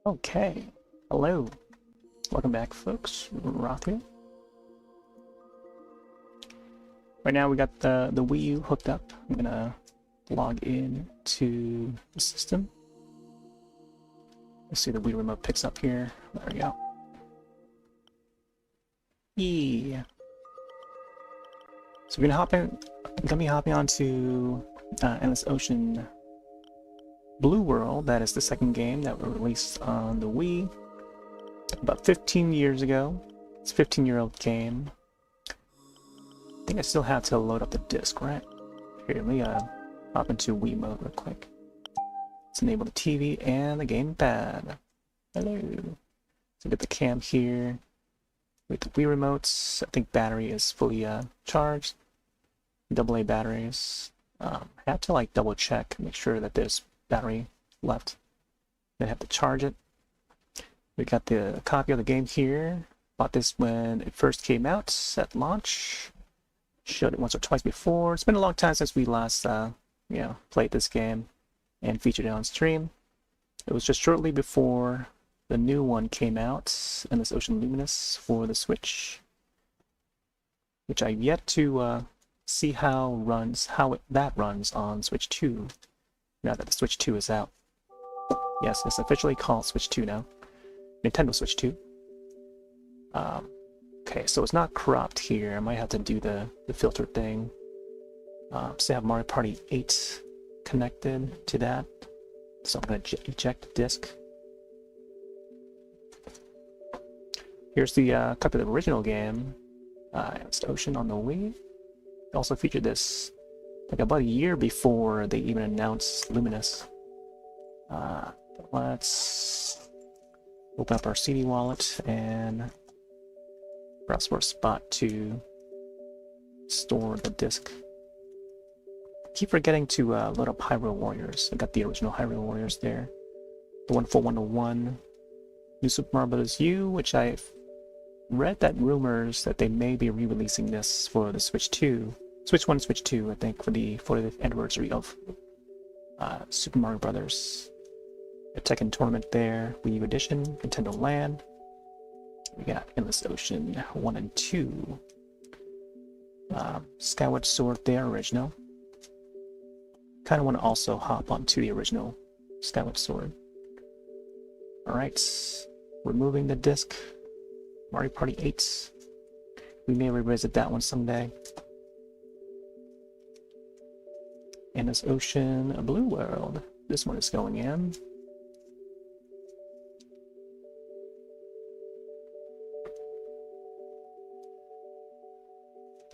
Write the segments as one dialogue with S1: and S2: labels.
S1: Okay, hello. Welcome back, folks. Roth here. Right now we got the Wii U hooked up. I'm gonna log in to the system. Let's see the Wii remote picks up here. There we go. Yeah. So we're gonna be hopping onto Endless Ocean Blue World. That is the second game that was released on the Wii about 15 years ago. It's a 15-year-old game. I think I still have to load up the disc, right? Here, let me hop into Wii mode real quick. Let's enable the TV and the gamepad. Hello. So get the cam here with the Wii remotes. I think battery is fully charged. AA batteries. I have to like double check, make sure that there's battery left. Then have to charge it. We got the copy of the game here. Bought this when it first came out at launch. Showed it once or twice before. It's been a long time since we last, played this game and featured it on stream. It was just shortly before the new one came out, Endless Ocean Luminous for the Switch, which I've yet to see how that runs on Switch 2. Now that the Switch 2 is out. Yes, it's officially called Switch 2 now. Nintendo Switch 2. Okay, so it's not cropped here. I might have to do the filter thing. So I have Mario Party 8 connected to that. So I'm going to eject the disc. Here's the copy of the original game, Endless Ocean on the Wii. It also featured this like about a year before they even announced Luminous. Let's open up our CD wallet and browse for a spot to store the disc. Keep forgetting to load up Hyrule Warriors. I got the original Hyrule Warriors there. The one for 101. New Super Mario Bros. U, which I've read that rumors that they may be re-releasing this for the Switch 2. Switch 1 and Switch 2, I think, for the 40th anniversary of Super Mario Bros. A Tekken tournament there, Wii U Edition, Nintendo Land. We got Endless Ocean 1 and 2. Skyward Sword there, original. Kind of want to also hop onto the original Skyward Sword. Alright, removing the disc. Mario Party 8. We may revisit that one someday. Endless Ocean Blue World. This one is going in.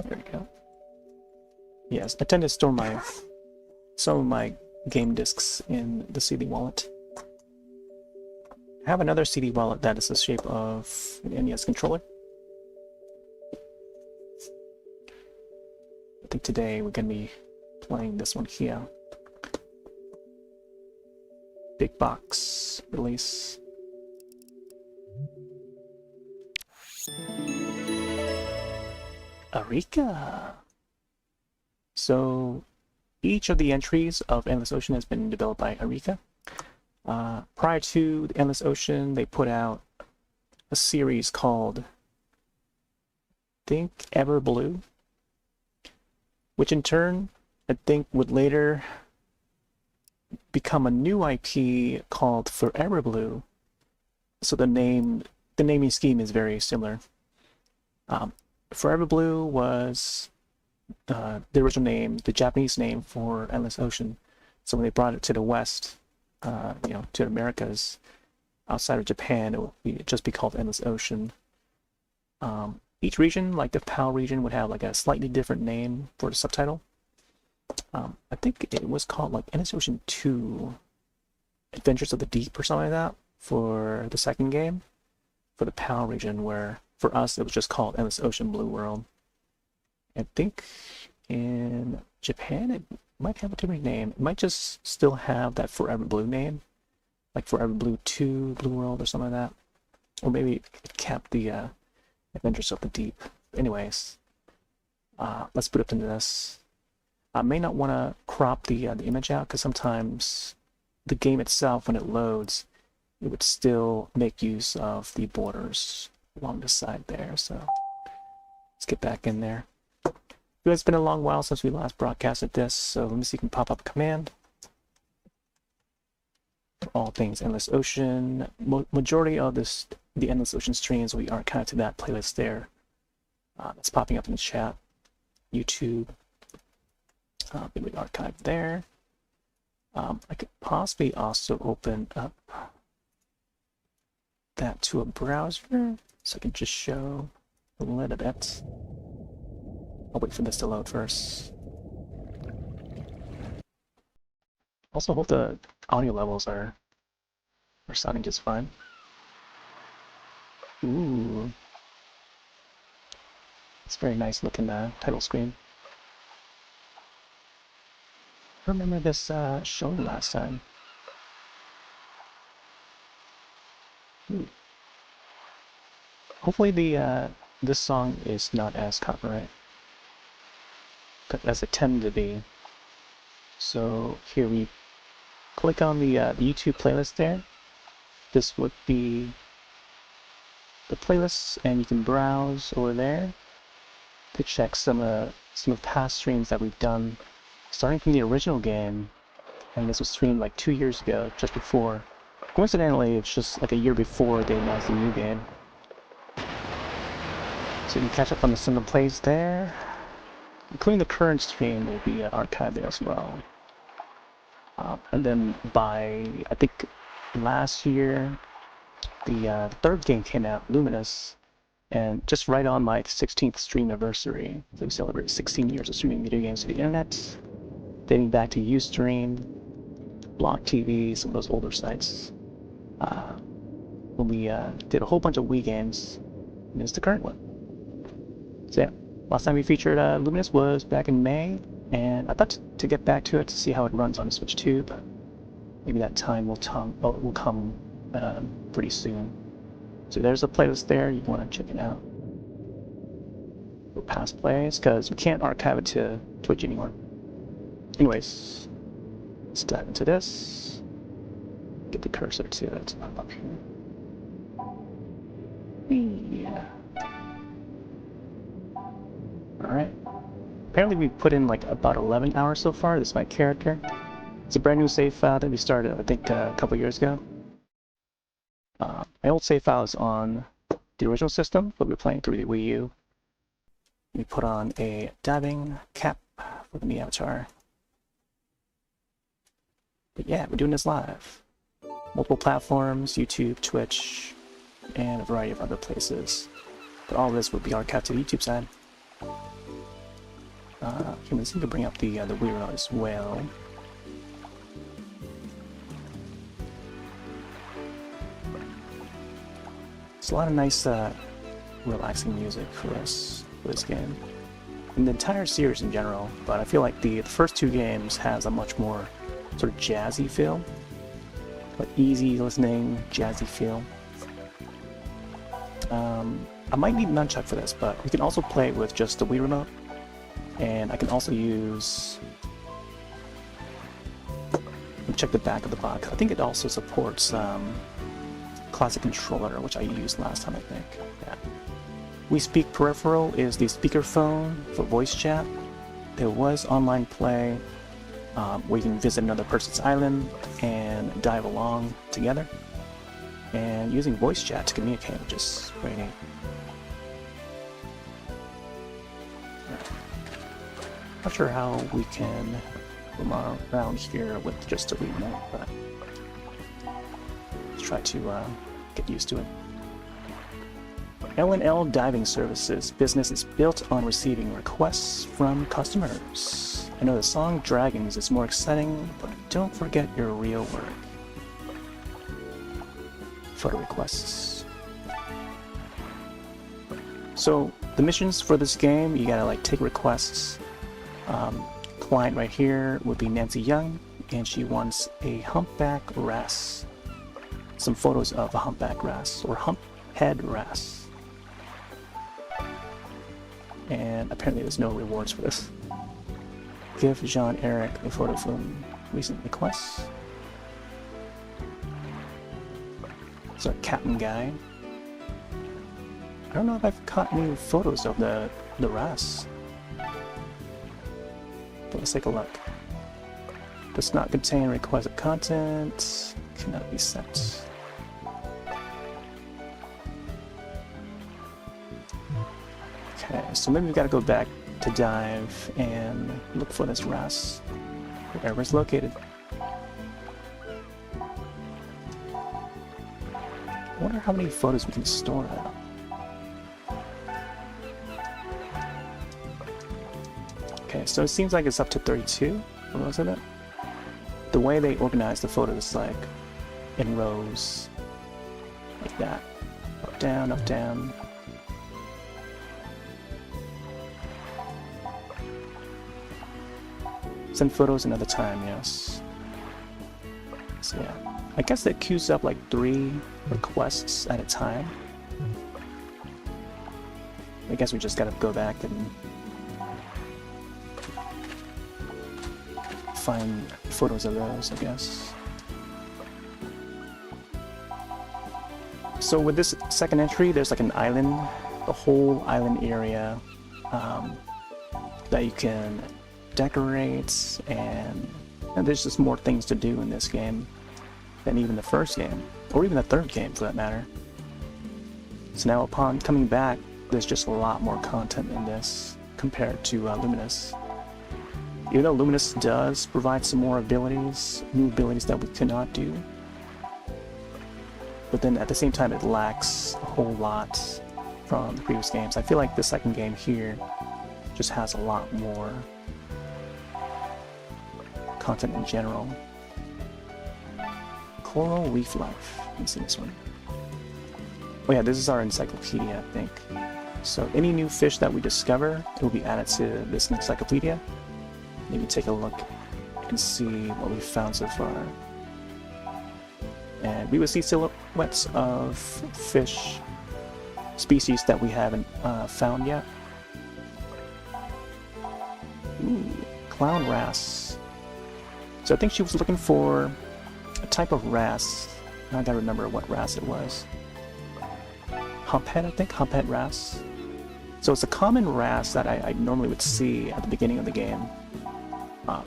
S1: There we go. Yes, I tend to store some of my game discs in the CD wallet. I have another CD wallet that is the shape of an NES controller. I think today we're going to be playing this one here. Big box release. Arika. So each of the entries of Endless Ocean has been developed by Arika. Prior to the Endless Ocean, they put out a series called Think Ever Blue, which in turn I think would later become a new IP called Forever Blue. So the naming scheme is very similar. Forever Blue was the original name, the Japanese name for Endless Ocean. So when they brought it to the West, to the Americas, outside of Japan, it would just be called Endless Ocean. Each region, like the PAL region, would have like a slightly different name for the subtitle. I think it was called like Endless Ocean 2 Adventures of the Deep or something like that for the second game, for the PAL region, where for us it was just called Endless Ocean Blue World. I think in Japan it might have a different name. It might just still have that Forever Blue name, like Forever Blue 2 Blue World or something like that. Or maybe it kept the Adventures of the Deep. Anyways, let's put it into this. I may not want to crop the image out because sometimes the game itself, when it loads, it would still make use of the borders along the side there. So let's get back in there. It's been a long while since we last broadcasted this, so let me see if we can pop up a command. For all things Endless Ocean, majority of the Endless Ocean streams we archive to that playlist there. That's popping up in the chat. YouTube, we archive there. I could possibly also open up that to a browser, so I can just show a little bit. I'll wait for this to load first. Also hope the audio levels are sounding just fine. Ooh. It's a very nice looking title screen. I remember this showing last time. Ooh. Hopefully this song is not as copyright as it tended to be. So here we click on the YouTube playlist there. This would be the playlists, and you can browse over there to check some of past streams that we've done, starting from the original game. And this was streamed like 2 years ago, just before. Coincidentally, it's just like a year before they announced the new game. So you can catch up on some of the plays there, including the current stream will be archived there as well. And then by, I think, last year, the third game came out, Luminous, and just right on my 16th stream anniversary. So we celebrated 16 years of streaming video games to the internet, dating back to Ustream, Block TV, some of those older sites. When we did a whole bunch of Wii games, and it's the current one. So yeah, last time we featured Luminous was back in May, and I thought to get back to it to see how it runs on Switch 2, but maybe that time will come pretty soon. So there's a playlist there, you want to check it out. For past plays, because we can't archive it to Twitch anymore. Anyways, let's dive into this. Get the cursor to it up here. Yeah. Alright. Apparently we put in like about 11 hours so far. This is my character. It's a brand new save file that we started, I think, a couple years ago. My old save file is on the original system, but we're playing through the Wii U. We put on a diving cap for the Mii avatar. But yeah, we're doing this live. Multiple platforms, YouTube, Twitch, and a variety of other places. But all of this would be archived to the YouTube side. Here, let's see if we can bring up the Wii remote as well. It's a lot of nice, relaxing music for this game. And the entire series in general, but I feel like the first two games has a much more sort of jazzy feel. Like easy listening, jazzy feel. I might need nunchuck for this, but we can also play it with just the Wii remote. And I can also use... check the back of the box. I think it also supports classic controller, which I used last time, I think. Yeah. We Speak Peripheral is the speakerphone for voice chat. There was online play where you can visit another person's island and dive along together. And using voice chat to communicate, which is very neat. Not sure how we can roam around here with just a remote, but let's try to get used to it. L&L Diving Services business is built on receiving requests from customers. I know the song Dragons is more exciting, but don't forget your real work. Photo requests. So the missions for this game, you gotta like take requests. Client right here would be Nancy Young, and she wants a humpback wrasse. Some photos of a humpback wrasse, or humphead wrasse. And apparently there's no rewards for this. Give Jean-Eric a photo from recent requests. It's our captain guy. I don't know if I've caught any photos of the RAS. But let's take a look. Does not contain requested content. Cannot be sent. Okay, so maybe we've got to go back to dive and look for this RAS, wherever it's located. I wonder how many photos we can store now. Okay, so it seems like it's up to 32 for most of it. The way they organize the photos, like in rows, like that. Up, down, up, down. Send photos another time, yes. So yeah, I guess that queues up like 3 requests at a time. I guess we just gotta go back and find photos of those, I guess. So with this second entry, there's like an island, a whole island area that you can decorate, and there's just more things to do in this game than even the first game, or even the third game for that matter. So now upon coming back, there's just a lot more content in this compared to Luminous. Even though Luminous does provide some more abilities, new abilities that we could not do, but then at the same time it lacks a whole lot from the previous games. I feel like the second game here just has a lot more content in general. Coral Reef Life. Let me see this one. Oh yeah, this is our encyclopedia, I think. So any new fish that we discover, it will be added to this encyclopedia. Maybe take a look and see what we've found so far. And we will see silhouettes of fish species that we haven't found yet. Ooh, clown wrasse. So I think she was looking for a type of wrasse. I gotta remember what wrasse it was. Humphead, I think? Humphead wrasse. So it's a common wrasse that I normally would see at the beginning of the game.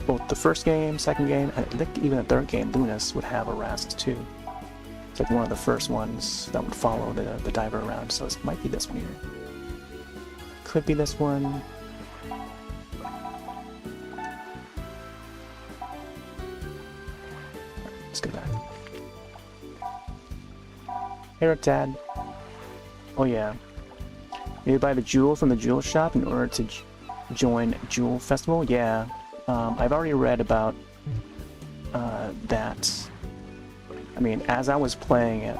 S1: Both the first game, second game, and I think even the third game, Luminous would have a wrasse too. It's like one of the first ones that would follow the diver around, so this might be this one here. Could be this one. Let's go back. Hey, Dad. Oh yeah. Maybe buy the jewel from the jewel shop in order to join Jewel Festival? Yeah. I've already read about that. I mean, as I was playing it,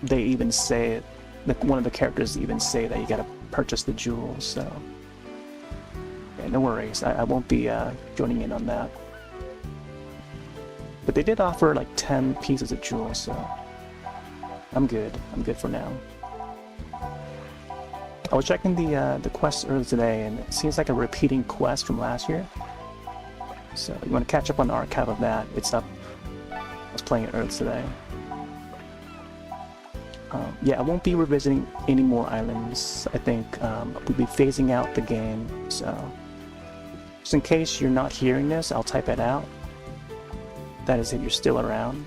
S1: they even say that one of the characters even say that you gotta purchase the jewel, so yeah, no worries. I won't be joining in on that. But they did offer like 10 pieces of jewels, so I'm good. I'm good for now. I was checking the quest earlier today, and it seems like a repeating quest from last year. So you want to catch up on the archive of that? It's up. I was playing it earlier today. Yeah, I won't be revisiting any more islands. I think we'll be phasing out the game. So just in case you're not hearing this, I'll type it out. That is if you're still around.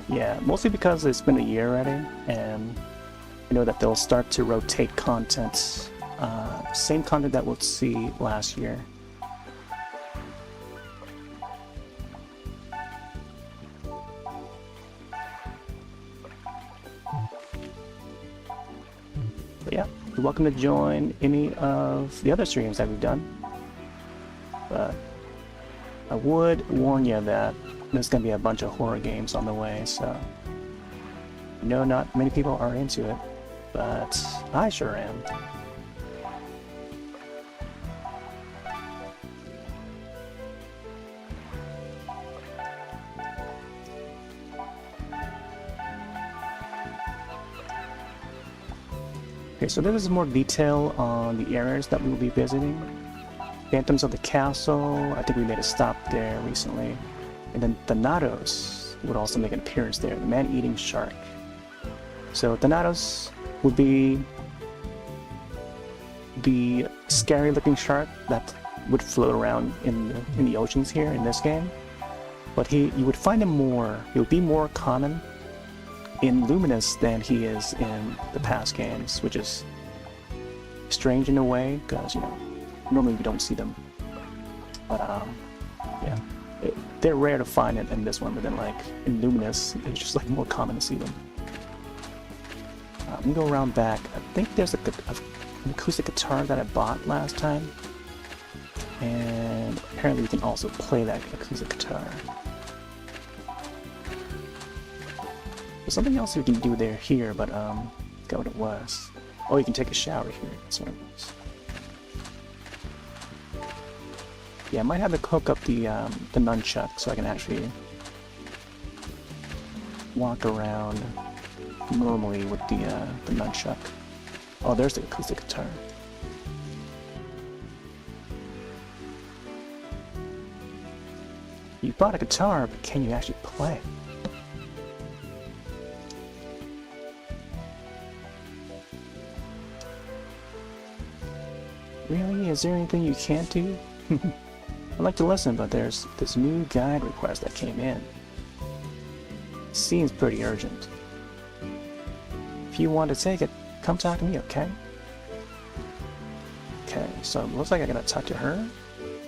S1: Yeah, mostly because it's been a year already, and I know that they'll start to rotate content, same content that we'll see last year. But yeah, you're welcome to join any of the other streams that we've done. But I would warn you that there's gonna be a bunch of horror games on the way, so no, not many people are into it, but I sure am. Okay, so this is more detail on the areas that we will be visiting. Phantoms of the Castle, I think we made a stop there recently. And then Thanatos would also make an appearance there, the man-eating shark. So Thanatos would be the scary-looking shark that would float around in the oceans here in this game. But you would find him he would be more common in Luminous than he is in the past games, which is strange in a way, because, you know, normally we don't see them. But, yeah, they're rare to find it in this one, but then, like, in Luminous, it's just, like, more common to see them. I'm gonna go around back. I think there's an acoustic guitar that I bought last time, and apparently we can also play that acoustic guitar. There's something else we can do here, but I forgot what it was. Oh, you can take a shower here. That's what it was. Yeah, I might have to hook up the nunchuck so I can actually walk around normally with the nunchuck. Oh, there's the acoustic guitar. You bought a guitar, but can you actually play? Really? Is there anything you can't do? I'd like to listen, but there's this new guide request that came in. Seems pretty urgent. If you want to take it, come talk to me, okay? Okay, so it looks like I gotta talk to her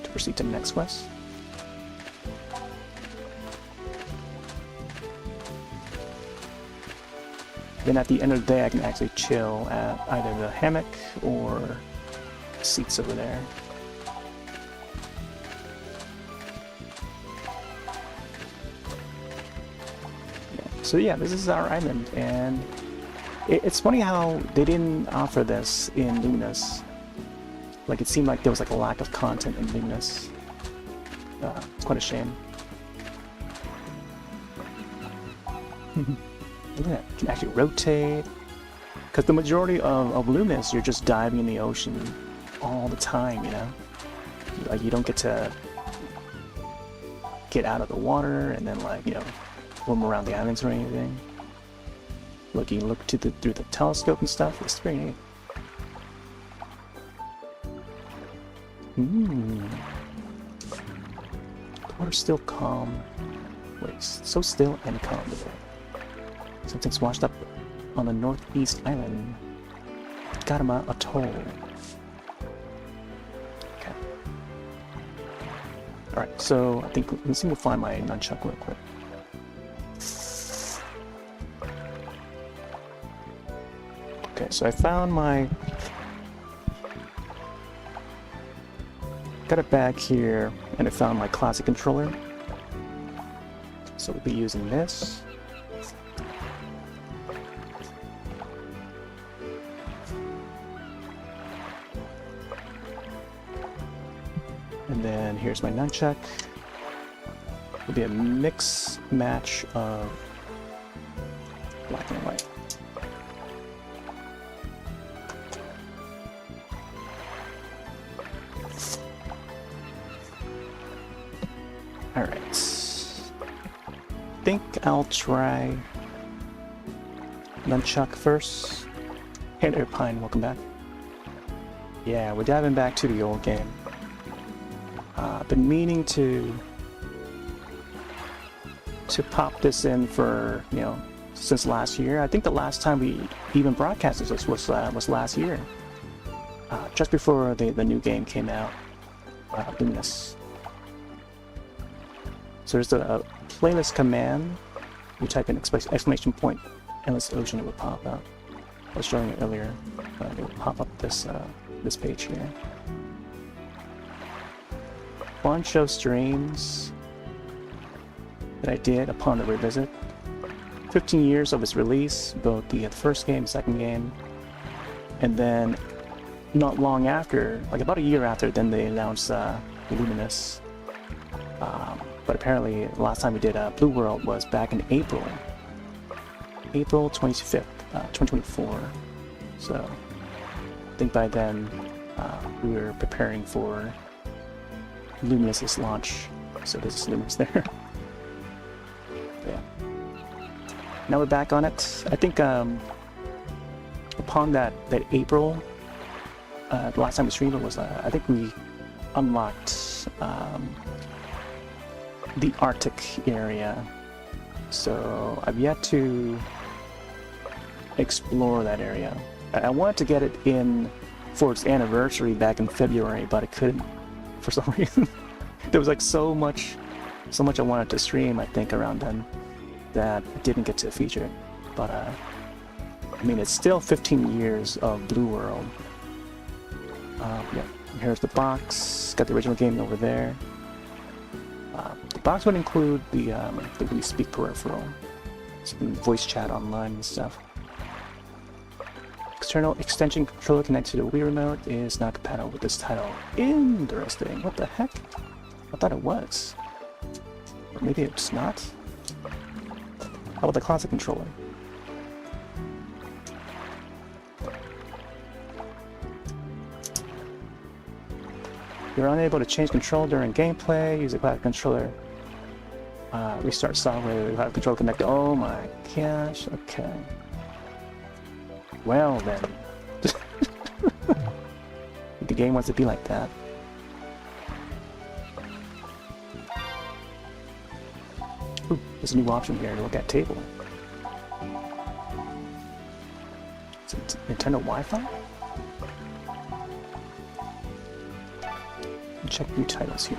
S1: to proceed to the next quest. Then at the end of the day, I can actually chill at either the hammock or seats over there. So yeah, this is our island, and it's funny how they didn't offer this in Luminous. Like, it seemed like there was like a lack of content in Luminous. It's quite a shame. Look at that, you can actually rotate. Because the majority of Luminous, you're just diving in the ocean all the time, you know? Like, you don't get to get out of the water and then, like, you know, roam around the islands or anything. Look, you can look through the telescope and stuff. It's pretty neat. The water's still calm. Wait, so still and calm today. Something's washed up on the northeast island. Garama Atoll. Okay. Alright, so I think let's see, we'll find my nunchuck real quick. Okay, so I found got it back here, and I found my classic controller. So we'll be using this. And then here's my nunchuck. It'll be a mix match of black and white. Alright. I think I'll try nunchuck first. Hey there, Pine, welcome back. Yeah, we're diving back to the old game. I've been meaning to pop this in for, you know, since last year. I think the last time we even broadcasted this was last year. Just before the new game came out, Luminous. So there's a playlist command. You type in exclamation point, endless ocean, it will pop up. I was showing it earlier. It will pop up this page here. Bunch of streams. that I did upon the revisit. 15 years of its release, both the first game, second game, and then not long after, like about a year after, then they announced Luminous. But apparently, the last time we did Blue World was back in April 25th, 2024. So I think by then we were preparing for Luminous's launch. So this is Luminous there. Yeah. Now we're back on it. I think upon that April, the last time we streamed it was I think we unlocked the Arctic area. So I've yet to explore that area. I wanted to get it in for its anniversary back in February, but I couldn't for some reason. There was like so much I wanted to stream, I think, around then that I didn't get to feature it. But I mean, it's still 15 years of Blue World. Yeah, here's the box. Got the original game over there. The box would include the We Speak peripheral, so you can voice chat online and stuff. External extension controller connected to the Wii remote is not compatible with this title. Interesting. What the heck? I thought it was. Or maybe it's not. How about the classic controller? You're unable to change control during gameplay. Use a classic controller. Restart software. You have control connected. Oh my gosh. Okay. Well then. The game wants to be like that. Ooh, there's a new option here to look at table. Is it Nintendo Wi-Fi? Check new titles here.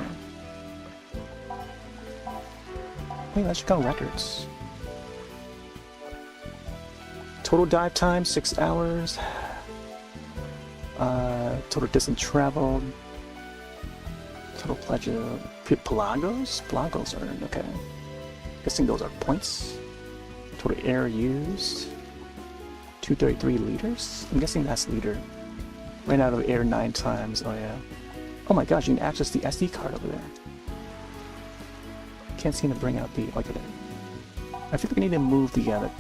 S1: Hey, let's check out records. Total dive time, 6 hours. Total distance traveled. Total pleasure. Pelagos? Pelagos are, okay. Guessing those are points. Total air used. 233 liters? I'm guessing that's liter. Ran out of air 9 times, oh yeah. Oh my gosh, you can access the SD card over there. Can't seem to bring out the, like, I feel like I need to move the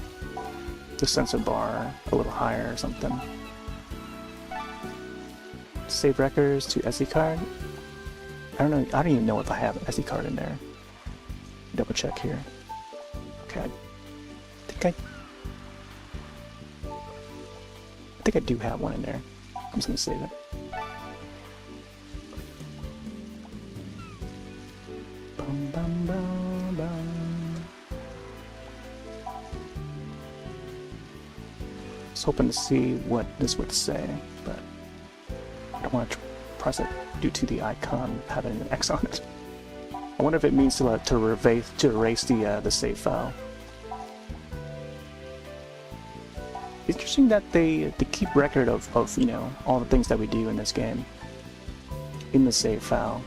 S1: sensor bar a little higher or something. Save records to SD card. I don't know. I don't even know if I have an SD card in there. Double check here. Okay. I think I do have one in there. I'm just gonna save it. Bum, bum, bum, bum. I was hoping to see what this would say, but I don't want to press it due to the icon having an X on it. I wonder if it means to erase the save file. Interesting that they keep record of you know, all the things that we do in this game in the save file.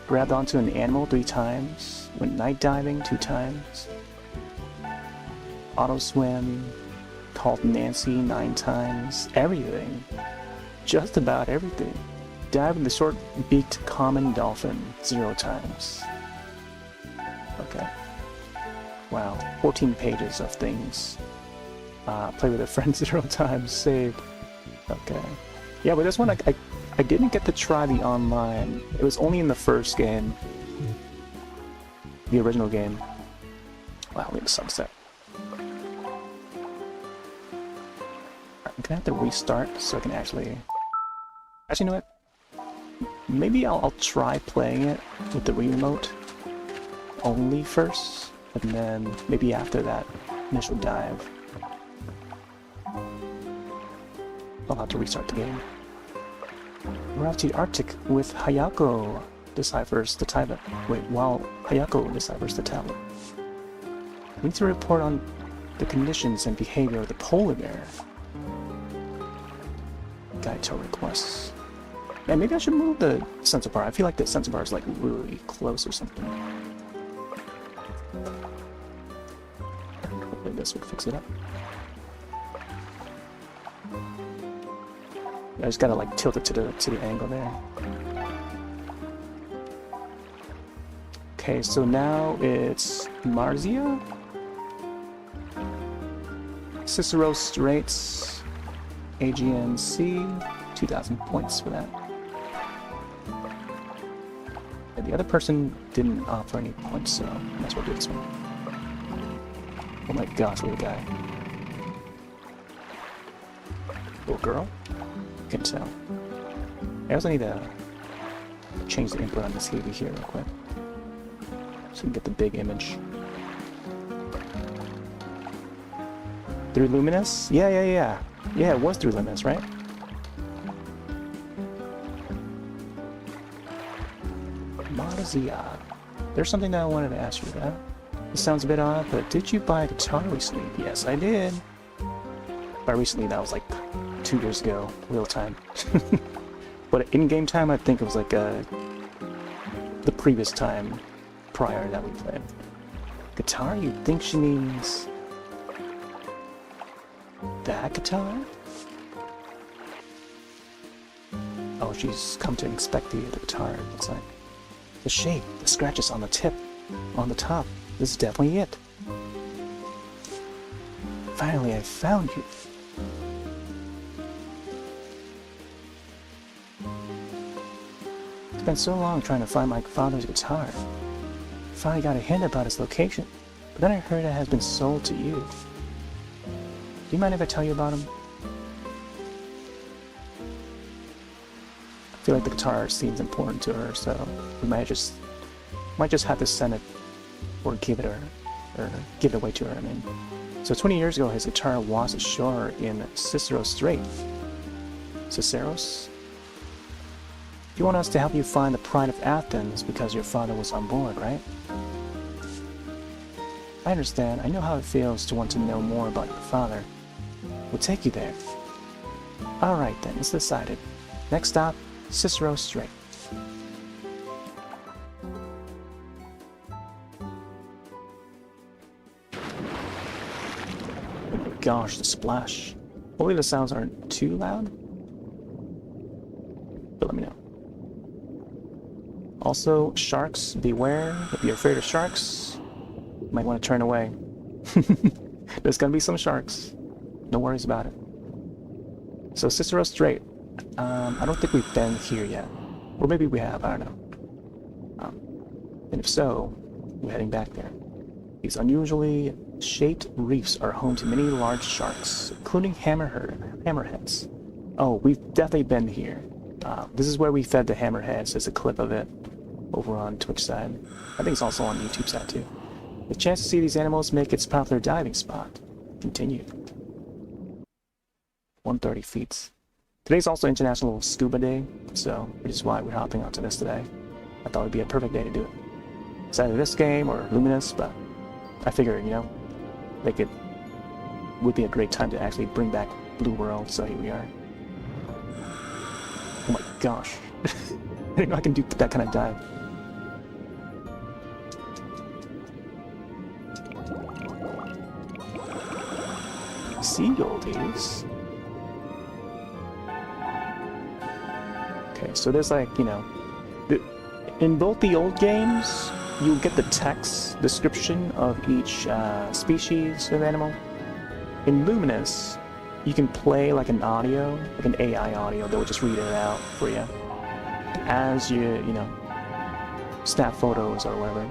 S1: Grabbed onto an animal 3 times. Went night diving 2 times. Auto swim. Called Nancy 9 times. Everything. Just about everything. Dive in the short-beaked common dolphin 0 times. Okay. Wow. 14 pages of things. Play with a friend 0 times. Saved. Okay. Yeah, but this one I didn't get to try the online. It was only in the first game. The original game. Wow, we have a subset. I'm gonna have to restart so I can actually... Actually, you know what? Maybe I'll try playing it with the Wii remote only first, and then maybe after that initial dive, I'll have to restart the game. We're off to the Arctic with Hayako deciphers the tablet. Wait, while Hayako deciphers the tablet. We need to report on the conditions and behavior of the polar bear. Guide to requests. Yeah, maybe I should move the sensor bar. I feel like the sensor bar is like really close or something. this would fix it up. I just gotta like tilt it to the angle there. Okay, so now it's Marzia, Cicero Straits, AGNC, 2,000 points for that. And the other person didn't offer any points, so might as well do this one. Oh my gosh, little guy. Little girl? Can tell. I also need to change the input on this levy here real quick, so we can get the big image. Through Luminous? Yeah, it was through Luminous, right? Marzia. There's something that I wanted to ask you about. This sounds a bit odd, but did you buy a guitar recently? Yes, I did. By recently, that was like 2 years ago, real time. But in-game time, I think it was like the previous time prior that we played. Guitar? You think she means that guitar? Oh, she's come to inspect the guitar, it looks like. The shape, the scratches on the tip, on the top. This is definitely it. Finally, I found you. It's been so long trying to find my father's guitar. Finally got a hint about its location, but then I heard it has been sold to you. Do you mind if I tell you about him? I feel like the guitar seems important to her, so we might just have to send it or give it her, or give it away to her. I mean, so 20 years ago, his guitar was ashore in Cicero Strait. Ciceros? You want us to help you find the pride of Athens because your father was on board, right? I understand. I know how it feels to want to know more about your father. We'll take you there. Alright then, it's decided. Next stop, Cicero Strait. Oh my gosh, the splash. Hopefully the sounds aren't too loud. But let me know. Also, sharks, beware. If you're afraid of sharks, you might want to turn away. There's gonna be some sharks. No worries about it. So Cicero Strait. I don't think we've been here yet. Or maybe we have, I don't know. And if so, we're heading back there. These unusually shaped reefs are home to many large sharks, including hammerheads. Oh, we've definitely been here. This is where we fed the hammerheads. There's a clip of it over on Twitch side. I think it's also on YouTube side too. The chance to see these animals make its popular diving spot. Continue. 130 feet. Today's also International Scuba Day, so which is why we're hopping onto this today. I thought it'd be a perfect day to do it. It's either this game or Luminous, but I figured, you know, would be a great time to actually bring back Blue World, so here we are. Oh my gosh. I didn't know I can do that kind of dive. Seagulls. Okay, so there's like, you know, in both the old games, you'll get the text description of each species of animal. In Luminous, you can play like an audio, like an AI audio that will just read it out for you as you know, snap photos or whatever.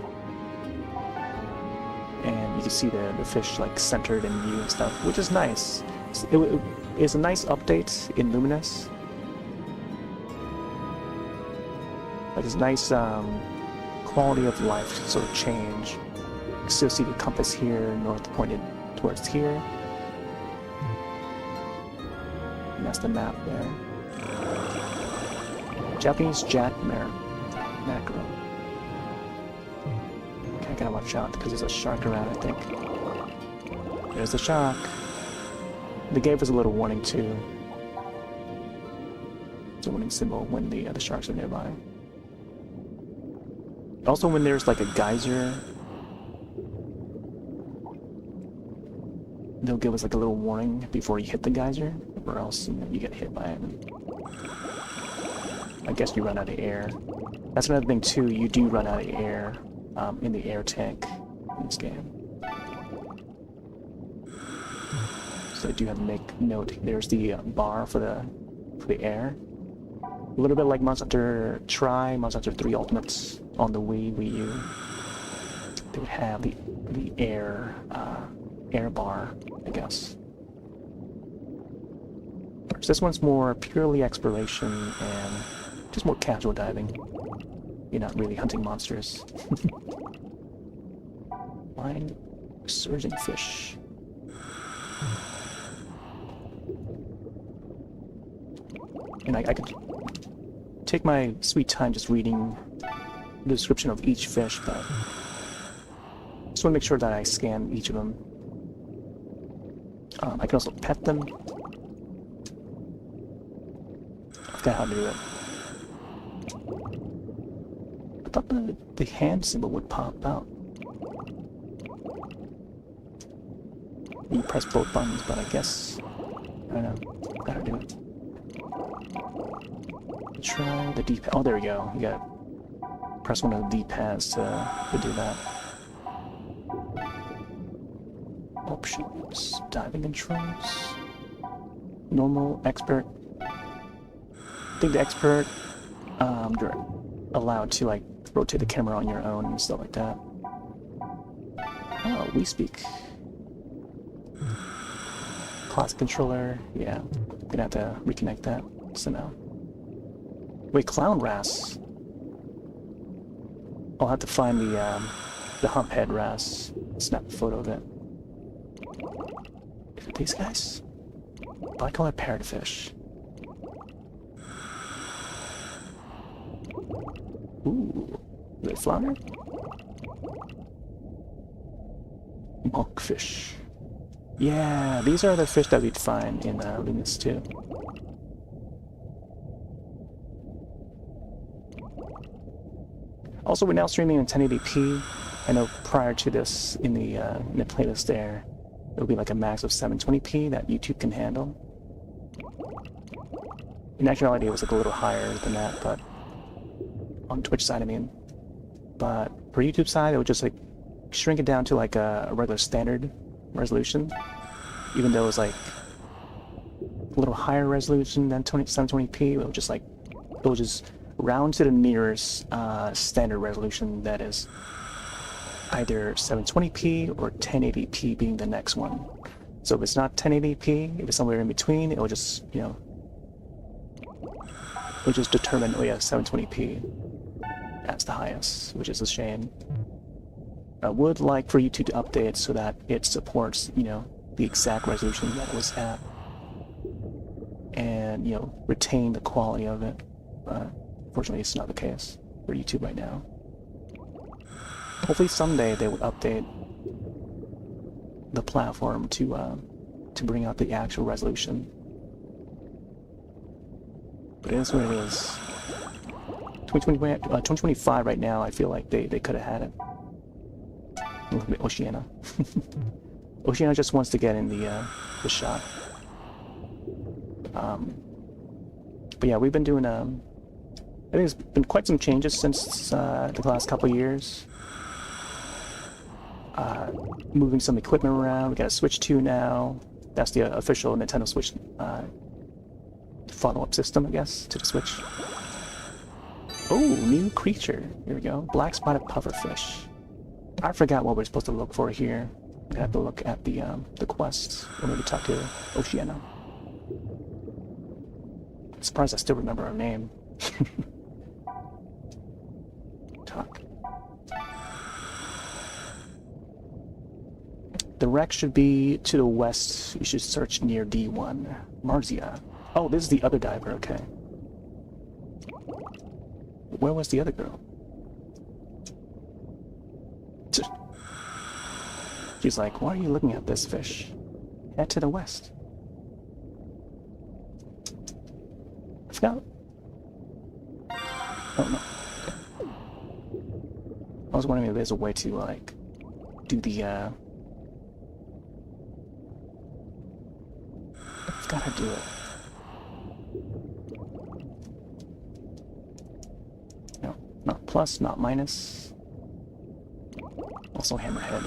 S1: And you can see the fish like centered in you and stuff, which is nice. It's a nice update in Luminous. Like it's nice quality of life sort of change. You can still see the compass here, north pointed towards here. And that's the map there. Japanese mackerel. Okay, I gotta watch out because there's a shark around, I think. There's the shark. They gave us a little warning too. It's a warning symbol when the sharks are nearby. Also when there's like a geyser. they'll give us like a little warning before you hit the geyser, or else you get hit by it. I guess you run out of air. That's another thing too, you do run out of air in the air tank in this game. So I do have to make note. There's the bar for the air. A little bit like Monster Hunter Tri, Monster Hunter 3 Ultimates on the Wii U. They would have the air bar, I guess. Whereas this one's more purely exploration and just more casual diving. You're not really hunting monsters. Flying surging fish. And I could take my sweet time just reading the description of each fish, but I just want to make sure that I scan each of them. I can also pet them. I forgot how to do it. I thought the hand symbol would pop out. You press both buttons, but I guess I don't know how to do it. Try the D-pad. Oh, there we go. You gotta press one of the D-pads to do that. Options. Diving controls. Normal, expert. I think the expert, you're allowed to like rotate the camera on your own and stuff like that. Oh, we speak. Classic controller. Yeah, gonna have to reconnect that somehow. Wait, clown wrasse. I'll have to find the humphead wrasse. Snap a photo of it. Is it these guys? Bicolor parrotfish. Ooh, is it flounder? Monkfish. Yeah, these are the fish that we'd find in Lunas too. Also, we're now streaming in 1080p. I know prior to this, in the playlist there, it'll be like a max of 720p that YouTube can handle. In actuality, it was like a little higher than that, but on Twitch side, I mean. But for YouTube side, it would just like shrink it down to like a regular standard resolution, even though it was like a little higher resolution than 720p. It would just round to the nearest standard resolution, that is either 720p or 1080p being the next one. So if it's not 1080p, if it's somewhere in between, it will just, it'll just determine, oh yeah, 720p as the highest, which is a shame. I would like for YouTube to update so that it supports, the exact resolution that it was at, and, retain the quality of it. But unfortunately, it's not the case for YouTube right now. Hopefully someday they would update the platform to bring out the actual resolution. But it is what it is. 2025 right now, I feel like they could have had it. Look at Oceana. Oceana just wants to get in the shot. But yeah, we've been doing I think there's been quite some changes since the last couple of years. Moving some equipment around. We got a Switch 2 now. That's the official Nintendo Switch follow-up system, I guess, to the Switch. Oh, new creature. Here we go. Black spotted pufferfish. I forgot what we're supposed to look for here. We have to look at the quest when we talk to Oceana. I'm surprised I still remember her name. Talk. The wreck should be to the west. You should search near D1. Marzia. Oh, this is the other diver, okay. Where was the other girl? She's like, why are you looking at this fish? Head to the west. I forgot. Oh no. I was wondering if there's a way to like do the Gotta do it. No, not plus, not minus. Also hammerhead.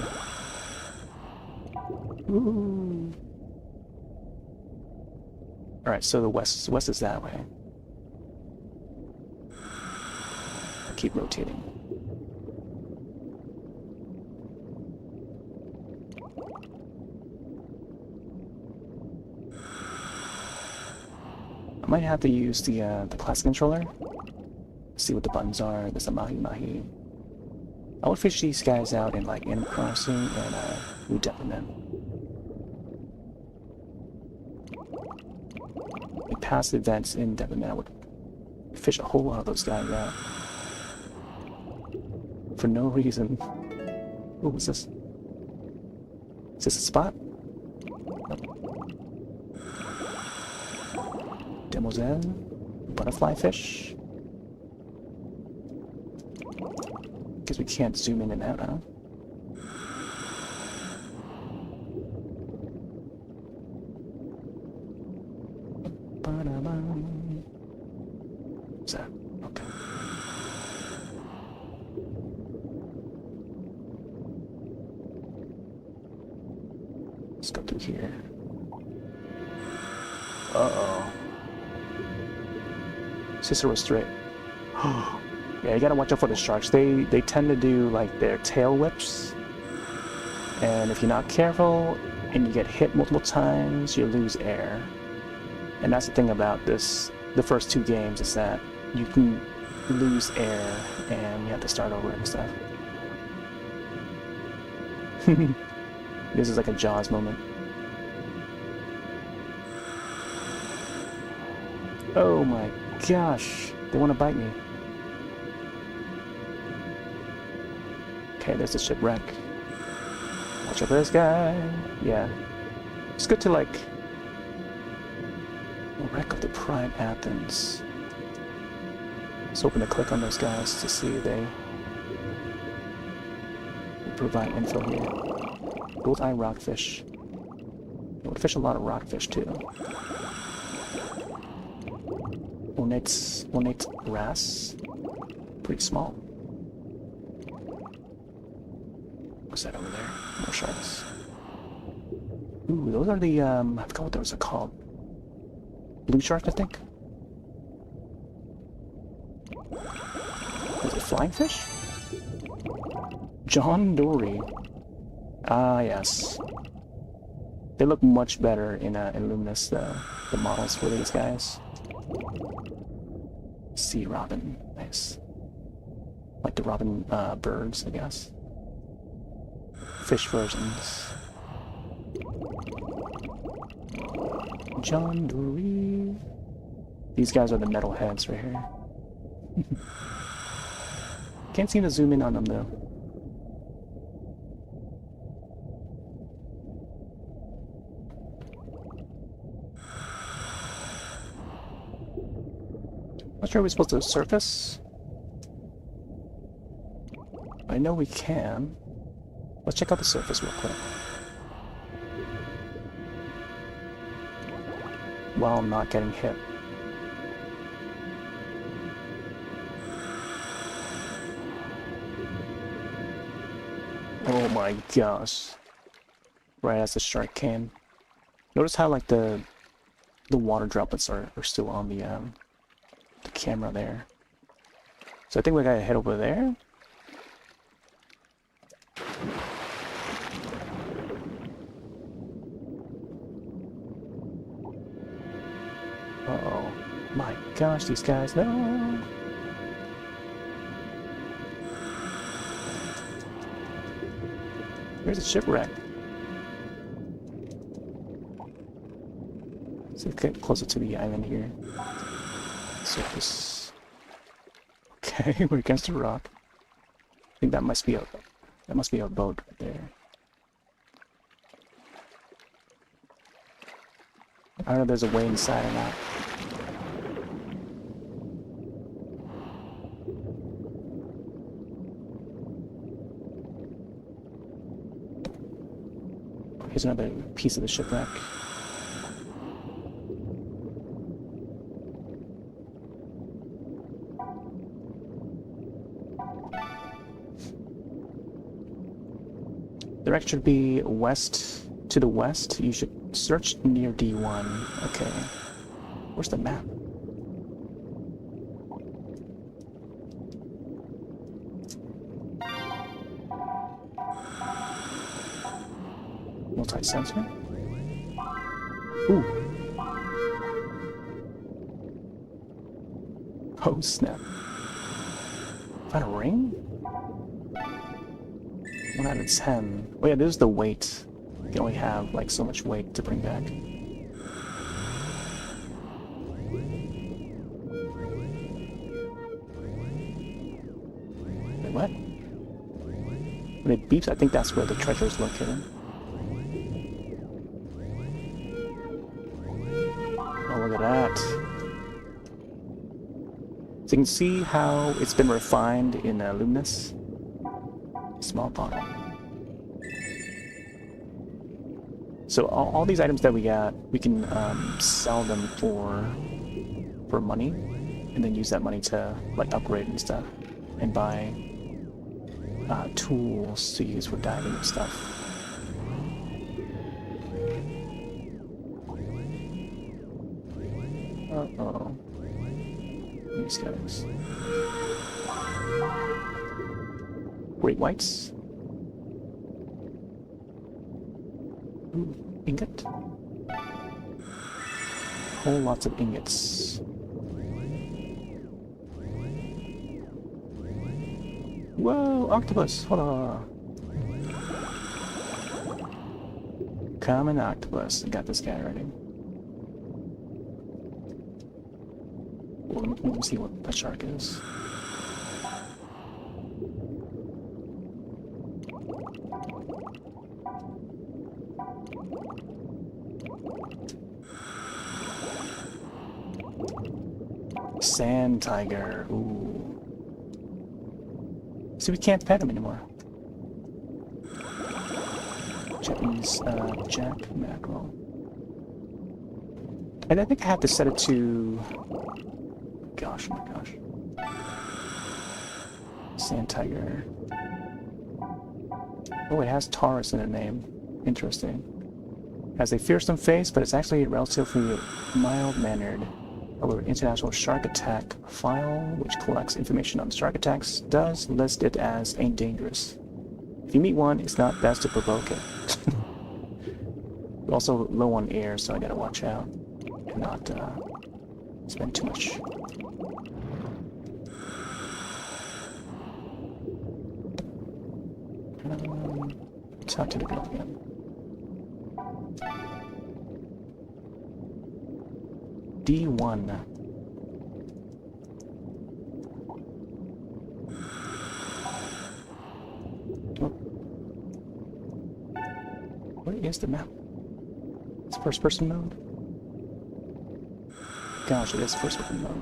S1: Ooh. Alright, so the west is that way. Keep rotating. I might have to use the classic controller. See what the buttons are. There's a mahi. I would fish these guys out in like Animal Crossing and New Development. In past events in Development, I would fish a whole lot of those guys out. For no reason. Ooh, what's this? Is this a spot? Nope. Demoiselle. Butterfly fish. Guess we can't zoom in and out, huh? What's that? Okay. Let's go through here. Uh-oh. Cicero straight. Yeah, you gotta watch out for the sharks. They tend to do like their tail whips. And if you're not careful and you get hit multiple times, you lose air. And that's the thing about this, the first two games, is that you can lose air and you have to start over and stuff. This is like a Jaws moment. Oh my gosh, they want to bite me. Okay, there's a shipwreck. Watch out for this guy. Yeah. It's good to like... Wreck of the Pride Athens. Just hoping to click on those guys to see if they provide info here. Gold eye rockfish. I would fish a lot of rockfish too. Ornate wrasse. Pretty small. What's that over there? More sharks. Ooh, those are the I forgot what those are called. Blue shark, I think. Is it flying fish? John Dory. Ah, yes. They look much better in Luminous, the models for these guys. Sea robin, nice. Like the robin birds, I guess. Fish versions. John Dory. These guys are the metal heads right here. Can't seem to zoom in on them though. Not sure we're supposed to surface. I know we can. Let's check out the surface real quick. While not getting hit. Oh my gosh. Right as the shark came. Notice how like the water droplets are still on the camera there. So I think we gotta head over there. Uh-oh. My gosh, these guys, no! There's a shipwreck. Let's get closer to the island here. Surface. Okay, we're against a rock. I think that must be a boat right there. I don't know if there's a way inside or not. Here's another piece of the shipwreck. direction should be west to the west. You should search near D1. Okay. Where's the map? Multi-sensor? Ooh. Oh snap. Found a ring? 1 out of 10. Oh yeah, this is the weight. You can only have like so much weight to bring back. Wait, what? When it beeps, I think that's where the treasure is located. Oh, look at that. So you can see how it's been refined in Luminous. Small bottle. So all these items that we got, we can sell them for money, and then use that money to like upgrade and stuff, and buy tools to use for diving and stuff. Uh-oh. These guys. Great whites. Ooh, ingot. Whole lots of ingots. Whoa, octopus! Hold on. Common octopus. I got this guy already. Let me see what the shark is. Sand tiger. Ooh. See, we can't pet him anymore. Japanese jack mackerel. And I think I have to set it to... Gosh, oh my gosh. Sand tiger. Oh, it has Taurus in the name. Interesting. Has a fearsome face, but it's actually relatively mild-mannered. However, International Shark Attack file, which collects information on shark attacks, does list it as ain't dangerous. If you meet one, it's not best to provoke it. We're also low on air, so I gotta watch out and not spend too much. Talk to the girl again. D1. Oh. Where is the map? It's first person mode? Gosh, it is first person mode.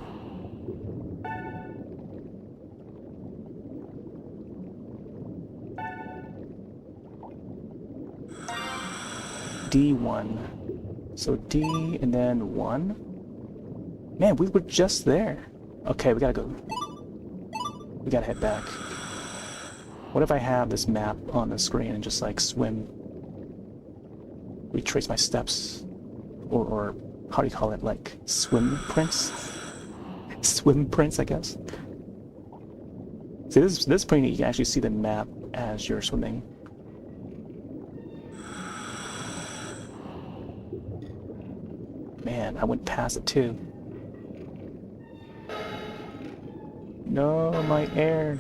S1: D1. So D and then 1? Man, we were just there. Okay, we gotta go. We gotta head back. What if I have this map on the screen and just like swim? Retrace my steps? Or how do you call it? Like swim prints? Swim prints, I guess. See, this is pretty neat. You can actually see the map as you're swimming. Man, I went past it too. No, my air.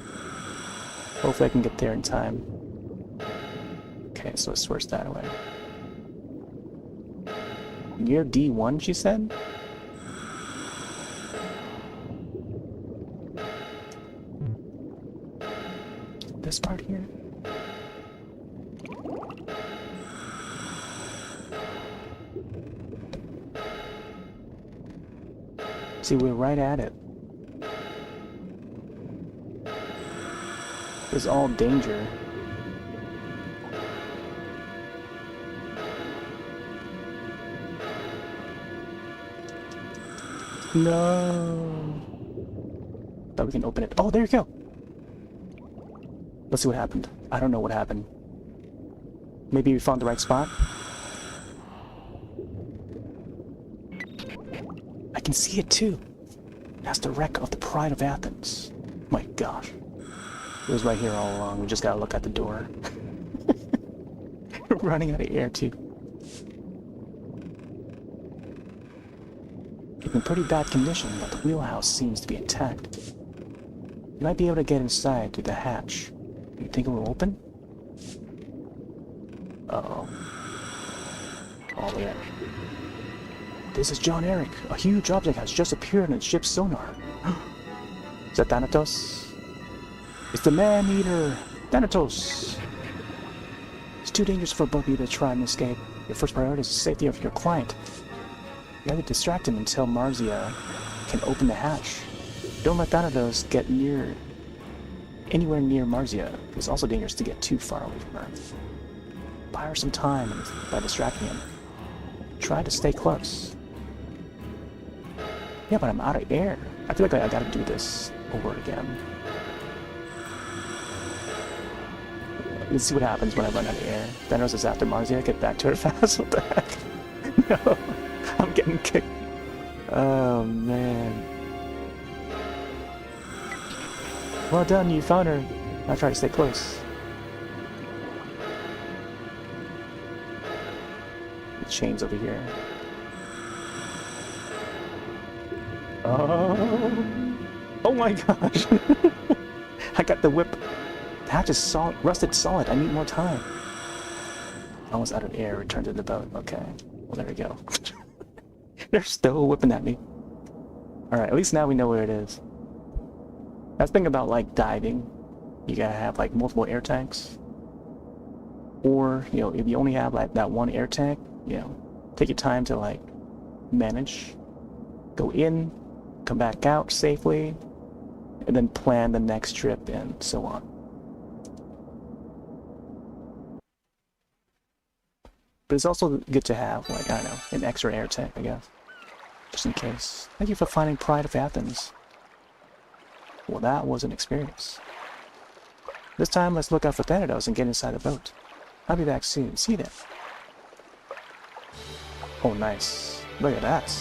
S1: Hopefully I can get there in time. Okay, so let's switch that away. Near D1, she said? This part here? See, we're right at it. It's all danger. No. But we can open it. Oh, there you go. Let's see what happened. I don't know what happened. Maybe we found the right spot. I can see it too. That's the wreck of the Pride of Athens. My gosh. It was right here all along. We just gotta look at the door. We're running out of air too. It's in pretty bad condition, but the wheelhouse seems to be intact. You might be able to get inside through the hatch. You think it will open? Uh-oh. Oh yeah. This is John Eric. A huge object has just appeared in the ship's sonar. Is that Thanatos? It's the man-eater! Thanatos! It's too dangerous for both of you to try and escape. Your first priority is the safety of your client. You have to distract him until Marzia can open the hatch. Don't let Thanatos get anywhere near Marzia. It's also dangerous to get too far away from her. Buy her some time by distracting him. Try to stay close. Yeah, but I'm out of air. I feel like I gotta do this over again. Let's see what happens when I run out of air. Thanos is after Marzia. Get back to her fast. What the heck? No. I'm getting kicked. Oh, man. Well done, you found her. Now try to stay close. The chain's over here. Oh. Oh my gosh. I got the whip. The hatch is solid, rusted solid. I need more time. Almost out of air. Return to the boat. Okay. Well, there we go. They're still whipping at me. Alright, at least now we know where it is. That's the thing about, like, diving. You gotta have, like, multiple air tanks. Or, you know, if you only have, like, that one air tank, you know, take your time to, like, manage. Go in, come back out safely, and then plan the next trip and so on. But it's also good to have, like, I don't know, an extra air tank, I guess. Just in case. Thank you for finding Pride of Athens. Well, that was an experience. This time, let's look out for Thanatos and get inside the boat. I'll be back soon. See you then. Oh, nice. Look at that.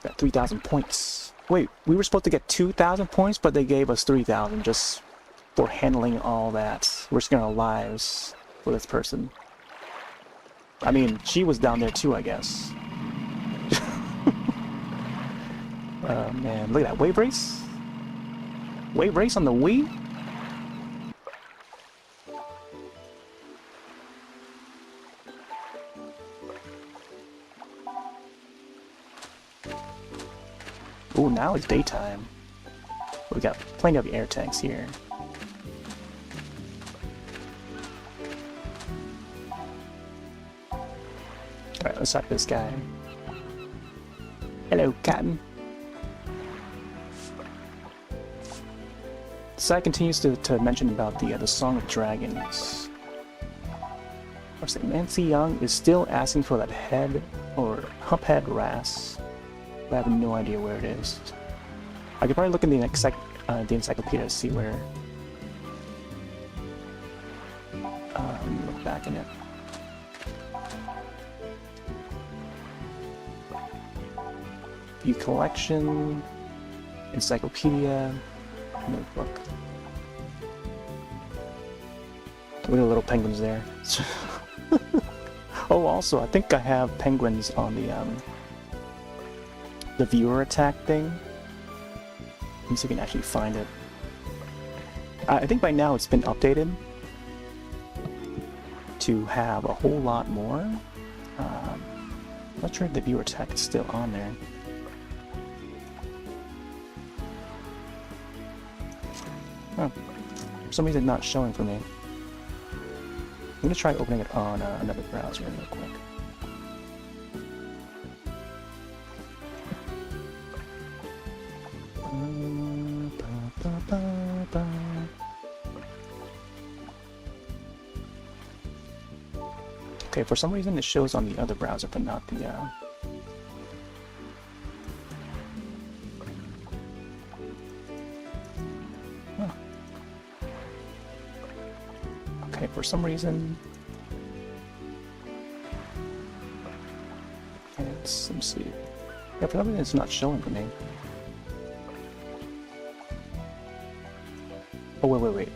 S1: Got 3,000 points. Wait, we were supposed to get 2,000 points, but they gave us 3,000 just for handling all that. We're risking our lives for this person. I mean, she was down there too, I guess. Oh man, look at that. Wave race? Wave race on the Wii? Ooh, now it's daytime. We got plenty of air tanks here. Alright, let's talk to this guy. Hello, Captain. The site continues to mention about the Song of Dragons. Or say Nancy Young is still asking for that head or humphead wrasse, but I have no idea where it is. I could probably look in the encyclopedia to see where. Let me look back in it. View collection, encyclopedia, notebook. Look at the little penguins there. Oh, also, I think I have penguins on the viewer attack thing. Let me see if I can actually find it. I think by now it's been updated to have a whole lot more. I'm not sure if the viewer attack is still on there. Oh, for some reason not showing for me. I'm gonna try opening it on another browser real quick. Okay, for some reason it shows on the other browser, but not the Okay, for some reason. Let me see. Yeah, for some reason it's not showing for me. Oh, wait.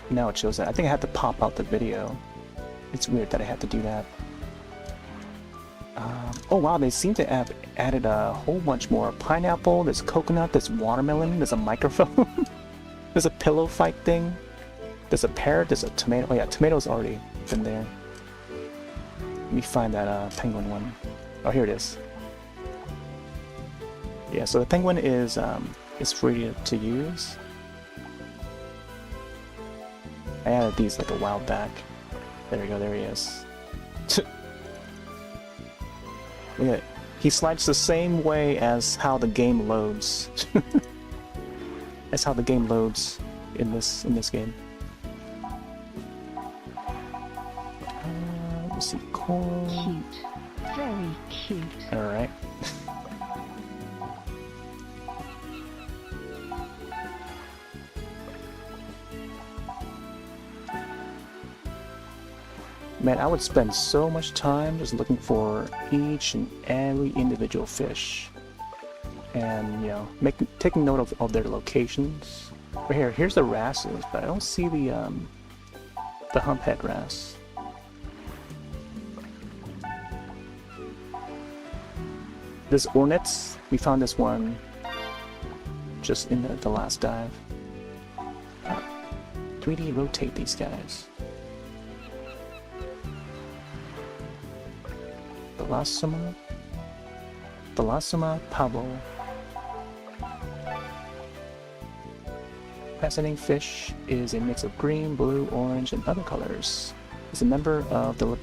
S1: Now it shows that. I think I had to pop out the video. It's weird that I had to do that. Oh wow, they seem to have added a whole bunch more. Pineapple, there's coconut, there's watermelon, there's a microphone. There's a pillow fight thing. There's a parrot, there's a tomato. Oh yeah, tomato's already been there. Let me find that penguin one. Oh, here it is. Yeah, so the penguin is free to use. I added these like a while back. There we go, there he is. Look at it. He slides the same way as how the game loads. That's how the game loads in this game. Let's see, corn.
S2: Cute, very cute.
S1: All right. Man, I would spend so much time just looking for each and every individual fish. And, you know, taking note of their locations. Right here's the wrasses, but I don't see the humphead wrasse. This ornits, we found this one just in the last dive. 3D rotate these guys. Thalassomer Pablo. Fascinating fish is a mix of green, blue, orange, and other colors. It's a member of the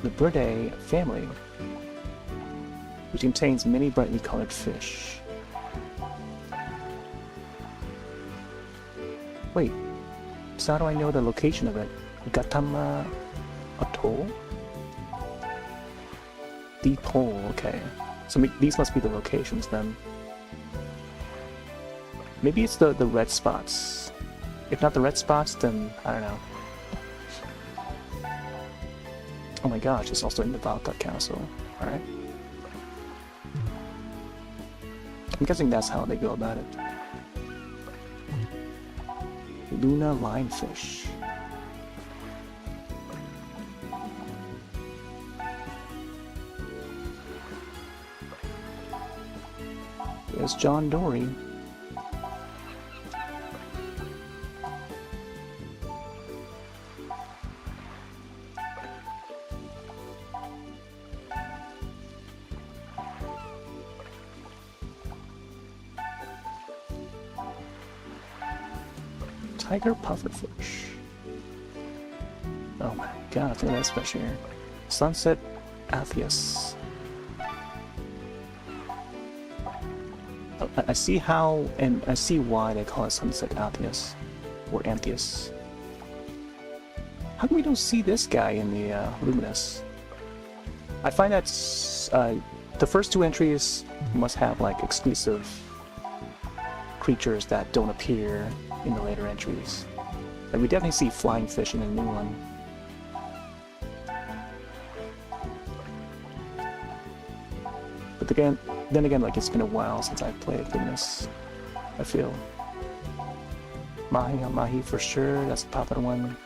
S1: Libridae family, which contains many brightly colored fish. Wait, so how do I know the location of it? Gatama Atoll? Deep hole, okay. So these must be the locations then. Maybe it's the red spots. If not the red spots, then I don't know. Oh my gosh, it's also in the Valka Castle. Alright. I'm guessing that's how they go about it. Luna lionfish. There's John Dory. Tiger pufferfish. Oh my god, look at that fish here. Sunset Atheus. I see how, and I see why they call it Sunset Atheus, or Antheus. How come we don't see this guy in the Luminous? I find that the first two entries must have like exclusive creatures that don't appear in the later entries. Like we definitely see flying fish in a new one. But then again, like it's been a while since I've played Luminous, I feel. Mahi for sure, that's the popular one.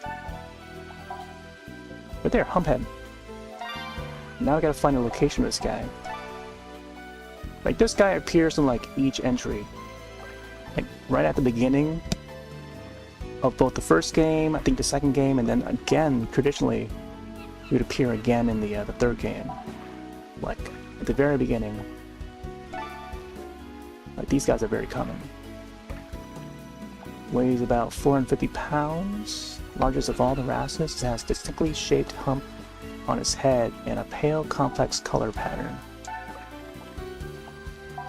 S1: But there, Humphead. Now I gotta find a location of this guy. Like this guy appears in like each entry. Like right at the beginning of both the first game, I think the second game, and then again, traditionally, he would appear again in the third game. Like at the very beginning. Like these guys are very common. Weighs about 450 pounds. Largest of all the wrasses, has distinctly shaped hump on its head and a pale, complex color pattern.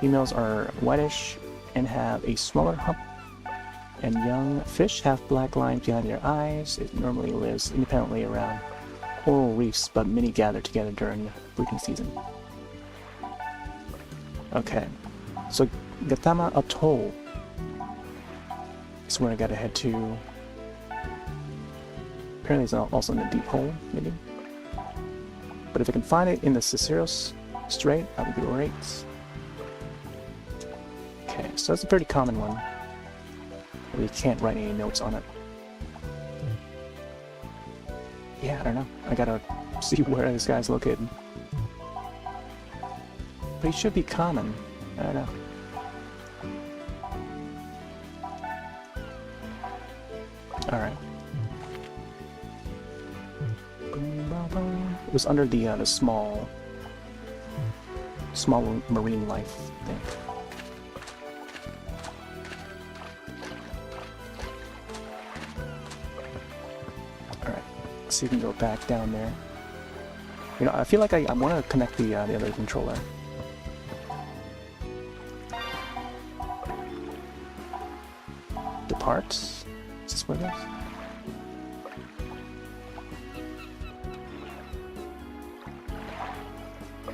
S1: Females are whitish and have a smaller hump, and young fish have black lines behind their eyes. It normally lives independently around coral reefs, but many gather together during breeding season. Okay, so Gatama Atoll is where I gotta head to. Apparently it's also in the deep hole, maybe. But if I can find it in the Cicero Strait, that would be great. Okay, so that's a pretty common one. We can't write any notes on it. Yeah, I don't know. I gotta see where this guy's located. But he should be common. I don't know. Alright. It was under the small marine life thing. Alright. Let's see if we can go back down there. You know, I feel like I want to connect the other controller. Depart? Is this what it is?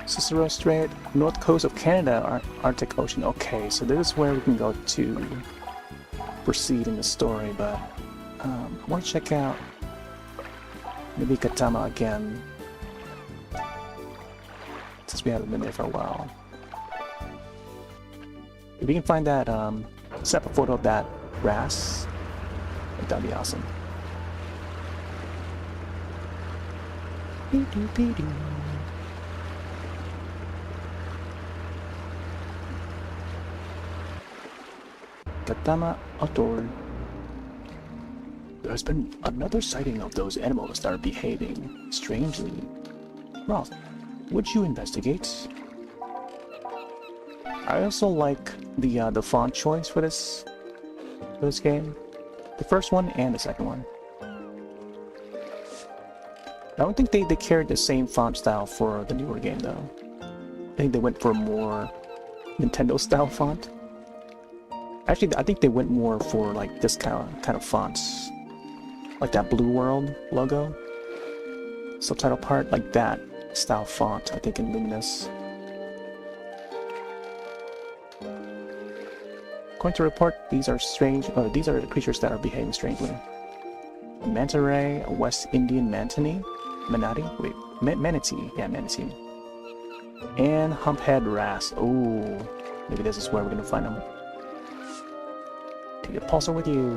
S1: Cicero Strait, north coast of Canada, Arctic Ocean. Okay, so this is where we can go to proceed in the story, but I want to check out maybe Katama again, since we haven't been there for a while. If we can find that, snap a photo of that grass, that'd be awesome. Katama Atoll. There's been another sighting of those animals that are behaving strangely. Roth, would you investigate? I also like the font choice for this game. The first one and the second one. I don't think they carried the same font style for the newer game though. I think they went for a more Nintendo style font. Actually, I think they went more for like this kind of fonts, like that Blue World logo, subtitle part, like that style font. I think in Luminous. According to report, these are strange. These are the creatures that are behaving strangely. A manta ray, a West Indian manatee, manatee, yeah, manatee, and humphead wrasse. Oh, maybe this is where we're gonna find them. Take a pulsar with you.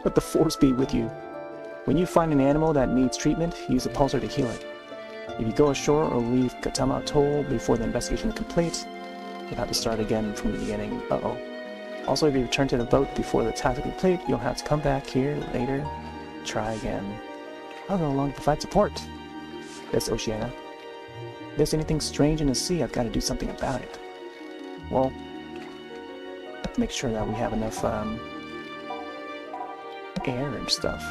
S1: Let the force be with you. When you find an animal that needs treatment, use a pulsar to heal it. If you go ashore or leave Katama Atoll before the investigation is complete, you'll have to start again from the beginning. Uh-oh. Also, if you return to the boat before the task is complete, you'll have to come back here later. Try again. I'll go along to provide support. That's Oceana. If there's anything strange in the sea, I've got to do something about it. Well, have to make sure that we have enough air and stuff.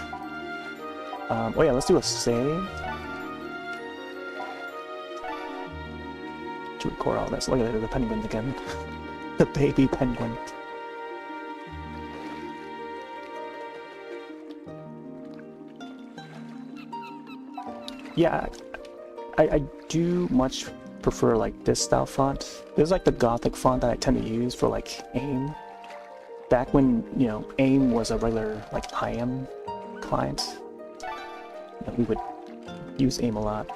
S1: Oh yeah, let's do a save. To record all this. Look at the penguin again. The baby penguin. Yeah, I do much prefer like this style font. This is like the Gothic font that I tend to use for like AIM. Back when, you know, AIM was a regular like IM client, we would use AIM a lot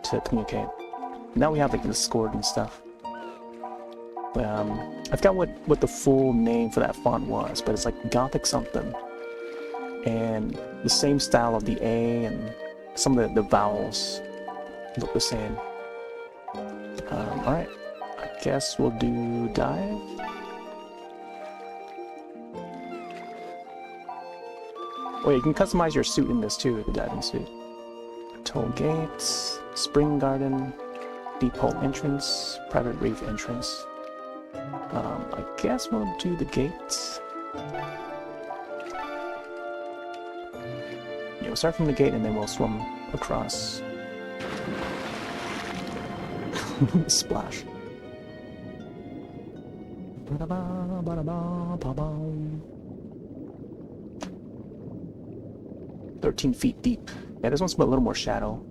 S1: to communicate. Now we have like Discord and stuff. But, I forgot what the full name for that font was, but it's like Gothic something. And the same style of the A and some of the vowels look the same. Alright, I guess we'll do dive. Oh, you can customize your suit in this too, the diving suit. Toll gates, spring garden, deep hole entrance, private reef entrance. I guess we'll do the gates. Yeah, we'll start from the gate and then we'll swim across. Splash. 13 feet deep. Yeah, this one's a little more shallow.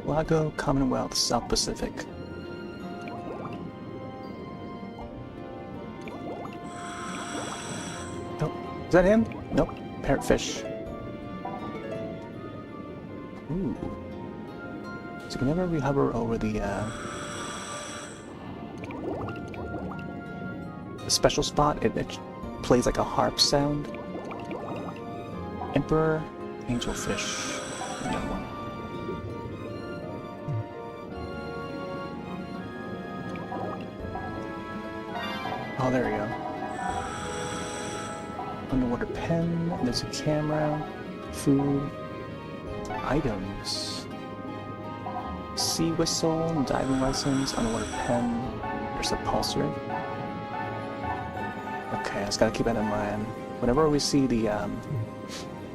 S1: Lago Commonwealth, South Pacific. Oh, is that him? Nope. Parrotfish. Ooh. So whenever we hover over the special spot, it plays like a harp sound. Emperor, Angelfish, another one. Oh, there we go. Underwater pen, there's a camera, food, items. Sea whistle, diving license, underwater pen, there's a pulsar. Okay, I just gotta keep that in mind. Whenever we see the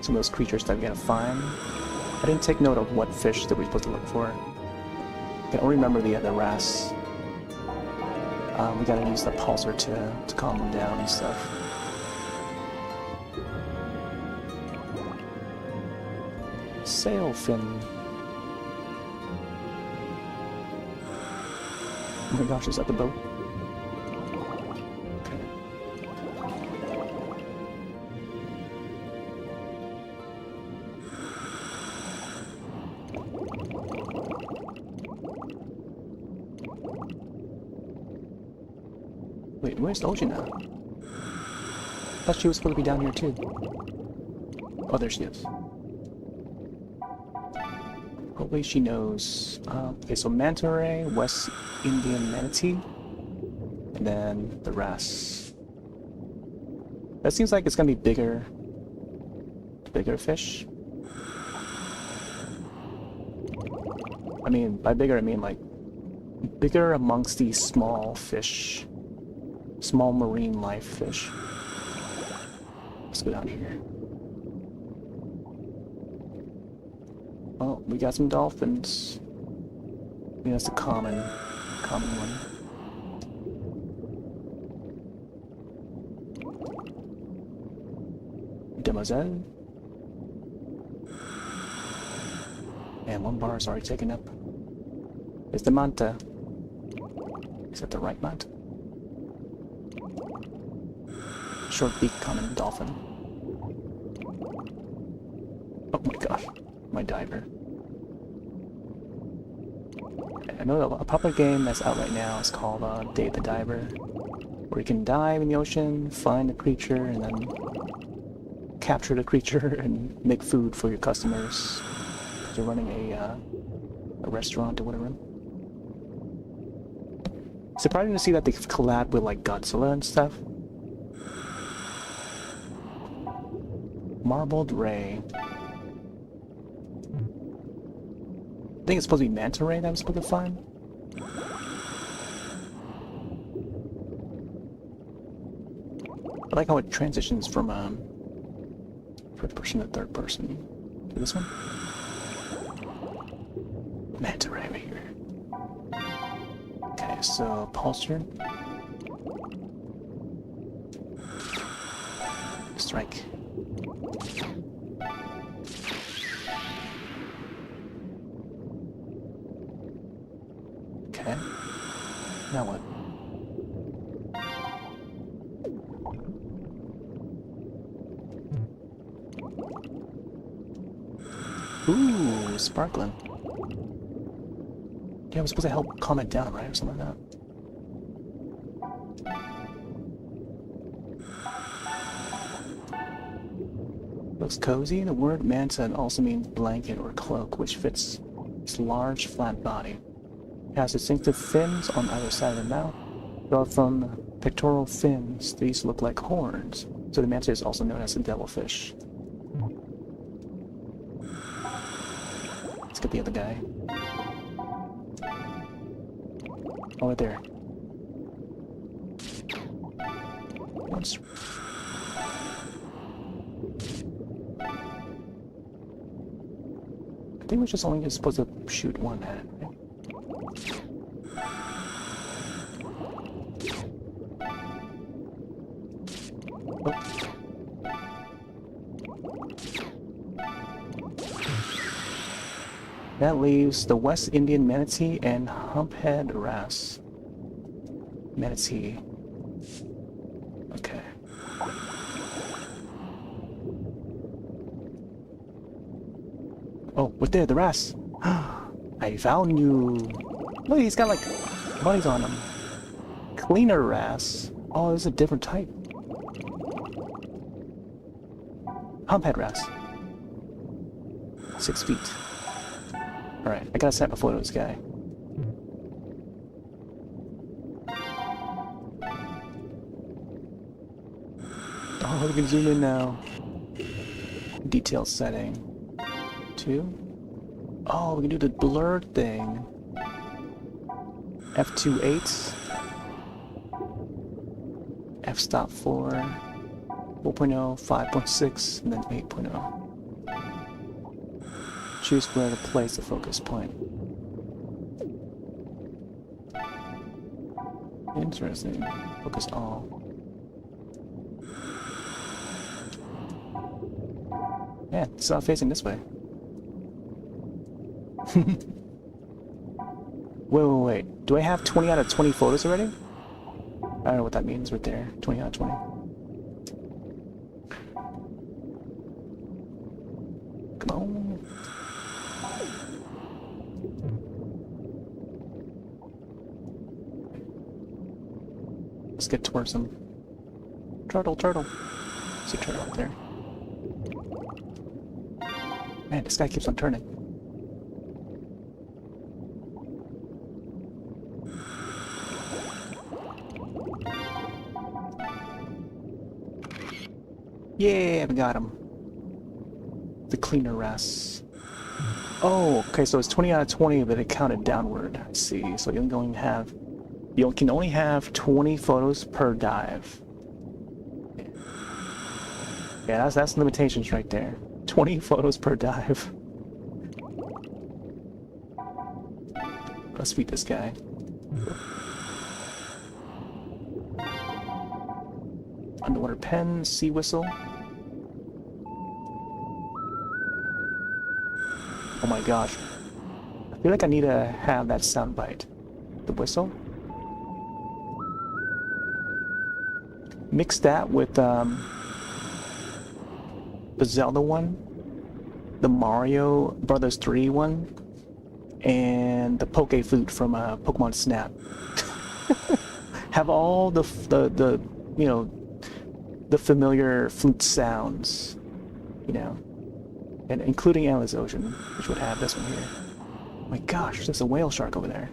S1: some of those creatures that we gotta find, I didn't take note of what fish that we're supposed to look for. I can only remember the wrasse. We gotta use the pulsar to calm them down and stuff. Sailfin. Oh my gosh, is that the boat? Okay. Wait, where's the ocean now? I thought she was supposed to be down here too. Oh, there she is. Hopefully she knows. Okay, so manta ray, West Indian manatee, and then the wrasse. That seems like it's gonna be bigger fish. I mean, by bigger I mean like bigger amongst these small fish, small marine life fish. Let's go down here. Oh, we got some dolphins. I mean, that's the common one. Demoiselle. And one bar is already taken up. It's the manta. Is that the right manta? Short beak common dolphin. Oh my gosh, my diver. I know a popular game that's out right now is called Dave the Diver, where you can dive in the ocean, find a creature, and then capture the creature and make food for your customers. You're running a restaurant or whatever. Surprising to see that they've collabed with like Godzilla and stuff. Marbled ray. I think it's supposed to be manta ray that I'm supposed to find. I like how it transitions from first person to third person. To this one? Manta ray right here. Okay, so pulsar. Strike. Okay. Now what? Ooh, sparkling. Yeah, I was supposed to help calm it down, right? Or something like that. Looks cozy. The word manta also means blanket or cloak, which fits its large, flat body. It has distinctive fins on either side of the mouth. Developed from pectoral fins, these look like horns. So the manta is also known as the devilfish. Let's get the other guy. Oh, right there. Once. I think we're just only supposed to shoot one at it, right? That leaves the West Indian manatee and humphead wrasse. Manatee. Okay. Oh, what's there? The wrasse. I found you. Look, he's got like buddies on him. Cleaner wrasse. Oh, this is a different type. Humphead wrasse. 6 feet. Alright, I gotta snap a photo of this guy. Oh, we can zoom in now. Detail setting. 2. Oh, we can do the blur thing. F2.8. F-stop 4. 4.0, 5.6, and then 8.0. Choose where to place the focus point. Interesting. Focus all. Yeah, it's not facing this way. Wait. Do I have 20 out of 20 photos already? I don't know what that means right there. 20 out of 20. Come on. Let's get towards them. Turtle. See a turtle up there. Man, this guy keeps on turning. Yeah, we got him. The cleaner wrasse. Oh, okay, so it's 20 out of 20, but it counted downward. I see. So you can only have 20 photos per dive. Yeah, that's limitations right there. 20 photos per dive. Let's feed this guy. Underwater pen, sea whistle. Oh my gosh. I feel like I need to have that sound bite. The whistle. Mix that with the Zelda one, the Mario Brothers 3 one, and the Poke Flute from Pokemon Snap. Have all the you know, the familiar flute sounds, you know, and including Endless Ocean, which would have this one here. Oh my gosh, there's a whale shark over there.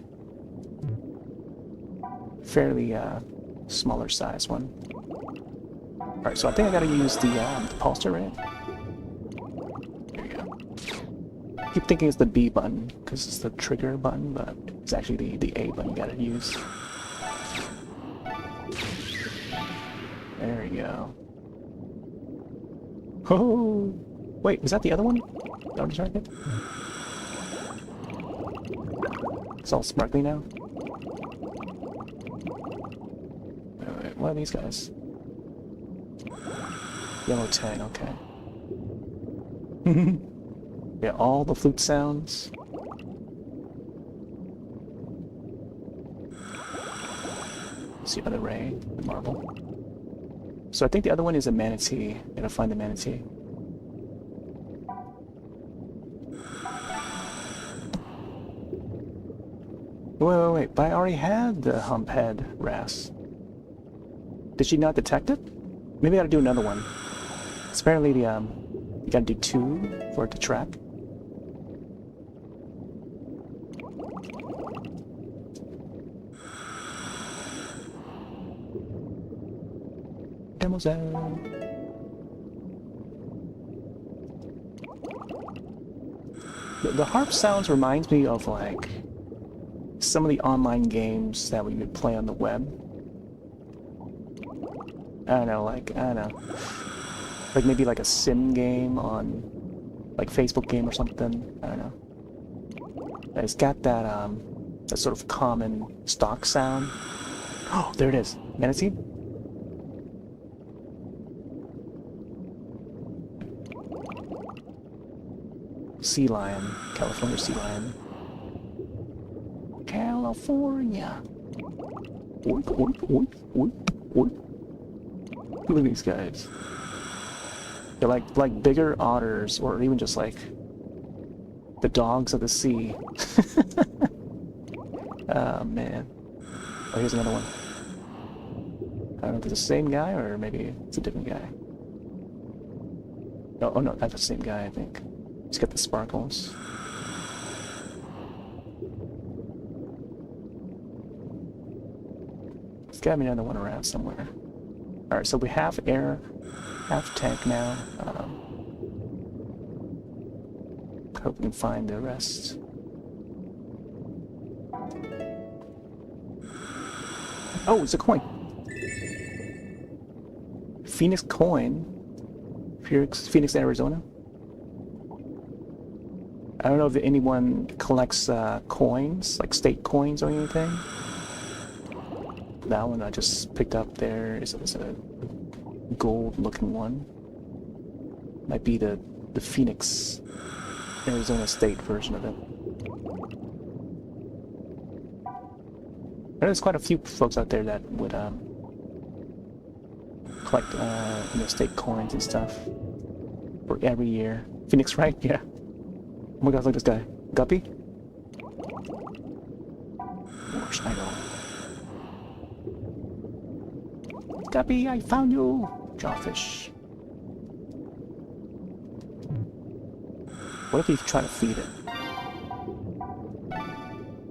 S1: Fairly smaller size one. Alright, so I think I gotta use the pulsar, right? There you go. I keep thinking it's the B button, because it's the trigger button, but it's actually the A button you gotta use. There you go. Oh! Wait, was that the other one? That one just right there? It's all sparkly now. Wait, what are these guys? Yellow tang, okay. Yeah, all the flute sounds. See other ray, the marble. So I think the other one is a manatee. Gotta find the manatee. Wait, but I already had the humphead wrasse. Did she not detect it? Maybe I gotta do another one. It's apparently the, you gotta do 2 for it to track. Demoiselle. The harp sounds reminds me of like some of the online games that we would play on the web. I don't know, like maybe like a sim game on like Facebook game or something. I don't know. It's got that that sort of common stock sound. Oh, there it is. Manatee? sea lion, California sea lion. California. Oink, oink, oink, oink, oink. Look at these guys. They're like bigger otters, or even just like the dogs of the sea. Oh man. Oh, here's another one. I don't know if it's the same guy or maybe it's a different guy. Oh no, that's the same guy, I think. He's got the sparkles. There's gotta be another one around somewhere. Alright, so we have air, half tank now. Hope we can find the rest. Oh, it's a coin! Phoenix coin. Phoenix, Arizona. I don't know if anyone collects coins, like state coins or anything. That one I just picked up there is a gold-looking one. Might be the Phoenix, Arizona state version of it. There's quite a few folks out there that would collect state coins and stuff for every year. Phoenix, right? Yeah. Oh my god, look at this guy. Guppy? Motorcycle. Guppy, I found you! Jawfish. What if you try to feed it?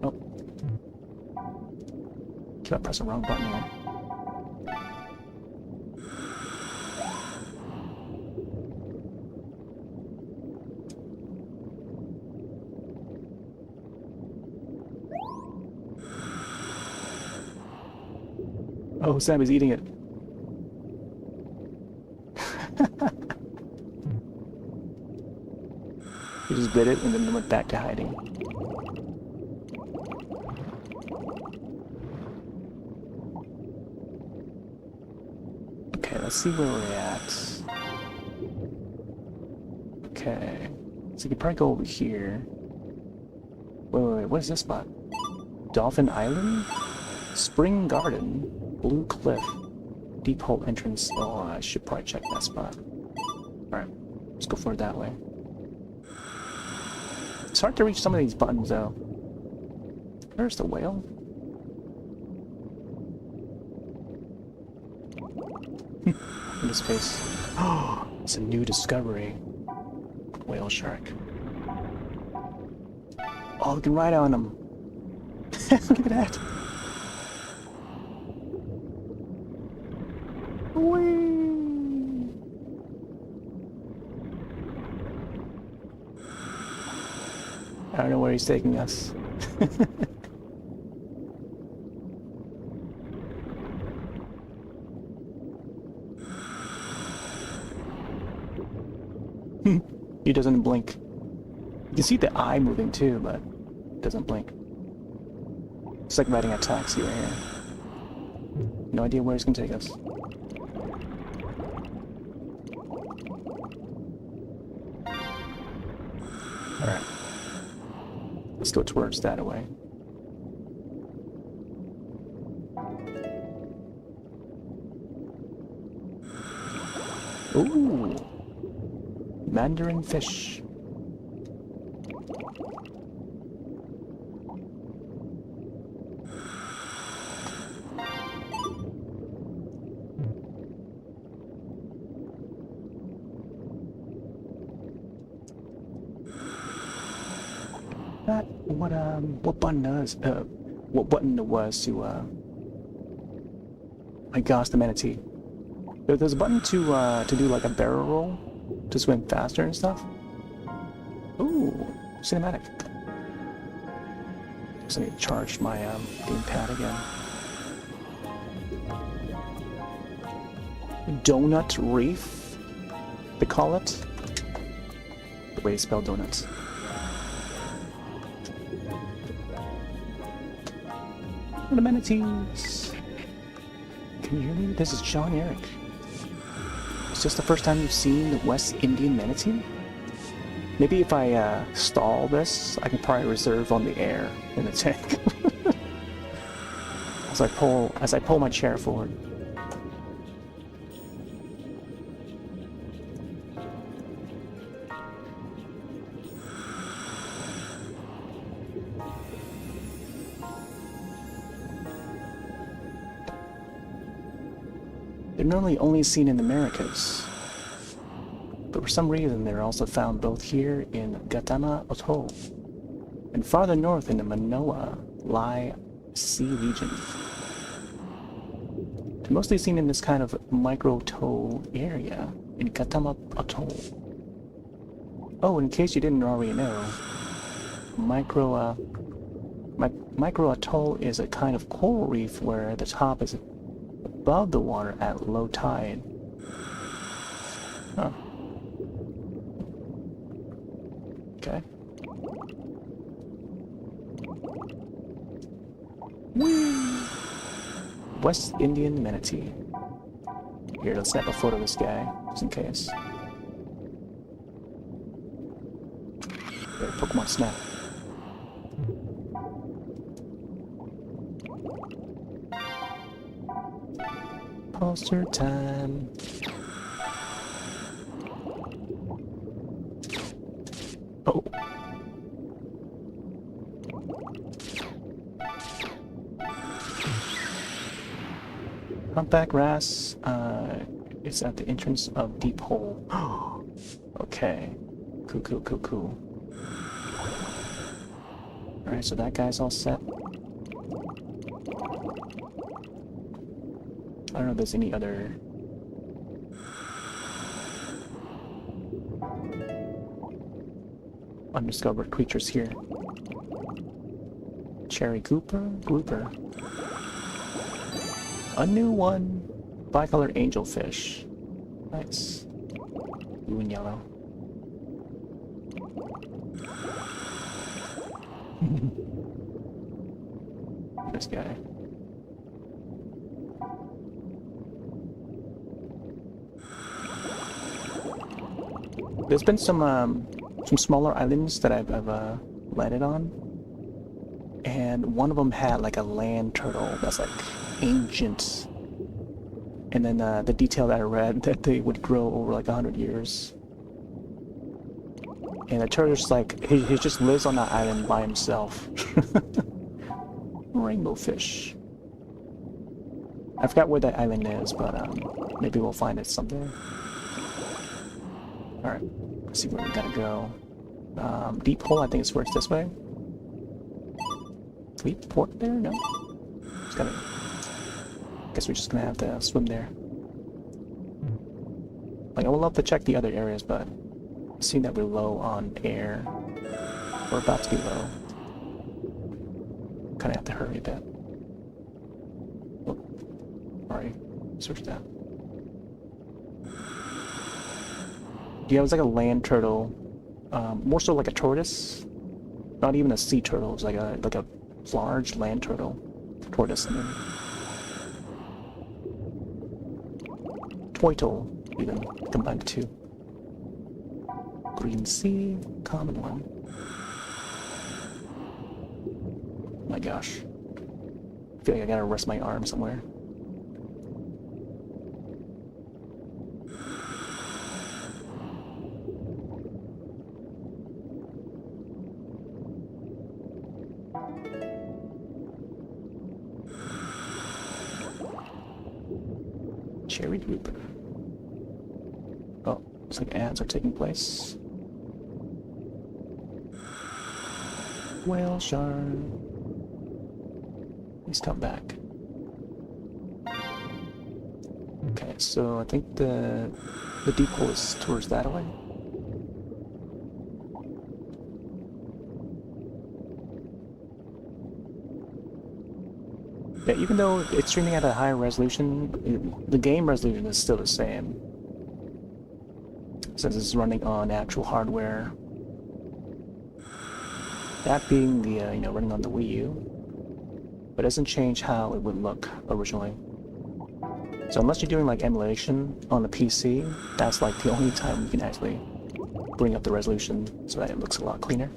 S1: Oh. Keep on pressing the wrong button here. Oh, Sam is eating it. He just bit it and then went back to hiding. Okay, let's see where we're at. Okay. So you could probably go over here. Wait, what is this spot? Dolphin Island? Spring Garden? Blue Cliff? Deep Hole Entrance? Oh, I should probably check that spot. Alright, let's go for it that way. It's hard to reach some of these buttons, though. There's the whale. In his face. Oh, it's a new discovery. Whale shark. Oh, we can ride on him. Look at that. Whee! I don't know where he's taking us. He doesn't blink. You can see the eye moving too, but it doesn't blink. It's like riding a taxi right here. No idea where he's gonna take us. Alright. Let's go towards that way. Ooh! Mandarin fish. That what button does what button it was to my gosh, the manatee. There's a button to do like a barrel roll to swim faster and stuff. Ooh, cinematic. So I need to charge my gamepad again. Donut Reef, they call it. The way you spell donuts. The manatees. Can you hear me? This is John Eric. Is this the first time you've seen the West Indian manatee? Maybe if I stall this, I can probably reserve on the air in the tank. as I pull my chair forward. They're normally only seen in the Americas, but for some reason they're also found both here in Gatama Atoll and farther north in the Manoa Lai Sea region. They're mostly seen in this kind of micro-atoll area in Gatama Atoll. Oh, in case you didn't already know, micro atoll is a kind of coral reef where the top is above the water at low tide. Huh. Okay. Whee! West Indian manatee. Here, let's snap a photo of this guy, just in case. There, Pokemon Snap. Poster time. Oh. Humpback wrasse is at the entrance of Deep Hole. Okay. Cool. Alright, so that guy's all set. I don't know if there's any other... undiscovered creatures here. Cherry grouper. A new one! Bicolored angelfish. Nice. Blue and yellow. This guy. There's been some smaller islands that I've landed on, and one of them had like a land turtle that's like ancient, and then the detail that I read that they would grow over like 100 years. And the turtle just like he just lives on that island by himself. Rainbow fish. I forgot where that island is, but maybe we'll find it someday. Alright, let's see where we gotta go. Deep Hole, I think it's where it's this way. Can we port there? No. Just gotta... Guess we're just gonna have to swim there. Like, I would love to check the other areas, but seeing that we're low on air, we're about to be low. Kinda have to hurry a bit. Oh, alright, search that. Yeah, it was like a land turtle, more so like a tortoise. Not even a sea turtle. It's like a large land turtle, tortoise. I mean. Toitle, even combined the two. Green sea, common one. Oh my gosh, I feel like I gotta rest my arm somewhere. Cherry grouper. Oh, looks like ads are taking place. Whale shark. Please come back. Okay, so I think the deep hole is towards that way. Yeah, even though it's streaming at a higher resolution, the game resolution is still the same. Since it's running on actual hardware. That being the, running on the Wii U. But it doesn't change how it would look originally. So unless you're doing like emulation on the PC, that's like the only time you can actually bring up the resolution so that it looks a lot cleaner.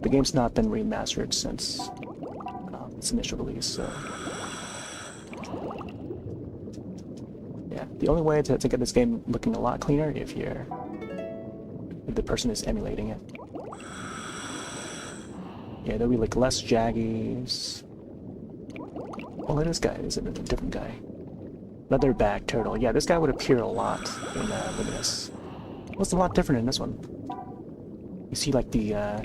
S1: The game's not been remastered since its initial release, so yeah. The only way to get this game looking a lot cleaner if the person is emulating it. Yeah, there'll be like less jaggies. Oh, look at this guy. Is it a different guy? Leatherback turtle. Yeah, this guy would appear a lot in Luminous. What's a lot different in this one? You see like the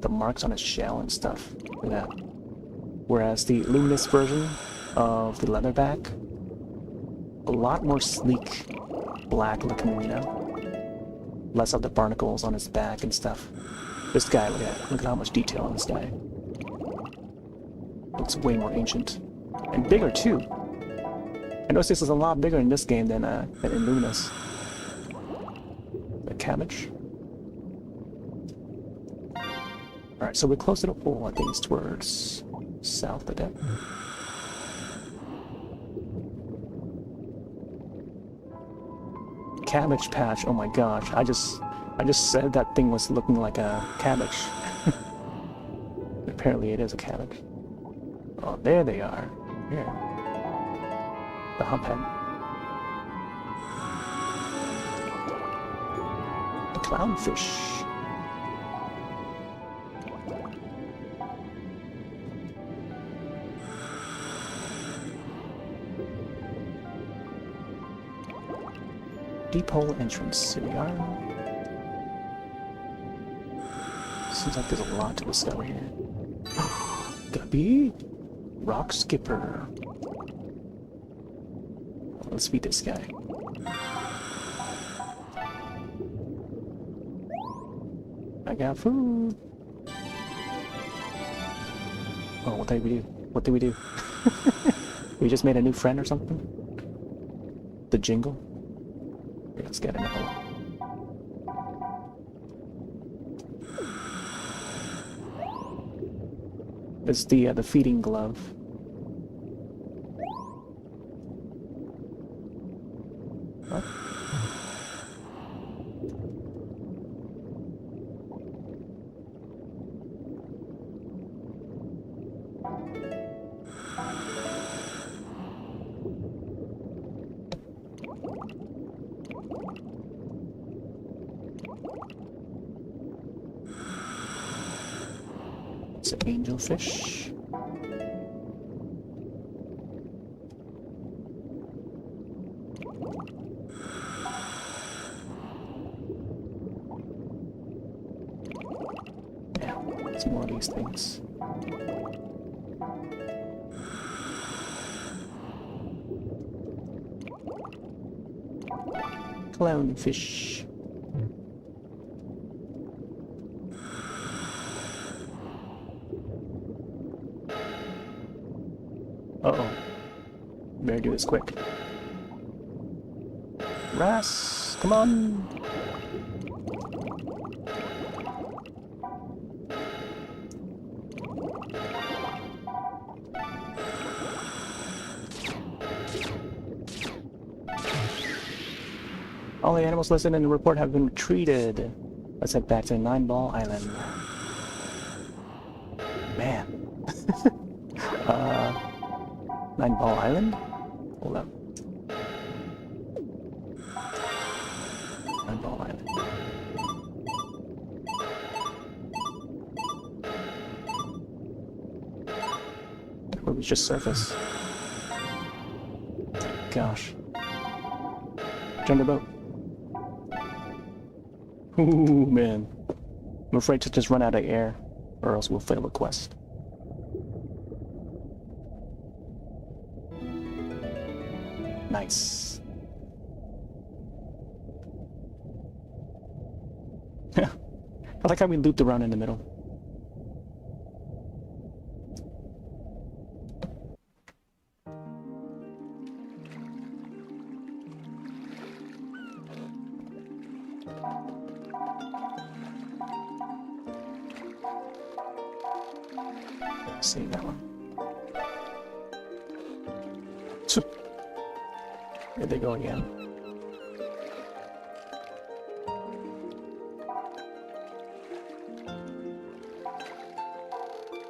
S1: marks on his shell and stuff. Look at that. Whereas the Luminous version of the Leatherback, a lot more sleek, black looking, you know? Less of the barnacles on his back and stuff. This guy, look at how much detail on this guy. Looks way more ancient. And bigger too. I noticed this is a lot bigger in this game than in Luminous. The cabbage. Alright, so we're close to the pole. I think it's towards south of that. Cabbage patch, oh my gosh. I just said that thing was looking like a cabbage. Apparently it is a cabbage. Oh, there they are. Here. The humphead. The clownfish. Deep hole entrance. Here we are. Seems like there's a lot to discover here. Gubby? Rock skipper. Let's feed this guy. I got food. Oh, what did we do? What did we do? We just made a new friend or something? The jingle? Here, let's get another one. It's the feeding glove. What? It's an angelfish. Yeah, it's more of these things. Clownfish. Uh-oh. Better do this quick. Ras, come on! All the animals listed in the report have been retrieved. Let's head back to 9-Ball Island. Man. 9-Ball Island? Hold up. 9-Ball Island. Where we just surface. Gosh. Turn the boat. Ooh, man. I'm afraid to just run out of air, or else we'll fail the quest. Nice. I like how we looped around in the middle. See that one. There they go again.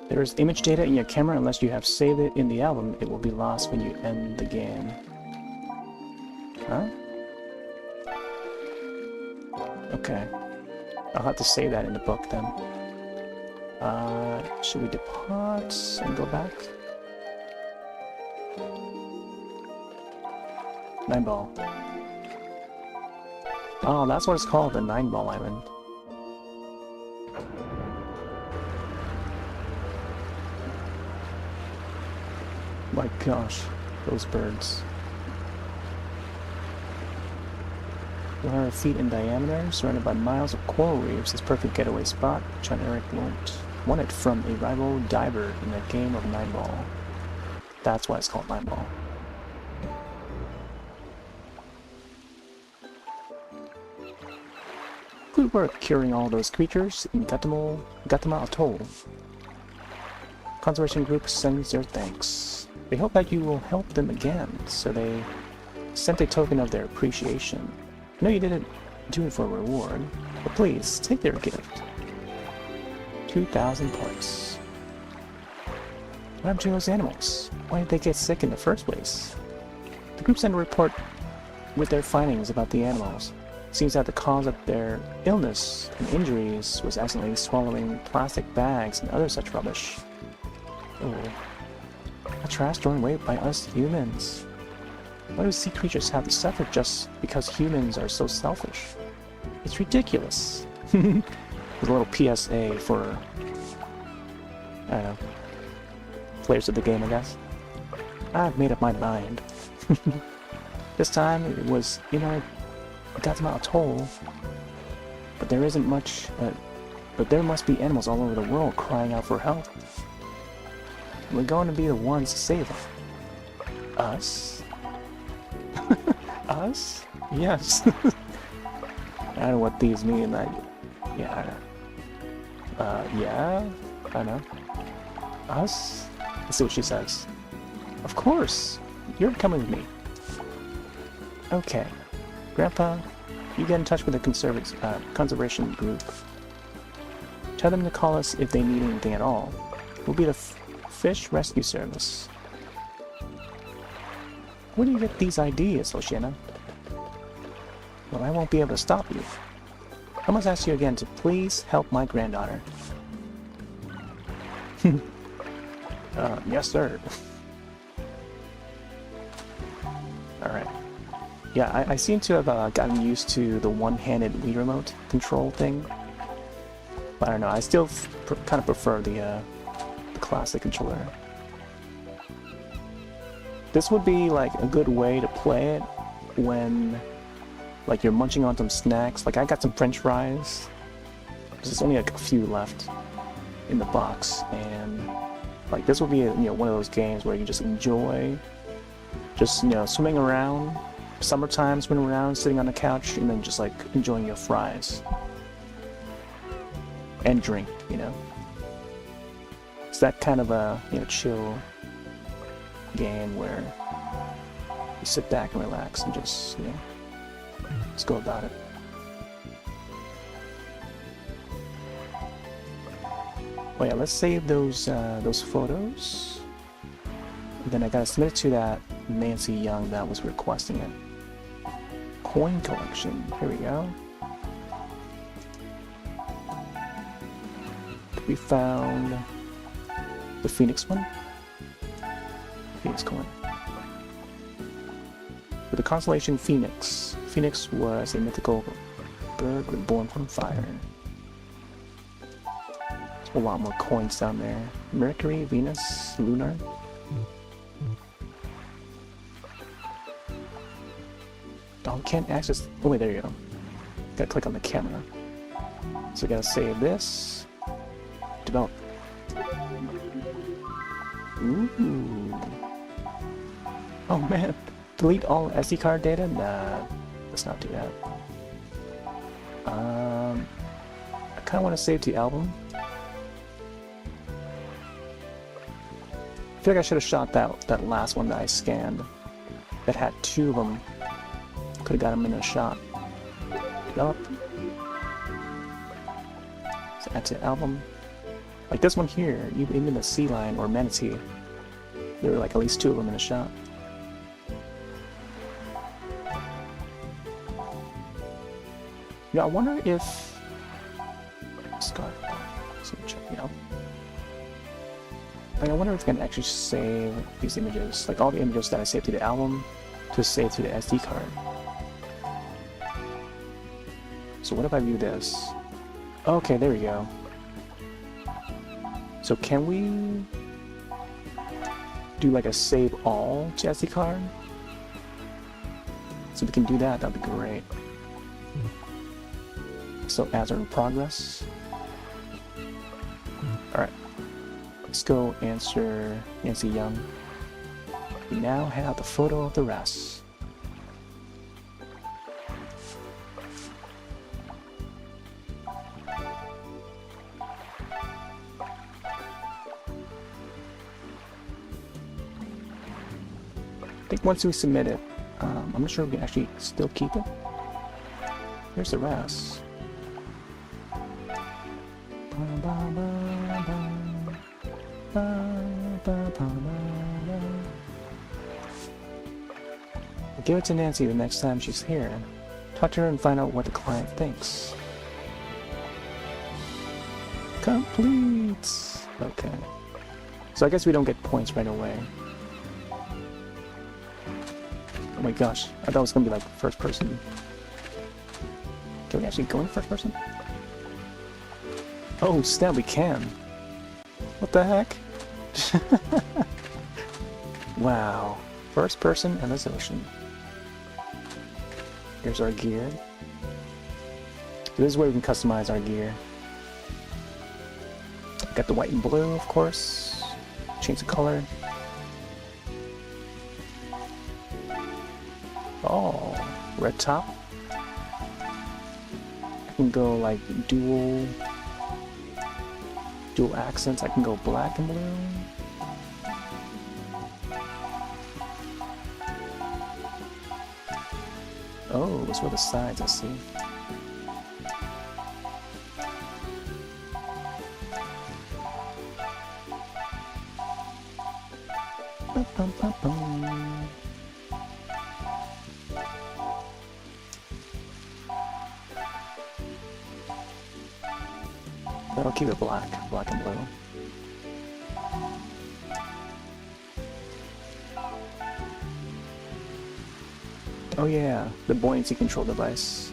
S1: There is image data in your camera. Unless you have saved it in the album, it will be lost when you end the game. Huh? Okay. I'll have to save that in the book then. Should we depart and go back? 9-ball. Oh, that's what it's called, the 9-ball island. My gosh, those birds. 400 feet in diameter, surrounded by miles of coral reefs, this perfect getaway spot. John Eric won it from a rival diver in a game of 9-ball. That's why it's called 9-ball. Good work curing all those creatures in Gatama Atoll. Conservation group sends their thanks. They hope that you will help them again, so they sent a token of their appreciation. I know you didn't do it for a reward, but please, take their gift. 2,000 points. What happened to those animals? Why did they get sick in the first place? The group sent a report with their findings about the animals. Seems that the cause of their illness and injuries was accidentally swallowing plastic bags and other such rubbish. Oh. A trash thrown away by us humans. Why do sea creatures have to suffer just because humans are so selfish? It's ridiculous. There's a little PSA for, I don't know, players of the game, I guess. I've made up my mind. This time it was in our Gatama Atoll, but there isn't much, but there must be animals all over the world crying out for help. We're going to be the ones to save them. Us? Us? Yes. I don't know what these mean. Yeah, I don't. Yeah, I know. Us? Let's see what she says. Of course, you're coming with me. Okay, Grandpa, you get in touch with the conservation group. Tell them to call us if they need anything at all. We'll be the Fish Rescue Service. Where do you get these ideas, Oceana? Well, I won't be able to stop you. I must ask you again to please help my granddaughter. Yes, sir. Alright. Yeah, I seem to have gotten used to the one-handed Wii Remote control thing. But I don't know, I still kind of prefer the classic controller. This would be like a good way to play it when like you're munching on some snacks. Like I got some french fries. There's only like a few left in the box, and like this would be one of those games where you just enjoy just swimming around, summertime, swimming around, sitting on the couch, and then just like enjoying your fries and drink, It's that kind of a chill game where you sit back and relax and just go about it. Oh yeah, let's save those photos. And then I gotta submit it to that Nancy Young that was requesting it. Coin collection. Here we go. We found the Phoenix one. Phoenix coin. With the constellation Phoenix. Phoenix was a mythical bird reborn from fire. There's a lot more coins down there. Mercury, Venus, Lunar. Oh, can't access. Oh wait, there you go. Gotta click on the camera. So I gotta save this. Develop. Ooh. Oh man. Delete all SD card data? Nah, let's not do that. I kinda wanna save the album. I feel like I should have shot that last one that I scanned. That had two of them. Could have got them in a shot. Develop. So add to album. Like this one here, even the sea lion or manatee, there were like at least 2 of them in the shop. Yeah, I wonder if Scar. So check me out. Like, I wonder if I can actually save these images, like all the images that I saved to the album, to save to the SD card. So what if I view this? Okay, there we go. So can we do like a save all to SD card? So we can do that, that'd be great. So ads are in progress. Alright. Let's go answer Nancy Young. We now have the photo of the rest. I think once we submit it, I'm not sure we can actually still keep it. Here's the rest. I'll give it to Nancy the next time she's here. Talk to her and find out what the client thinks. Complete! Okay. So I guess we don't get points right away. Oh my gosh, I thought it was gonna be like first person. Can we actually go in first person? Oh snap, we can! What the heck? Wow. First person and this ocean. Here's our gear. This is where we can customize our gear. Got the white and blue, of course. Change the color. Oh, red top. I can go like dual accents. I can go black and blue. Oh, it's for the sides, I see. Bum, bum, bum. But I'll keep it black and blue. Oh yeah, the buoyancy control device.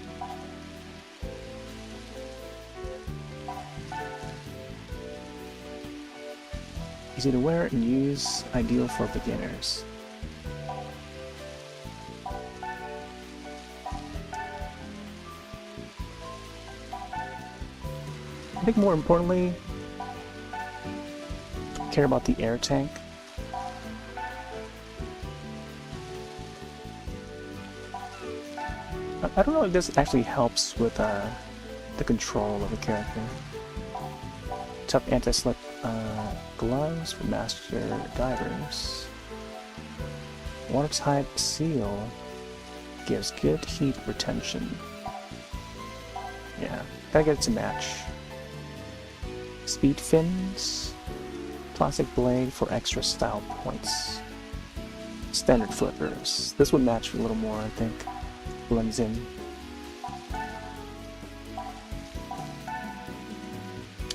S1: Easy to wear and use, ideal for beginners. I think more importantly, care about the air tank. I don't know if this actually helps with the control of the character. Tough anti-slip gloves for master divers. Watertight seal gives good heat retention. Yeah, gotta get it to match. Speed fins, plastic blade for extra style points. Standard flippers. This would match a little more, I think. Blends in.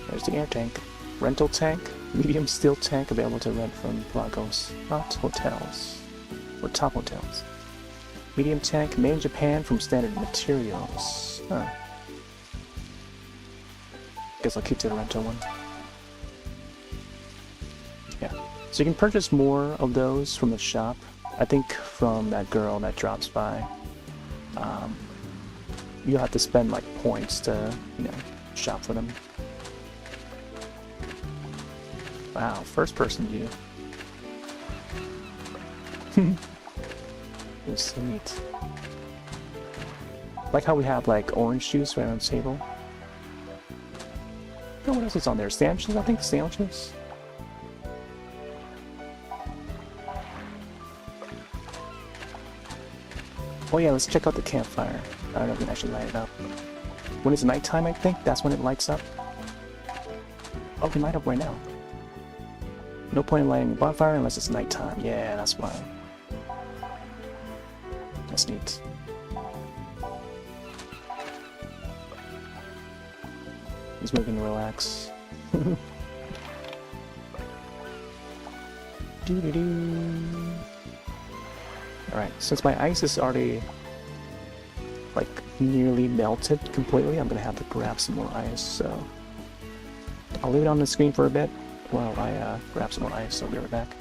S1: There's the air tank. Rental tank. Medium steel tank available to rent from Lagos Hot Hotels. Or Top Hotels. Medium tank made in Japan from standard materials. Huh. Guess I'll keep to the rental one. Yeah. So you can purchase more of those from the shop. I think from that girl that drops by. You'll have to spend like points to, you know, shop for them. Wow, first person view. It's so neat. Like how we have like orange juice right on the table. Oh, what else is on there? Sandwiches, I think. Sandwiches. Oh yeah, let's check out the campfire. I don't know if we can actually light it up. When it's nighttime, I think, that's when it lights up. Oh, we can light up right now. No point in lighting a bonfire unless it's nighttime. Yeah, that's why. That's neat. He's moving to relax. Doo-doo-doo. Alright, since my ice is already like nearly melted completely, I'm gonna have to grab some more ice, so I'll leave it on the screen for a bit while I grab some more ice. I'll be right back.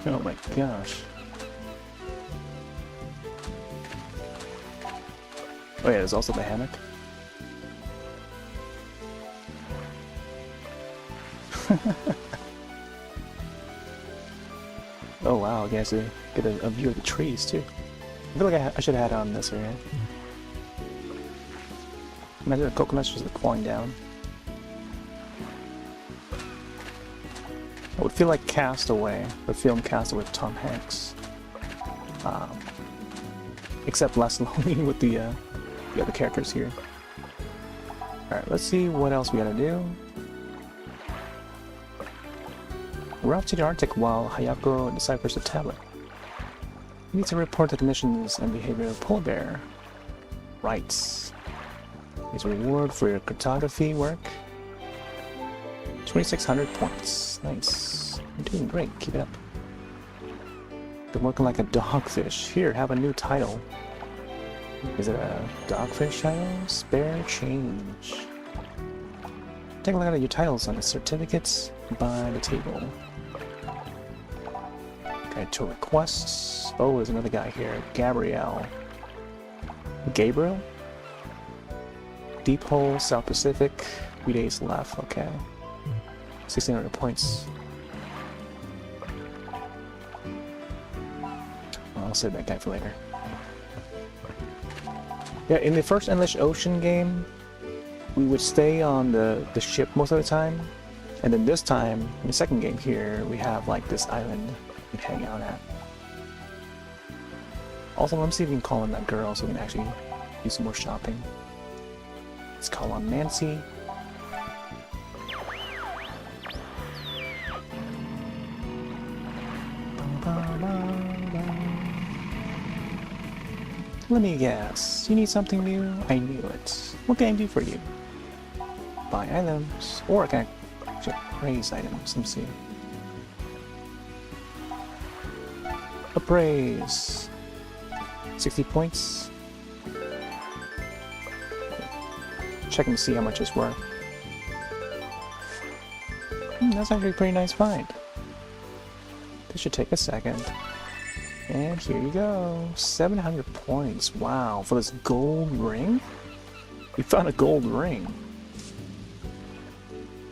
S1: Oh my gosh. Oh yeah, there's also the hammock. Oh wow, I guess I get a view of the trees too. I feel like I should have had on this area. Imagine the coconuts just like falling down. It would feel like Castaway, the film Castaway with Tom Hanks. Except less lonely with the other characters here. Alright, let's see what else we gotta do. We're off to the Arctic while Hayako deciphers the tablet. We need to report the conditions and behavior of polar bear. Right. Here's a reward for your cartography work. 2,600 points. Nice. You're doing great. Keep it up. Been working like a dogfish. Here, have a new title. Is it a dogfish title? Spare change. Take a look at your titles on the certificates by the table. Okay, to requests. Oh, there's another guy here. Gabriel. Gabriel? Deep Hole, South Pacific. 3 days left. Okay. 1,600 points. Well, I'll save that guy for later. Yeah, in the first Endless Ocean game, we would stay on the ship most of the time. And then this time, in the second game here, we have like this island we can hang out at. Also, let me see if we can call in that girl so we can actually do some more shopping. Let's call on Nancy. Let me guess, you need something new? I knew it. What can I do for you? Buy items, or can I actually appraise items? Let me see. Appraise. 60 points. Checking to see how much it's worth. That's actually a pretty nice find. This should take a second. And here you go. 700 points. Wow, for this gold ring? We found a gold ring.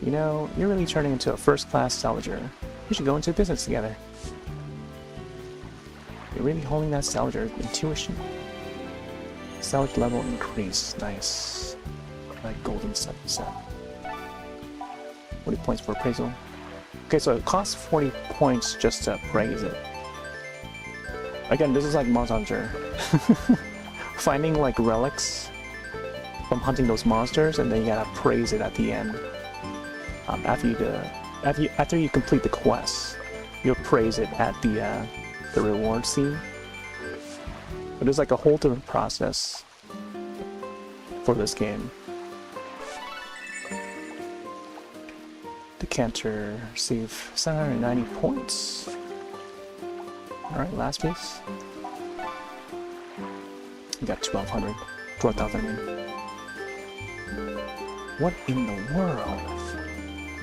S1: You know, you're really turning into a first-class salvager. We should go into business together. You're really holding that salvager intuition. Salvage level increase. Nice. Like golden set. 40 points for appraisal. Okay, so it costs 40 points just to appraise it. Again, this is like Monster Hunter. Finding like relics from hunting those monsters, and then you gotta appraise it at the end. After you complete the quest, you appraise it at the reward scene. But there's like a whole different process for this game. Decanter, receive 790 points. Alright, last piece. We got 1200. 12,000, I mean. What in the world?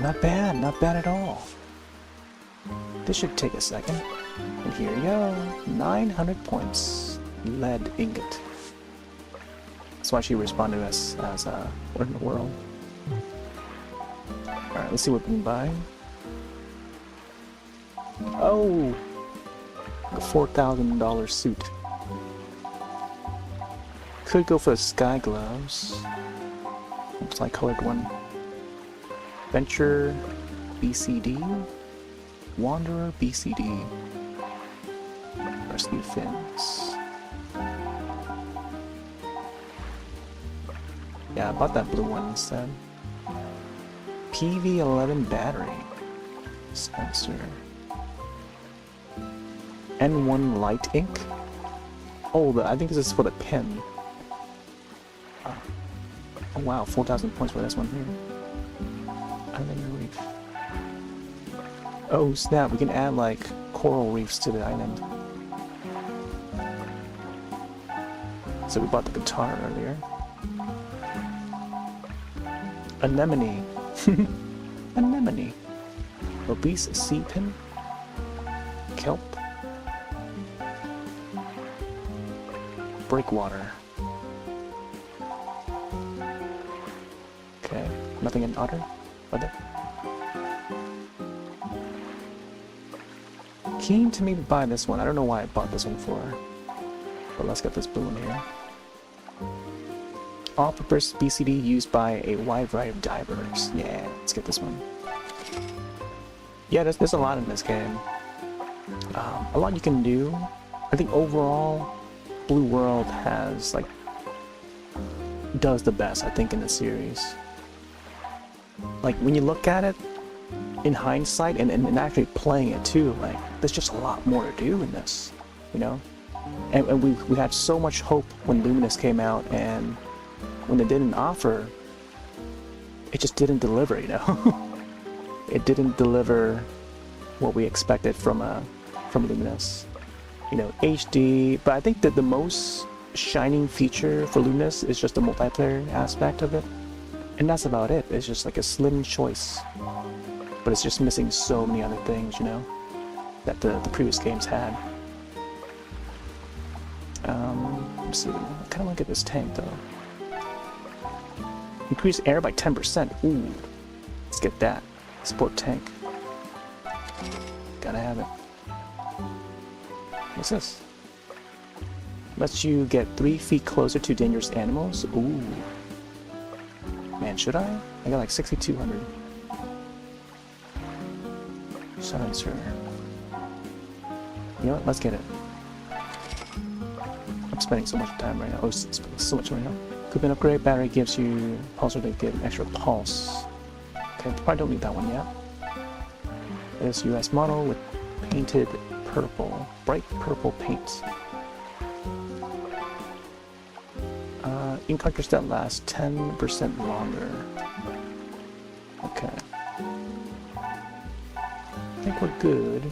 S1: Not bad, not bad at all. This should take a second. And here you go. 900 points. Lead ingot. That's why she responded to us as, what in the world? Alright, let's see what we can buy. Oh! A $4,000 suit. Could go for the sky gloves. Looks like colored one. Venture BCD. Wanderer BCD. Rescue fins. Yeah, I bought that blue one instead. PV11 battery. Spencer. N1 light ink. Oh, I think this is for the pen. Oh wow, 4,000 points for this one here. Island reef. Oh snap, we can add like coral reefs to the island. So we bought the guitar earlier. Anemone. Anemone. Obese sea pin. Kelp. Breakwater. Okay, nothing in otter? Other? Keen to me to buy this one. I don't know why I bought this one for. But let's get this blue one here. All-purpose BCD used by a wide variety of divers. Yeah, let's get this one. Yeah, there's a lot in this game. A lot you can do. I think overall, Blue World has like does the best, I think, in the series. Like when you look at it in hindsight and actually playing it too, like there's just a lot more to do in this, you know. And we had so much hope when Luminous came out, and when it didn't offer, it just didn't deliver, you know. It didn't deliver what we expected from Luminous. You know, HD, but I think that the most shining feature for Luminous is just the multiplayer aspect of it. And that's about it. It's just like a slim choice. But it's just missing so many other things, you know, that the previous games had. Let's see. I kind of want to get this tank, though. Increase air by 10%. Ooh. Let's get that. Support tank. Gotta have it. What's this? Lets you get 3 feet closer to dangerous animals. Ooh. Man, should I? I got like 6,200. Silencer. You know what? Let's get it. I'm spending so much time right now. Oh, spending so much right now. Equipment upgrade. Battery gives you pulsar to give an extra pulse. Okay, probably don't need that one yet. This US model with painted purple. Bright purple paint. Ink cartridge that lasts 10% longer. Okay. I think we're good.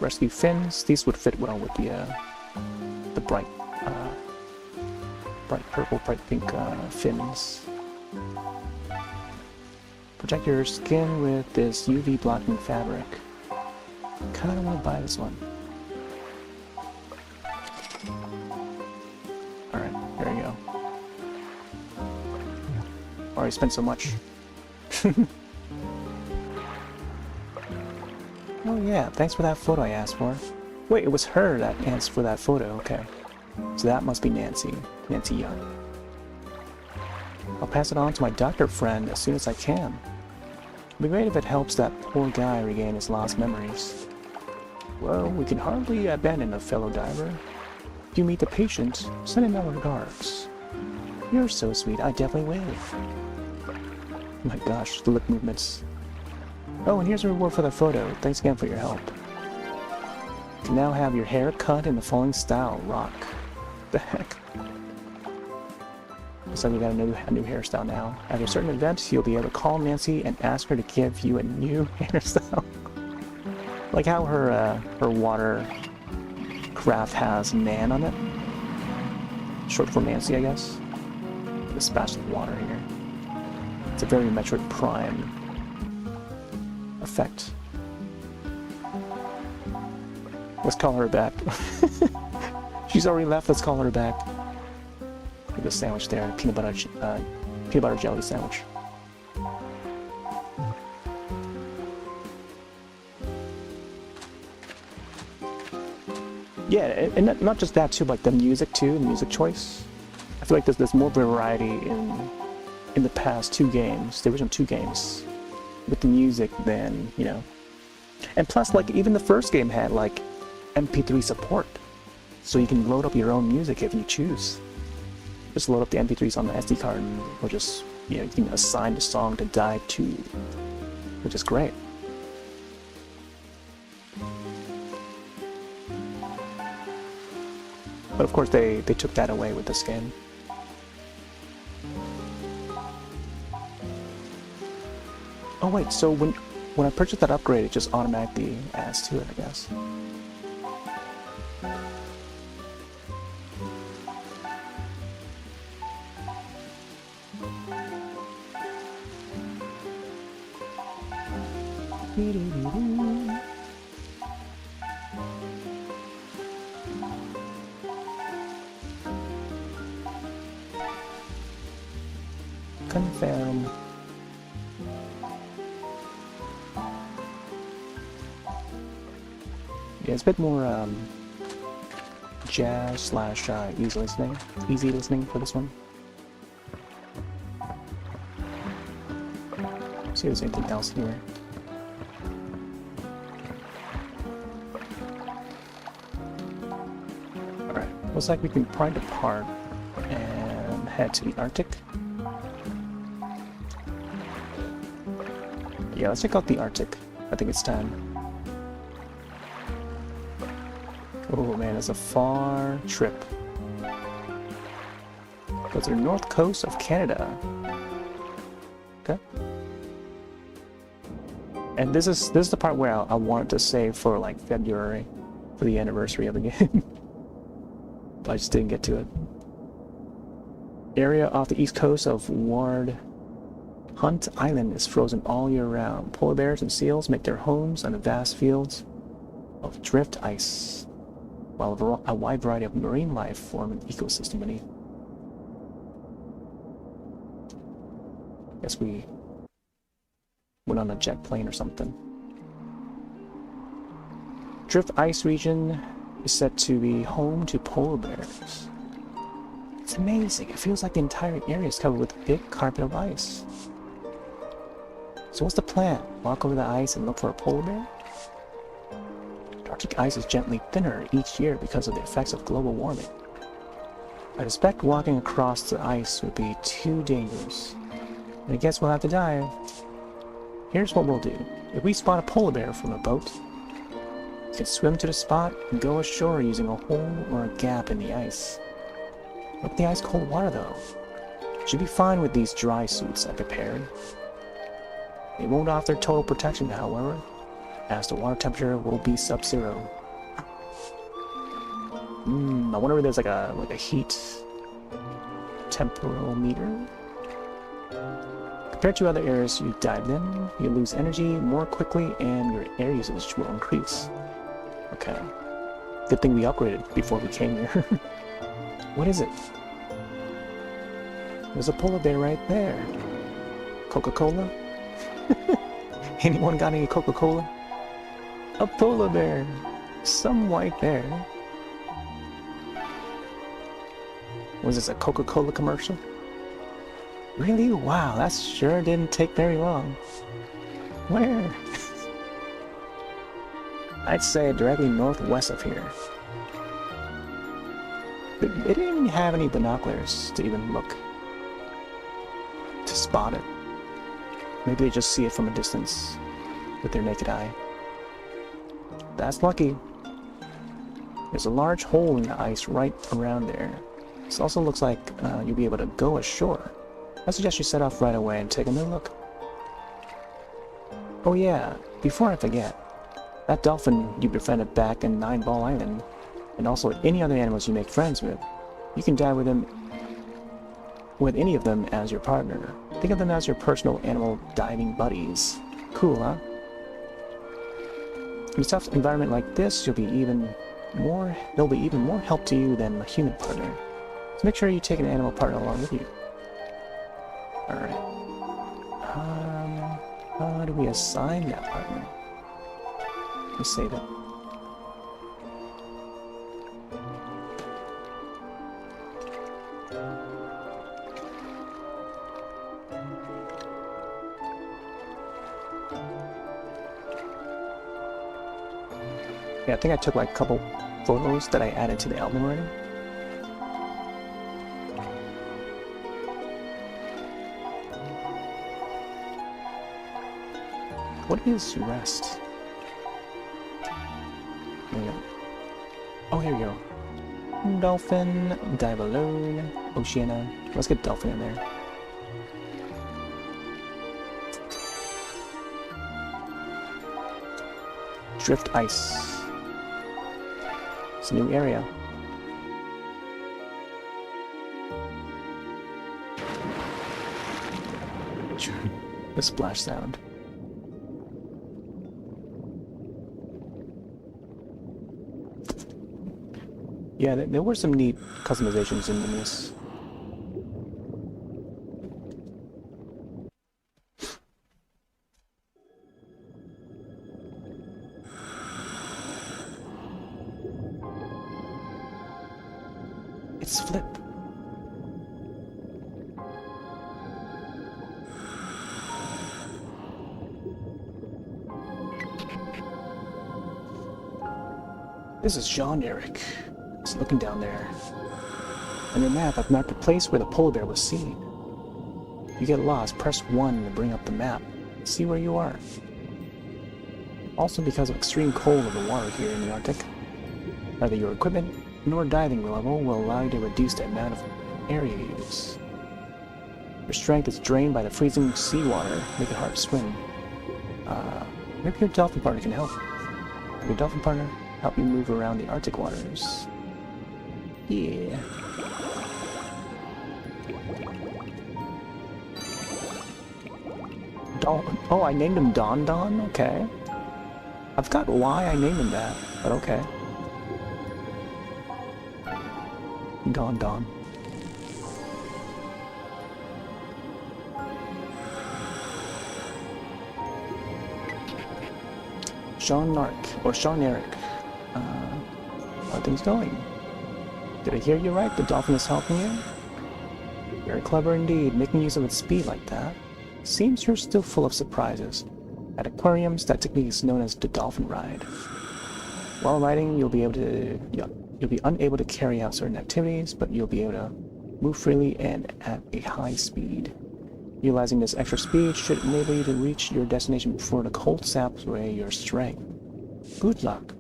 S1: Rescue fins. These would fit well with the bright purple, bright pink fins. Protect your skin with this UV blocking fabric. Kinda wanna buy this one. Alright, there you go. Already spent so much. Oh yeah, thanks for that photo I asked for. Wait, it was her that asked for that photo, okay. So that must be Nancy. Nancy Young. I'll pass it on to my doctor friend as soon as I can. It'd be great if it helps that poor guy regain his lost memories. Well, we can hardly abandon a fellow diver. If you meet the patient, send him our regards. You're so sweet, I definitely will. Oh my gosh, the lip movements. Oh, and here's a reward for the photo. Thanks again for your help. You can now have your hair cut in the following style. Rock. The heck? Looks like we got a new hairstyle now. At a certain event, you'll be able to call Nancy and ask her to give you a new hairstyle. Like how her water craft has man on it. Short for Nancy, I guess. The splash of water here. It's a very Metroid Prime effect. Let's call her back. She's already left. Let's call her back. Look at the sandwich there. Peanut butter jelly sandwich. Yeah, and not just that too, like the music too, the music choice. I feel like there's more variety in the past 2 games, the original 2 games, with the music than, you know. And plus, like, even the first game had, like, MP3 support. So you can load up your own music if you choose. Just load up the MP3s on the SD card and we'll just, you know, you can assign the song to dive to, which is great. But of course they took that away with this game. Oh wait, so when I purchased that upgrade, it just automatically adds to it, I guess. Confirm. Yeah, it's a bit more jazz slash easy listening for this one. See if there's anything else here. Alright, looks like we can probably depart and head to the Arctic. Yeah, let's check out the Arctic. I think it's time. Oh man, it's a far trip. Go to the north coast of Canada. Okay. And this is the part where I wanted to save for like February for the anniversary of the game. But I just didn't get to it. Area off the east coast of Ward Hunt Island is frozen all year round. Polar bears and seals make their homes on the vast fields of drift ice, while a wide variety of marine life form an ecosystem beneath. Guess we went on a jet plane or something. Drift Ice region is set to be home to polar bears. It's amazing. It feels like the entire area is covered with a big carpet of ice. So what's the plan? Walk over the ice and look for a polar bear? Arctic ice is gently thinner each year because of the effects of global warming. I suspect walking across the ice would be too dangerous. And I guess we'll have to dive. Here's what we'll do. If we spot a polar bear from a boat, you can swim to the spot and go ashore using a hole or a gap in the ice. Look at the ice cold water though. Should be fine with these dry suits I prepared. They won't offer total protection, however, as the water temperature will be sub-zero. I wonder if there's like a heat temporal meter. Compared to other areas you dived in, you lose energy more quickly and your air usage will increase. Okay. Good thing we upgraded before we came here. What is it? There's a polar bear right there. Coca-Cola? Anyone got any Coca-Cola? A polar bear! Some white bear. Was this a Coca-Cola commercial? Really? Wow, that sure didn't take very long. Where? I'd say directly northwest of here. They didn't even have any binoculars to even look to spot it. Maybe they just see it from a distance with their naked eye. That's lucky. There's a large hole in the ice right around there. This also looks like you'll be able to go ashore. I suggest you set off right away and take another look. Oh yeah, before I forget, that dolphin you befriended back in Nine Ball Island, and also any other animals you make friends with, you can dive with them, with any of them as your partner. Think of them as your personal animal diving buddies. Cool, huh? In a tough environment like this, there'll be even more help to you than a human partner. So make sure you take an animal partner along with you. Alright. How do we assign that partner? Let me save it. Yeah, I think I took like a couple photos that I added to the album already. What is rest? There we go. Oh, here we go. Dolphin, dive alone, Oceana. Let's get Dolphin in there. Drift ice. It's a new area. The splash sound. Yeah, there were some neat customizations in this. It's Flip. This is Jean-Eric. He's looking down there. On your map, I've marked the place where the polar bear was seen. If you get lost, press 1 to bring up the map. See where you are. Also, because of extreme cold of the water here in the Arctic, neither your equipment nor diving level will allow you to reduce the amount of area you use. Your strength is drained by the freezing seawater, making it hard to swim. Maybe your dolphin partner can help. Your dolphin partner help you move around the Arctic waters. Yeah. Oh, I named him Don Don? Okay. I forgot why I named him that, but okay. Don Don. Jean-Narc, or Jean-Eric. How are things going? Did I hear you right? The dolphin is helping you? Very clever indeed, making use of its speed like that. Seems you're still full of surprises. At aquariums, that technique is known as the dolphin ride. While riding, you'll be unable to carry out certain activities, but you'll be able to move freely and at a high speed. Utilizing this extra speed should enable you to reach your destination before the cold saps away your strength. Good luck.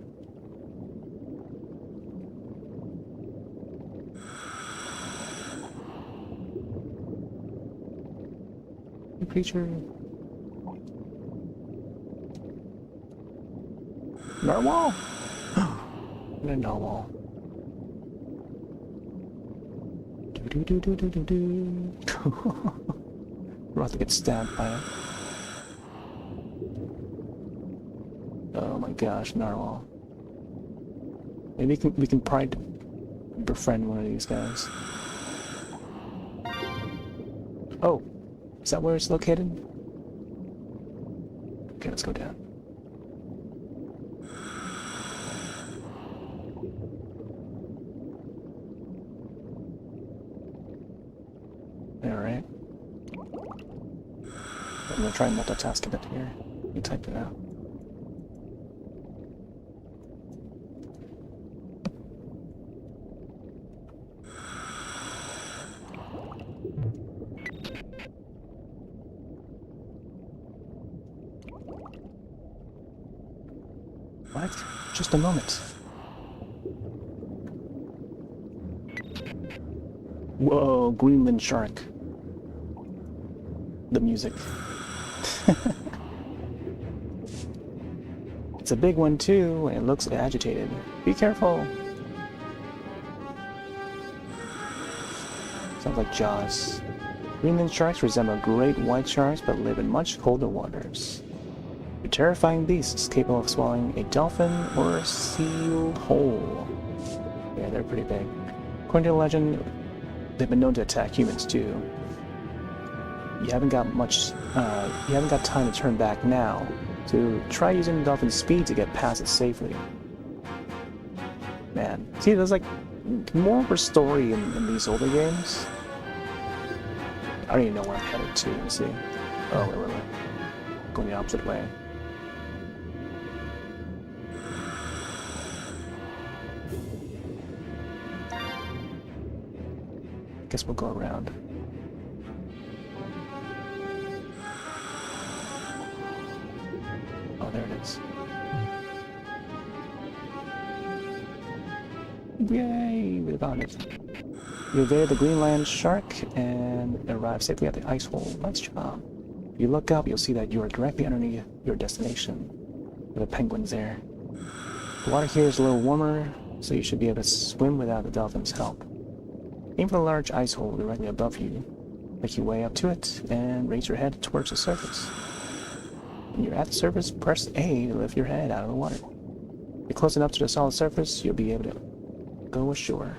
S1: Creature. Narwhal? And a narwhal. Roth gets stabbed by it. Oh my gosh, narwhal. Maybe we can probably befriend one of these guys. Oh, is that where it's located? Okay, let's go down. Alright. I'm gonna try and multitask a bit here. You type it out. What? Just a moment. Whoa, Greenland shark. The music. It's a big one too, and it looks agitated. Be careful. Sounds like Jaws. Greenland sharks resemble great white sharks but live in much colder waters. A terrifying beasts capable of swallowing a dolphin or a seal whole. Yeah, they're pretty big. According to the legend, they've been known to attack humans too. You haven't got time to turn back now, so try using the dolphin's speed to get past it safely. Man, see, there's like more of a story in these older games. I don't even know where I'm headed to. Let's see. Oh, wait. Going the opposite way. Guess we'll go around. Oh, there it is. Yay! We found it. You evaded the Greenland shark and arrived safely at the ice hole. Nice job. If you look up, you'll see that you are directly underneath your destination. With the penguins there. The water here is a little warmer, so you should be able to swim without the dolphin's help. Aim for the large ice hole directly above you. Make your way up to it, and raise your head towards the surface. When you're at the surface, press A to lift your head out of the water. If you're close enough to the solid surface, you'll be able to go ashore.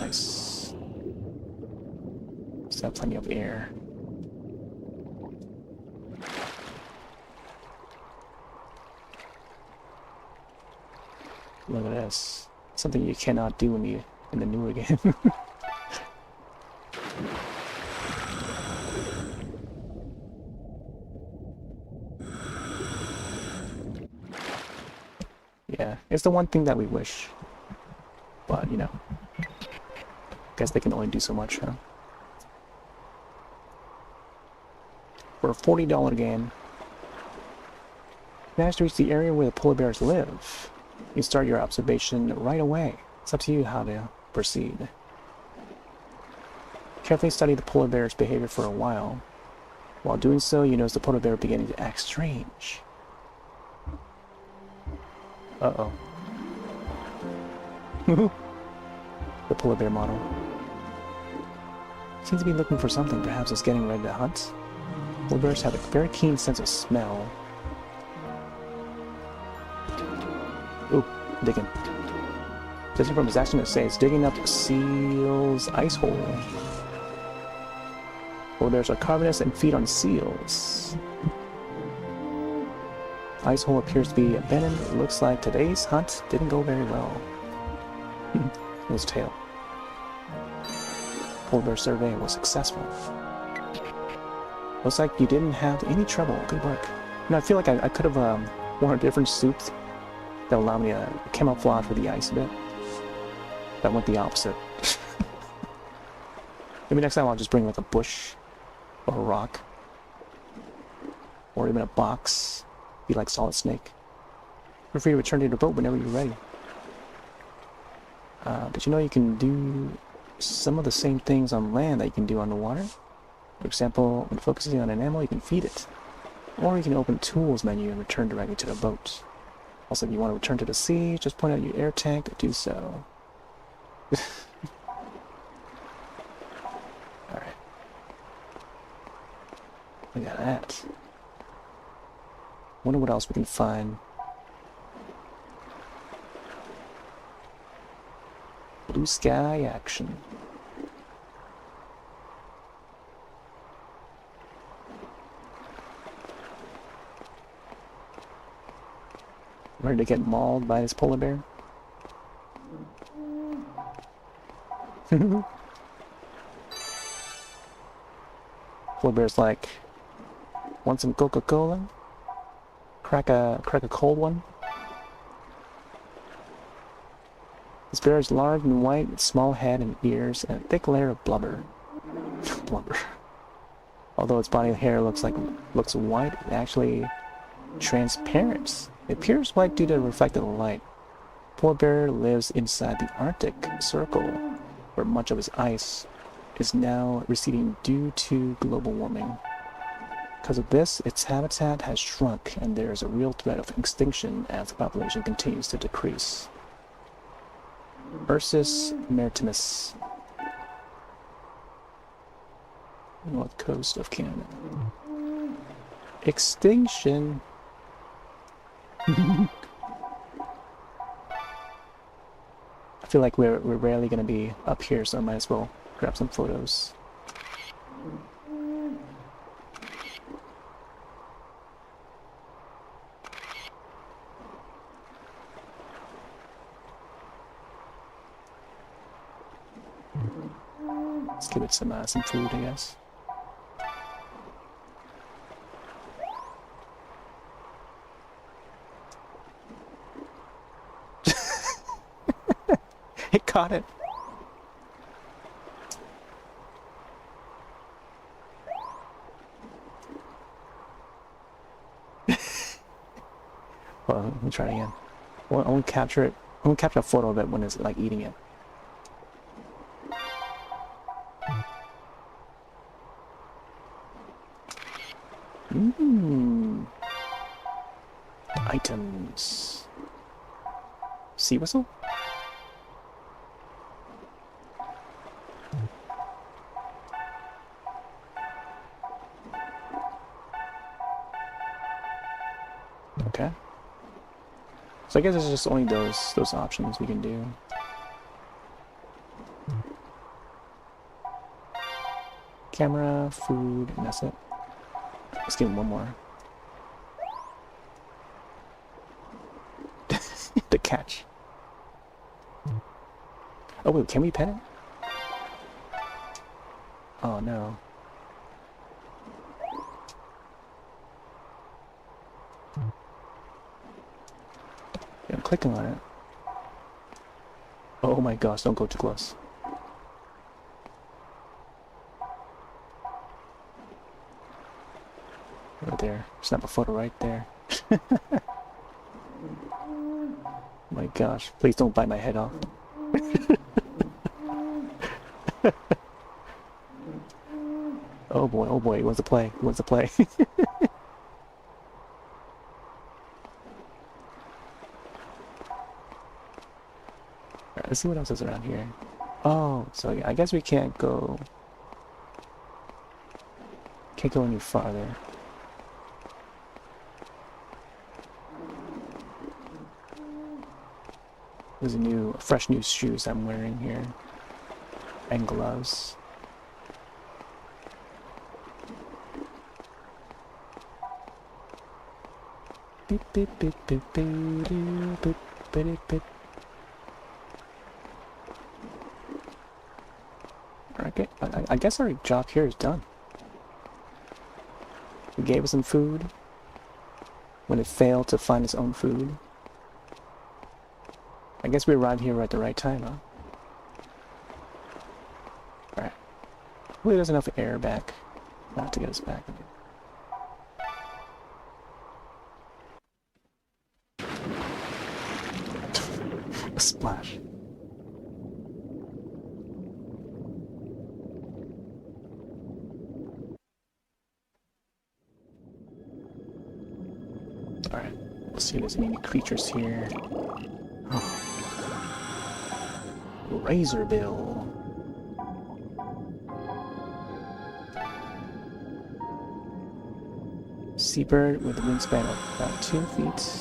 S1: Nice. Still have plenty of air. Look at this. Something you cannot do in the newer game. Yeah, it's the one thing that we wish. But, you know. Guess they can only do so much, huh? For a $40 game, you managed to reach the area where the polar bears live. You start your observation right away. It's up to you how to proceed. Carefully study the polar bear's behavior for a while. While doing so, you notice the polar bear beginning to act strange. Uh-oh. The polar bear model. Seems to be looking for something. Perhaps it's getting ready to hunt. Polar bears have a very keen sense of smell. Ooh, digging. Judging from his action, it says digging up seal's ice hole. Polar bears are carnivorous and feed on seals. Ice hole appears to be abandoned. It looks like today's hunt didn't go very well. His tail. Polar bear survey was successful. Looks like you didn't have any trouble. Good work. You know, I feel like I could have worn a different suit that would allow me to camouflage with the ice a bit. That went the opposite. Maybe next time I'll just bring like a bush or a rock or even a box. Be like Solid Snake. Feel free to return to your boat whenever you're ready. Did you know you can do some of the same things on land that you can do on the water? For example, when focusing on an animal, you can feed it. Or you can open the Tools menu and return directly to the boat. Also, if you want to return to the sea, just point out your air tank to do so. Alright. Look at that. Wonder what else we can find. Blue sky action. Ready to get mauled by this polar bear? Polar bear's like, want some Coca-Cola? Crack a cold one? This bear is large and white with small head and ears and a thick layer of blubber. Blubber. Although its body hair looks white, it actually transparent. It appears white due to reflected light. Polar bear lives inside the Arctic Circle, where much of its ice is now receding due to global warming. Because of this, its habitat has shrunk, and there is a real threat of extinction as the population continues to decrease. Ursus maritimus. North coast of Canada. Extinction. I feel like we're rarely going to be up here, so I might as well grab some photos. Let's give it some food, I guess. It caught it. Well, let me try it again. I won't capture it. I won't capture a photo of it when it's like eating it. Items. Sea whistle? Okay. So I guess it's just only those options we can do. Camera, food, and that's it. Let's give him one more. The catch. Oh wait, can we pet it? Oh no. Yeah, I'm clicking on it. Oh my gosh, don't go too close. Right there. Snap a photo right there. Oh my gosh, please don't bite my head off. Oh boy, he wants to play. He wants to play. Alright, let's see what else is around here. Oh, so yeah, I guess we can't go any farther. There's fresh new shoes I'm wearing here. And gloves. Okay, I guess our job here is done. It gave us some food when it failed to find its own food. I guess we arrived here at the right time, huh? Alright. Hopefully there's enough air back not to get us back. A splash. Alright, let's see if there's any creatures here. Oh. Razorbill. Seabird with a wingspan of about 2 feet.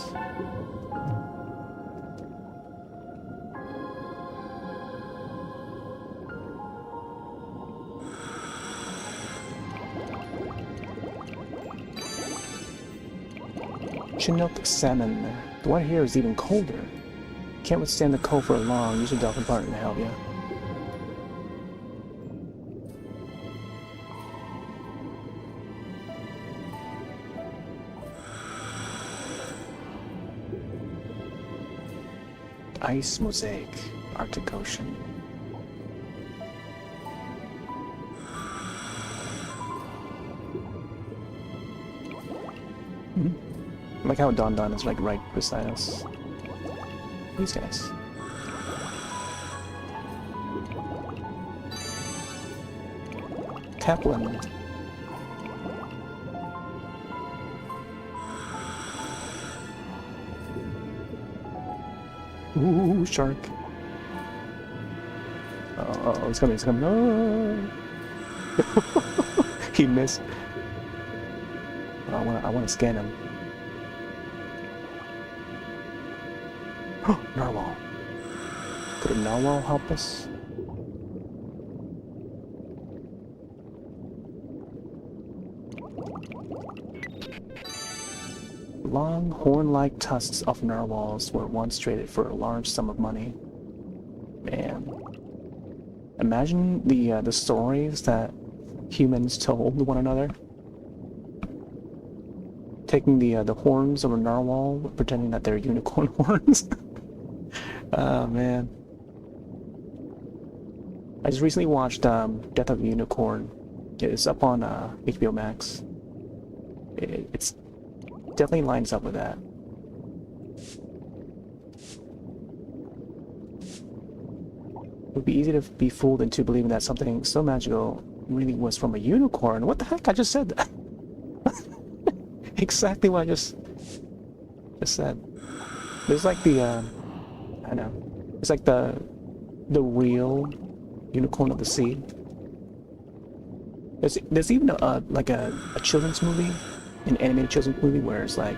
S1: Chinook salmon. The water here is even colder. Can't withstand the cold for long. Use your dolphin partner to help you. Ice mosaic, Arctic Ocean. I like how Don Don is like right beside us. These guys. Kaplan. Ooh, shark. Oh, he's coming, he's coming. No! He missed. Oh, I wanna scan him. Narwhal. Could a narwhal help us? Long, horn-like tusks of narwhals were once traded for a large sum of money. Man. Imagine the stories that humans told one another. Taking the horns of a narwhal, pretending that they're unicorn horns. Oh, man. I just recently watched Death of a Unicorn. It's up on HBO Max. It's definitely lines up with that. It would be easy to be fooled into believing that something so magical really was from a unicorn. What the heck? I just said that. Exactly what I just said. There's like the I know. It's like the real unicorn of the sea. There's even like a children's movie, an animated children's movie where it's like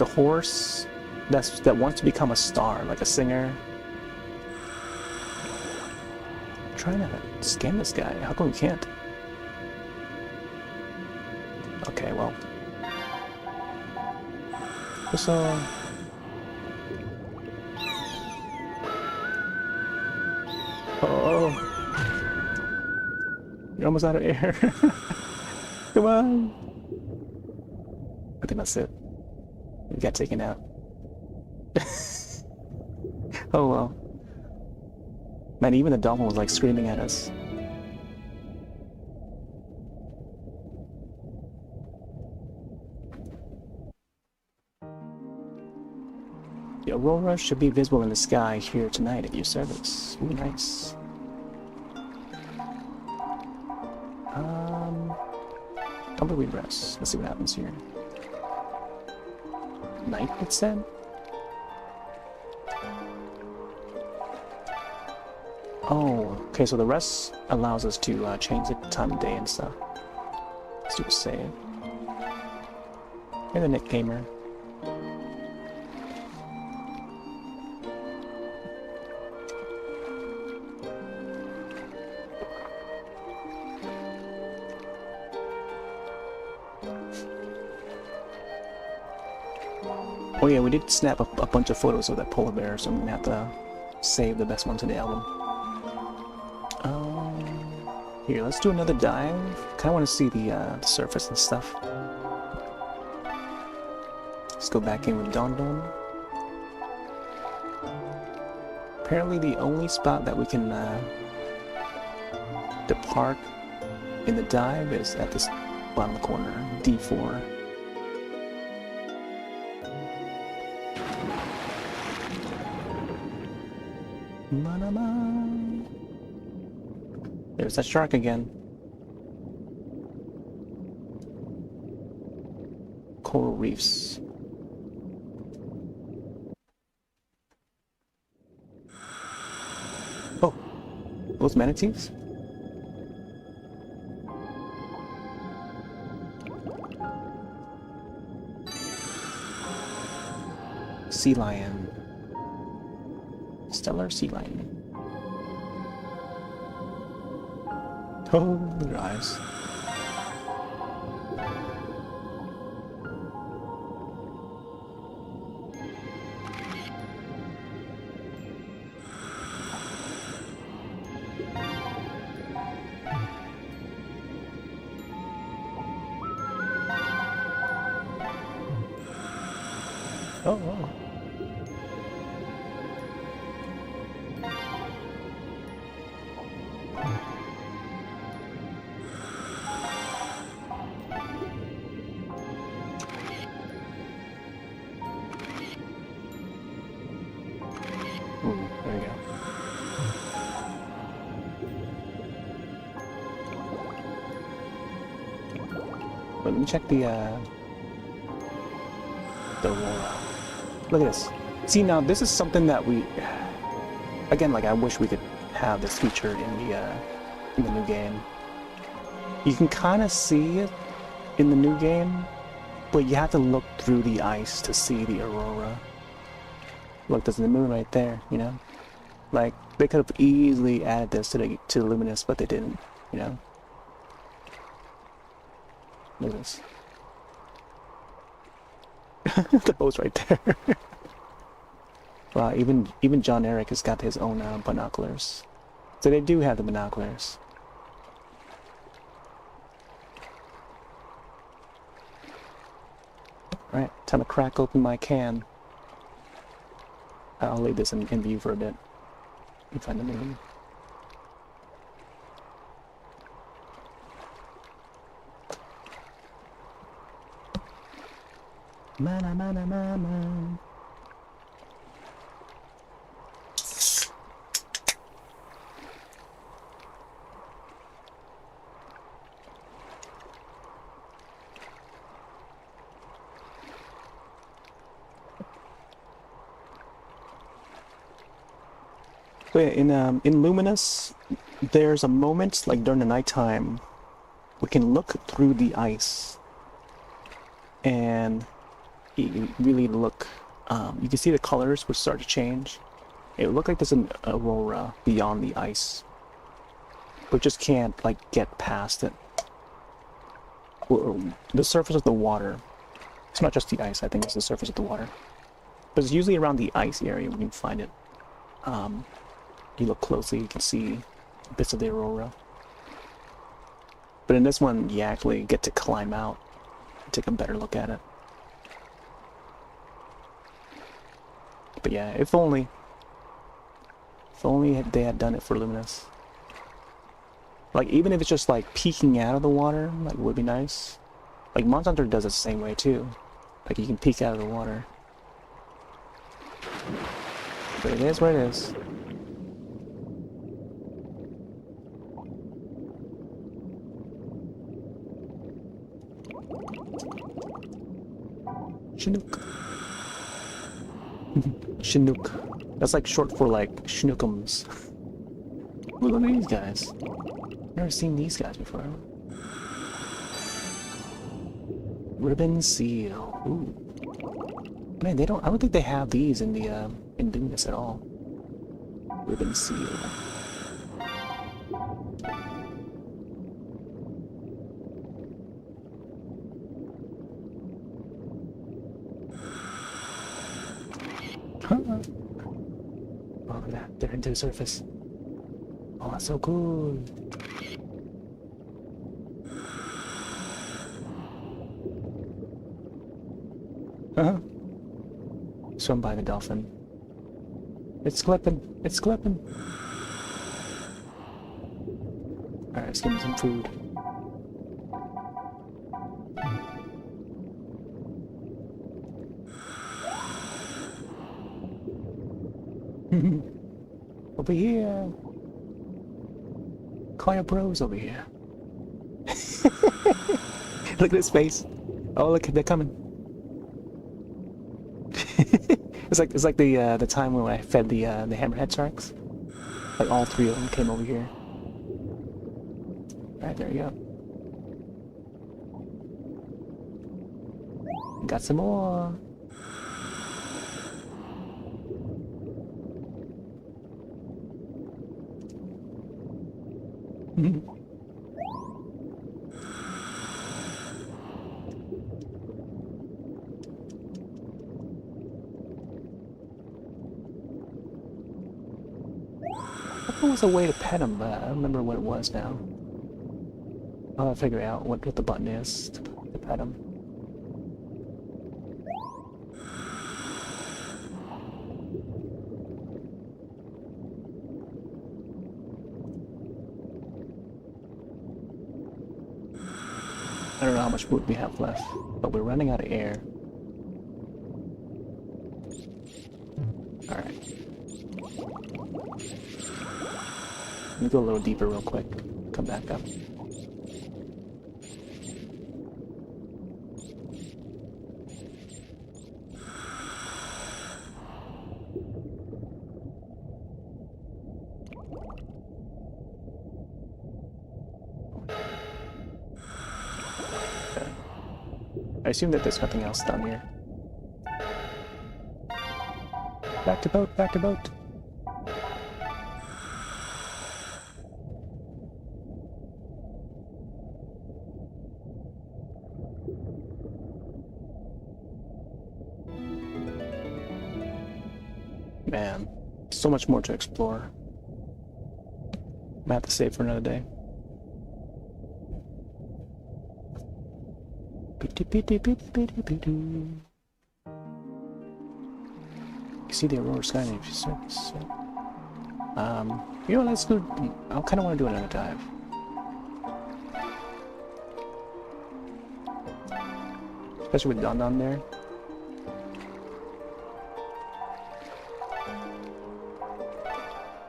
S1: a horse that wants to become a star, like a singer. I'm trying to scan this guy. How come we can't? Okay, well. So oh, you're almost out of air. Come on. I think that's it. We got taken out. Oh well. Man, even the dolphin was like screaming at us. The aurora should be visible in the sky here tonight at your service. Ooh, nice. How about we rest? Let's see what happens here. Night, it said? Oh, okay, so the rest allows us to change the time of day and stuff. Let's do a save. Hey, the Nick Gamer. Oh yeah, we did snap a bunch of photos of that polar bear, so I'm gonna have to save the best ones in the album. Here, let's do another dive. Kinda wanna see the surface and stuff. Let's go back in with Don Don. Apparently the only spot that we can depart in the dive is at this bottom corner, D4. There's that shark again. Coral reefs. Oh, those manatees? Sea lion. Stellar sea lion. Oh, look at her eyes. Oh, oh. Ooh, there we go. But let me check the aurora. Look at this. See, now this is something that we, again, like I wish we could have this featured in the new game. You can kind of see it in the new game, but you have to look through the ice to see the aurora. Look, there's the moon right there, you know? Like, they could have easily added this to the Luminous, but they didn't, you know? Look at this. The boat's right there. Wow, even John Eric has got his own binoculars. So they do have the binoculars. Alright, time to crack open my can. I'll leave this in view for a bit. And find the moon. Mana mana mana. So yeah, in Luminous, there's a moment like during the nighttime, we can look through the ice, and you really look. You can see the colors will start to change. It looked like there's an aurora beyond the ice, but just can't like get past it. Or the surface of the water. It's not just the ice. I think it's the surface of the water, but it's usually around the ice area when you find it. You look closely, you can see bits of the aurora. But in this one, you actually get to climb out and take a better look at it. But yeah, if only they had done it for Luminous. Like, even if it's just like peeking out of the water, like, would be nice. Like, Monster Hunter does it the same way too. Like, you can peek out of the water. But it is what it is. Chinook. Chinook. That's like short for like schnookums. Look at these guys. Never seen these guys before. Ribbon seal. Ooh. Man, I don't think they have these in the in Luminous at all. Ribbon seal. Oh, look at that. They're into the surface. Oh, that's so cool. Uh-huh. Swum by the dolphin. It's clipping. It's clipping. Alright, let's give him some food. Over here. Call your bros over here. Look at his face. Oh, look, they're coming. It's like the time when I fed the hammerhead sharks. Like all three of them came over here. Alright, there you go. Got some more. There was a way to pet him, but I don't remember what it was now. I'll figure out what the button is to pet him. I don't know how much food we have left, but we're running out of air. Alright. Let me go a little deeper real quick. Come back up. Okay. I assume that there's nothing else down here. Back to boat, back to boat. Man, so much more to explore. Might have to save for another day. You see the Aurora Sky Navy Service. You know, let's go. I kind of want to do another dive. Especially with Don down there.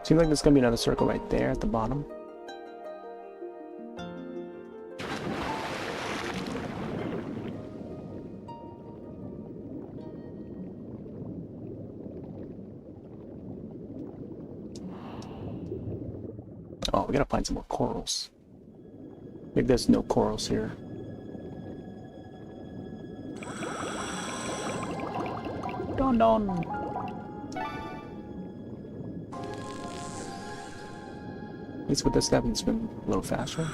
S1: Seems like there's gonna be another circle right there at the bottom. Oh, we gotta find some more corals. Maybe there's no corals here. Don Don! At least with this stuff, we can swim a little faster.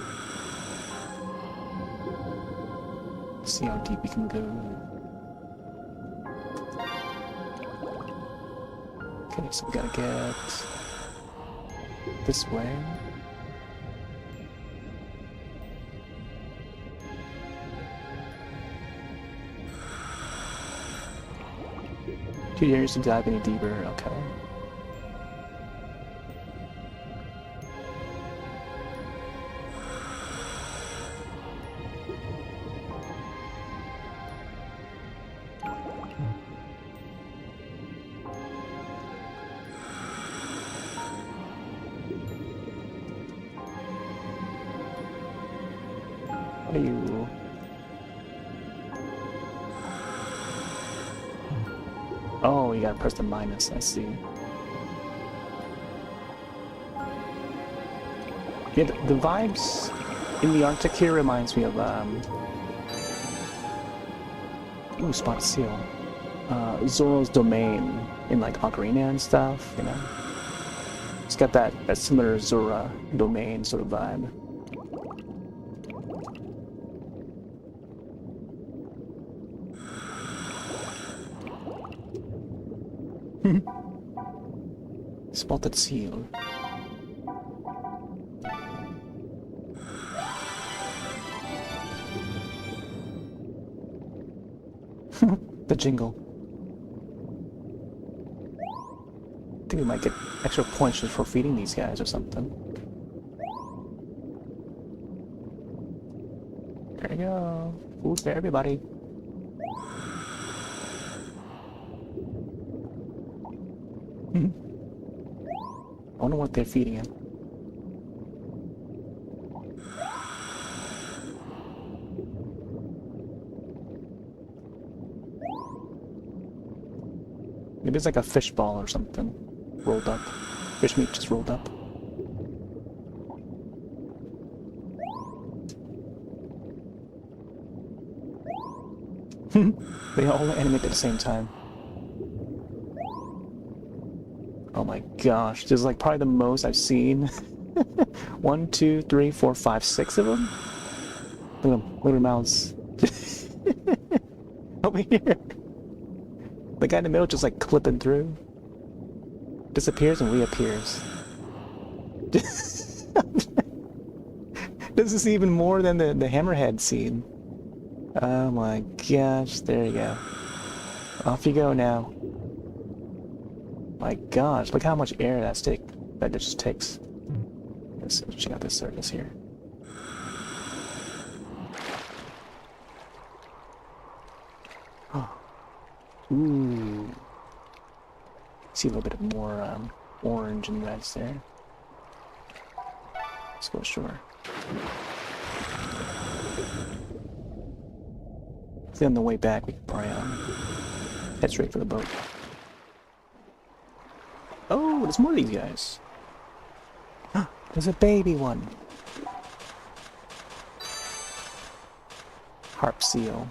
S1: Let's see how deep we can go. Okay, so we gotta get this way. Too dangerous to dive any deeper, okay. What are you? Oh, you gotta press the minus, I see. Yeah, the vibes in the Arctic here reminds me of, ooh, spot seal. Zoro's Domain in, like, Ocarina and stuff, you know? It's got that similar Zora Domain sort of vibe. Spotted seal. The jingle. I think we might get extra points just for feeding these guys or something. There you go. Food for everybody. I wonder what they're feeding him. Maybe it's like a fish ball or something. Rolled up. Fish meat just rolled up. They all animate at the same time. Oh my gosh, this is like probably the most I've seen. 1, 2, 3, 4, 5, 6 of them. Look at them, look at their mouths. Over here. The guy in the middle just like clipping through. Disappears and reappears. This is even more than the hammerhead scene. Oh my gosh, there you go. Off you go now. My gosh, look how much air that just takes. Let's check out this surface here. Oh. Ooh. See a little bit more orange and reds there. Let's go ashore. I think on the way back we can probably head straight for the boat. Oh, there's more of these guys. There's a baby one. Harp seal.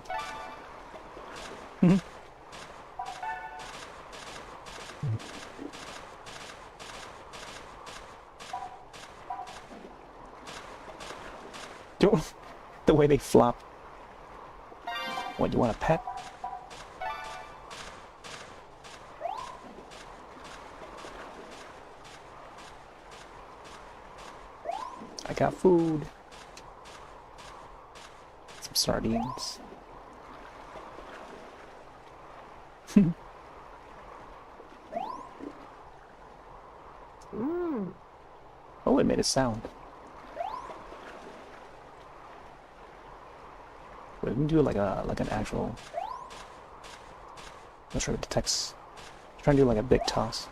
S1: The way they flop. What, you want a pet? I got food. Some sardines. Oh, it made a sound. Wait, we can do like an actual. Not sure if it detects. Trying to do like a big toss.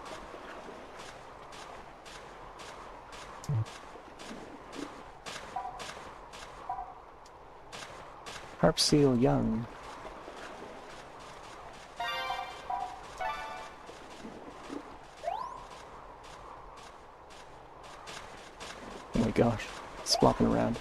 S1: Harp seal young. Oh my gosh, it's flopping around.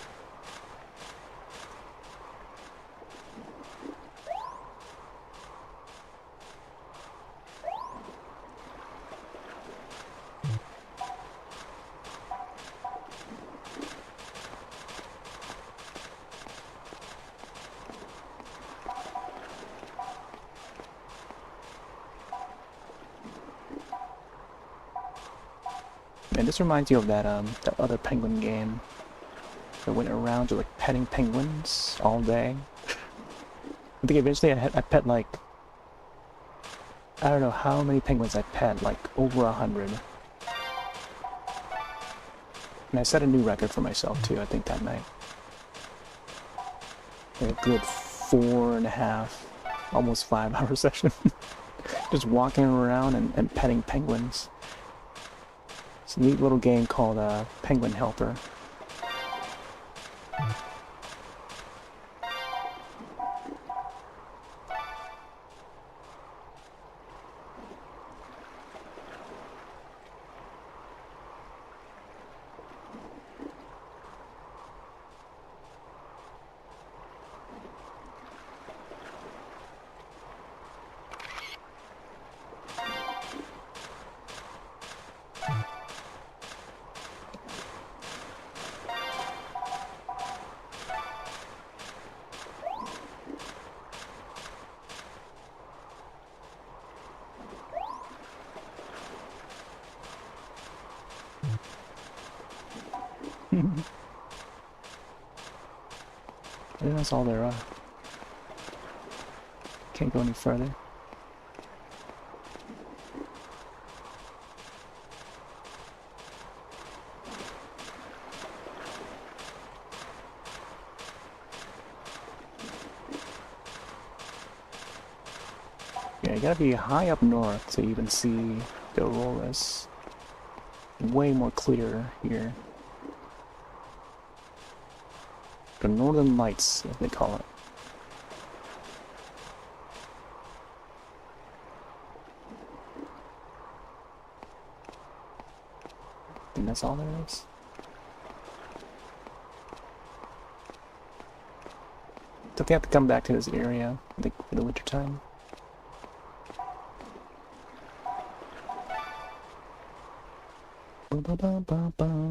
S1: And this reminds you of that that other penguin game that went around to like petting penguins all day. I think eventually I pet like, I don't know how many penguins I pet, like over 100. And I set a new record for myself too, I think that night. Like a good 4.5, almost 5 hour session. Just walking around and petting penguins. It's a neat little game called Penguin Helper. I think that's all there are. Can't go any further. Yeah, you gotta be high up north to even see the auroras. Way more clear here. The northern lights, as they call it. I think that's all there is. So they have to come back to this area, I think, for the winter time. Ba-ba-ba-ba-ba.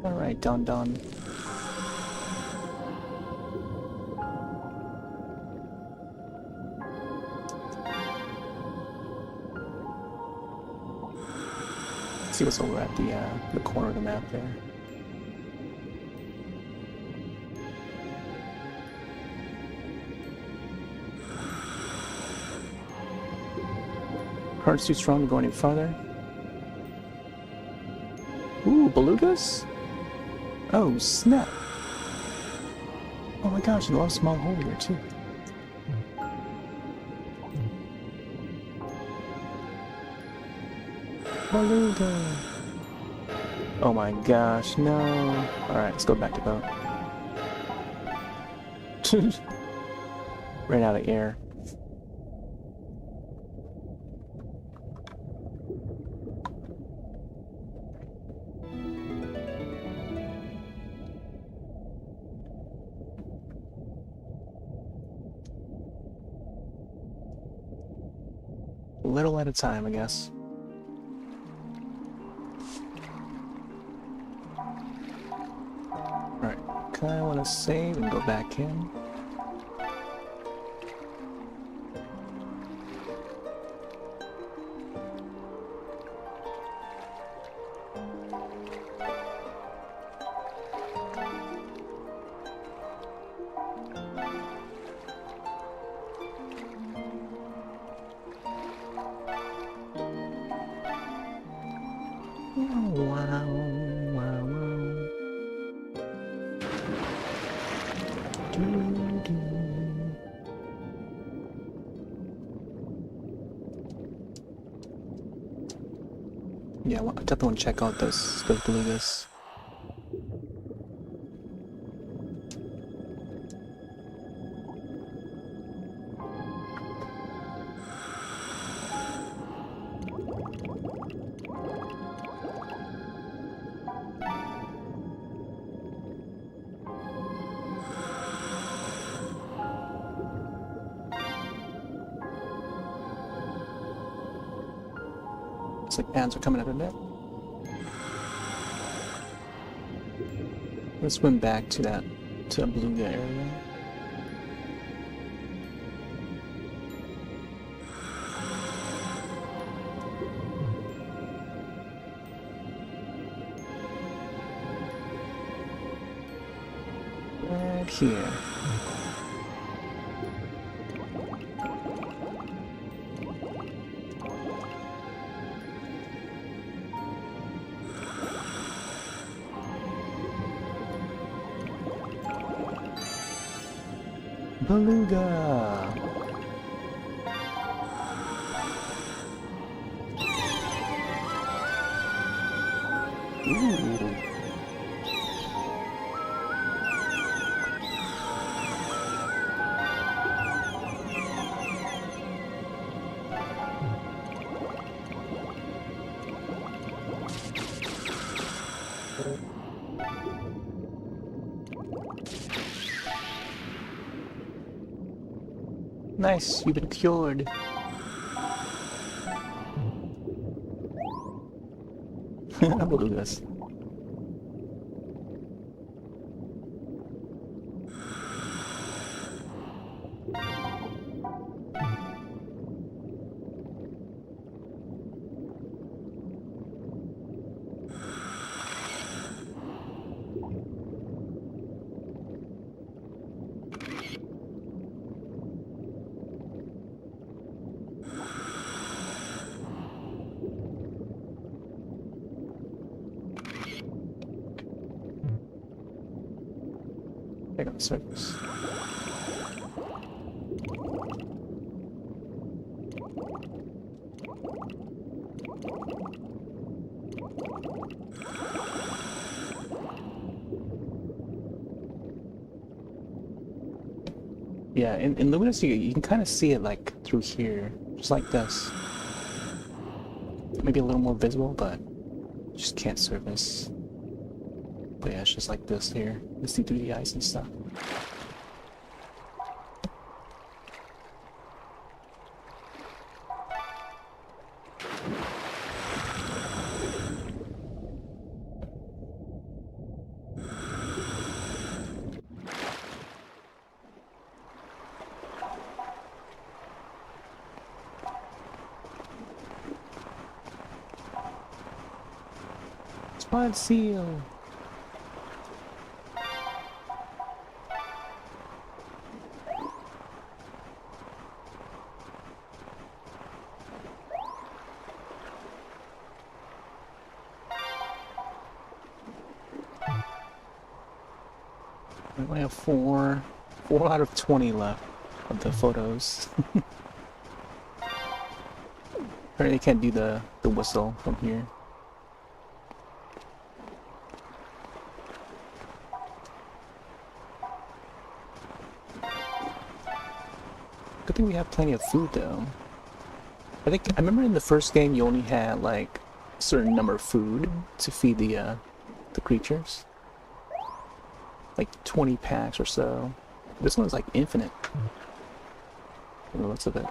S1: Alright, Don. See what's over at the corner of the map there. Current's too strong to go any farther. Ooh, belugas? Oh, snap. Oh my gosh, and a lot of small hole here too. Beluga. Oh my gosh, no. Alright, let's go back to boat. Ran out of air. A little at a time, I guess. Alright, kinda wanna save and go back in. Yeah, I definitely want to check out those belugas. Looks like ants are coming out of there. Let's swim back to that beluga area. Right here. Beluga! Ooh. Nice, you've been cured. I'm gonna do this. Check out the surface. Yeah, in Luminous you can kind of see it like through here, just like this. Maybe a little more visible, but just can't surface. But yeah, it's just like this here. You see through the ice and stuff. Spot seal! We only have 4 out of 20 left of the photos. Apparently can't do the whistle from here. Good thing we have plenty of food though. I remember in the first game you only had like a certain number of food to feed the creatures. Like 20 packs or so. This one's like infinite. From the looks of it.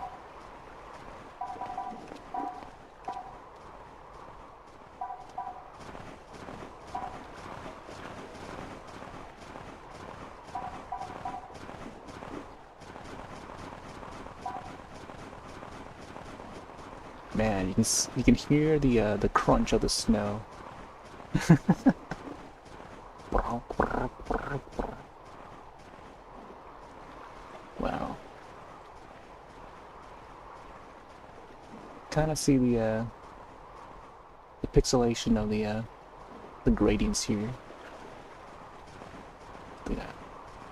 S1: Man, you can hear the crunch of the snow. Wow. Kind of see the pixelation of the gradients here. Yeah,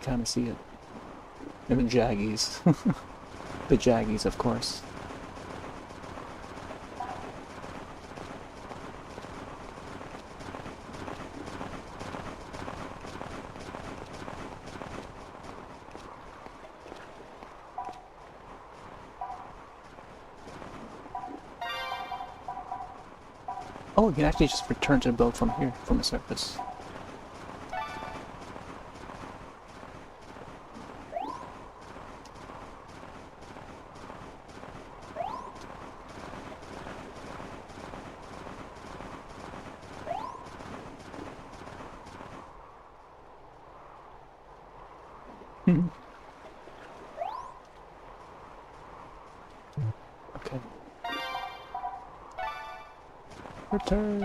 S1: kind of see it. And the jaggies. The jaggies, of course. Oh, you can actually just return to the boat from here, from the surface. Okay. Return.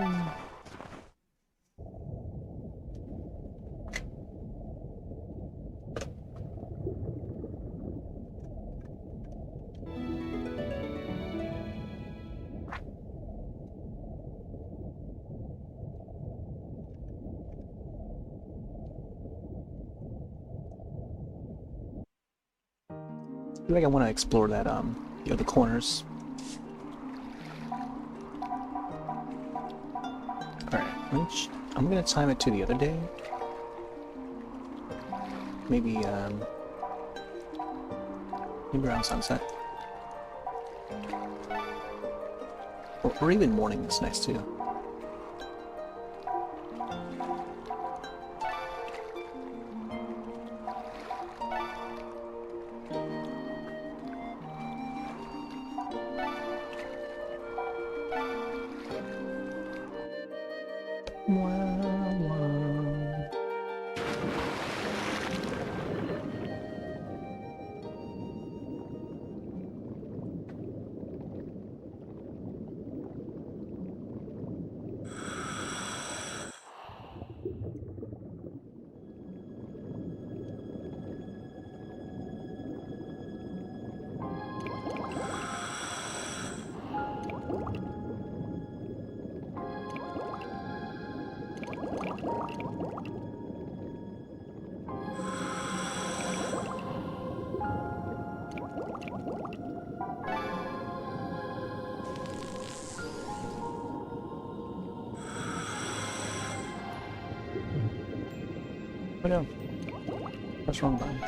S1: I feel like I want to explore that, the other corners. Alright, I'm gonna time it to the other day. Maybe, maybe around sunset. Or even morning is nice too. Oh no. Press wrong button.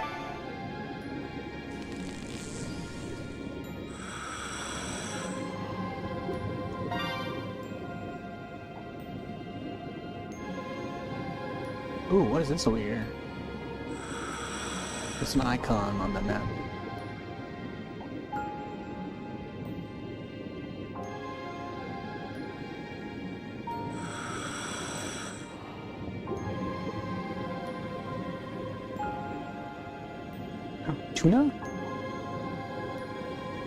S1: Ooh, what is this over here? It's an icon on the map. Oh, tuna?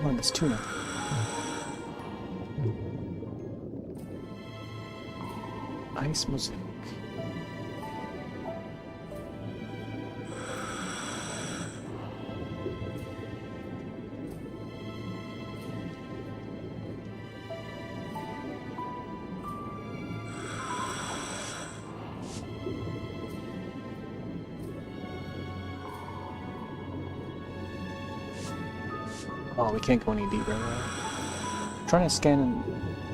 S1: Oh, this tuna. Ice mosaic. Oh, we can't go any deeper there. I'm trying to scan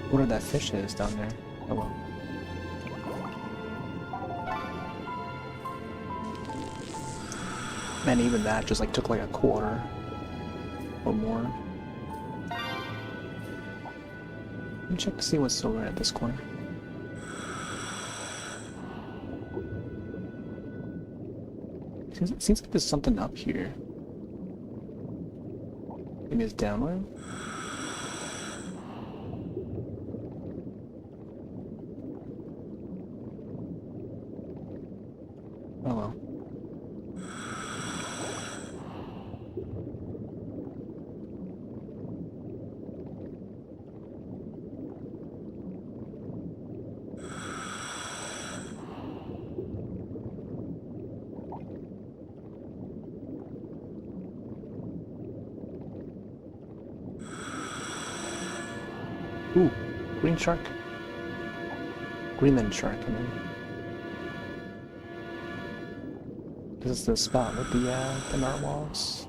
S1: what that fish is down there. Oh well. Man, even that just like took like a quarter or more. Let me check to see what's over at this corner. Seems like there's something up here. Maybe it's downward? Oh well. Ooh, green shark. Greenland shark, I mean. This is the spot with the narwhals.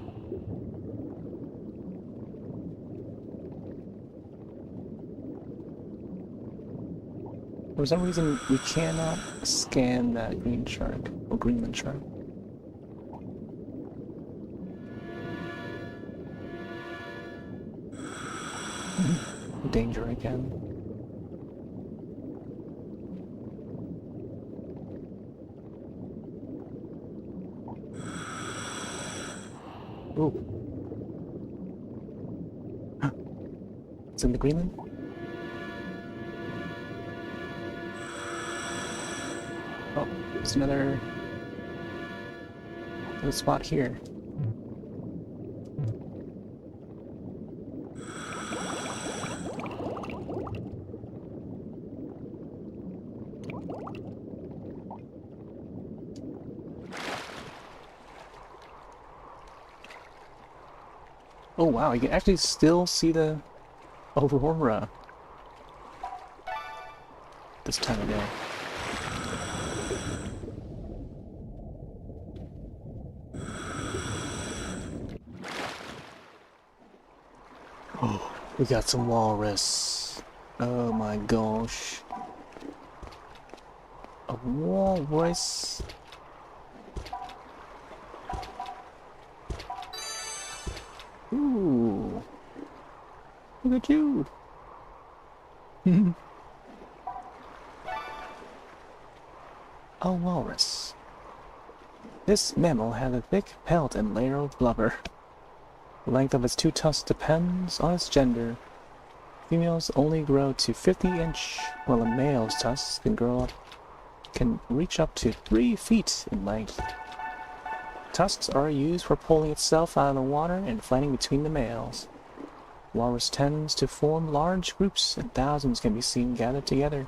S1: For some reason, we cannot scan that green shark, or Greenland shark. Danger again. Ooh. It's in the Greenland? Oh, there's another spot here. Oh wow, you can actually still see the aurora this time of day. Oh, we got some walrus. Oh my gosh. A walrus. Ooh. Look at you. A walrus. This mammal has a thick pelt and layer of blubber. The length of its two tusks depends on its gender. Females only grow to 50-inch, while a male's tusks can reach up to 3 feet in length. Tusks are used for pulling itself out of the water and fighting between the males. Walrus tends to form large groups, and thousands can be seen gathered together.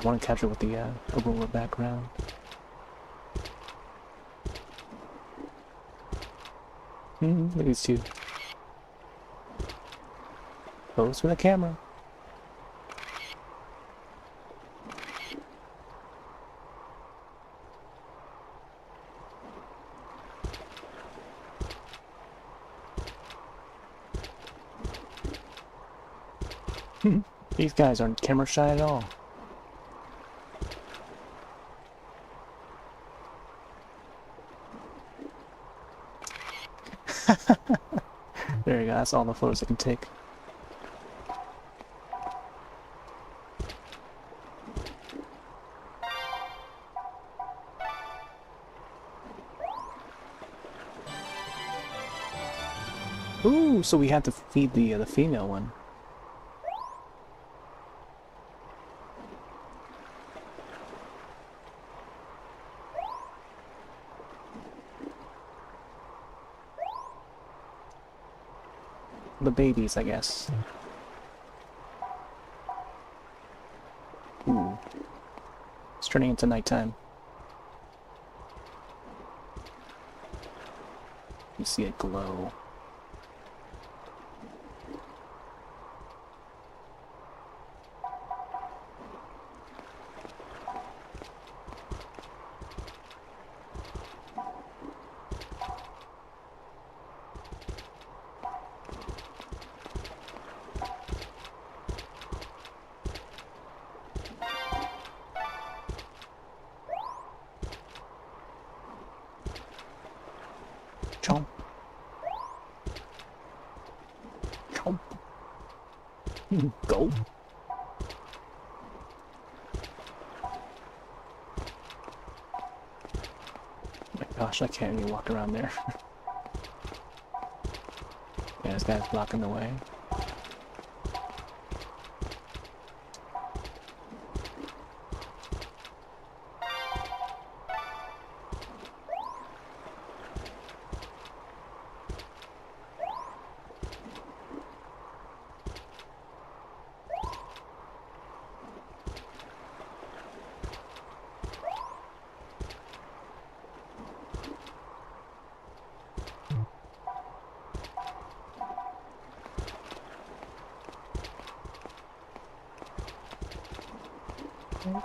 S1: I want to capture with the Aurora background. Look at these two. Pose for the camera. These guys aren't camera shy at all. There you go, that's all the photos I can take. Ooh, so we have to feed the female one. The babies, I guess. Ooh. It's turning into nighttime. You see it glow. Chomp. Chomp. Go. Oh my gosh, I can't even walk around there. Yeah, this guy's blocking the way.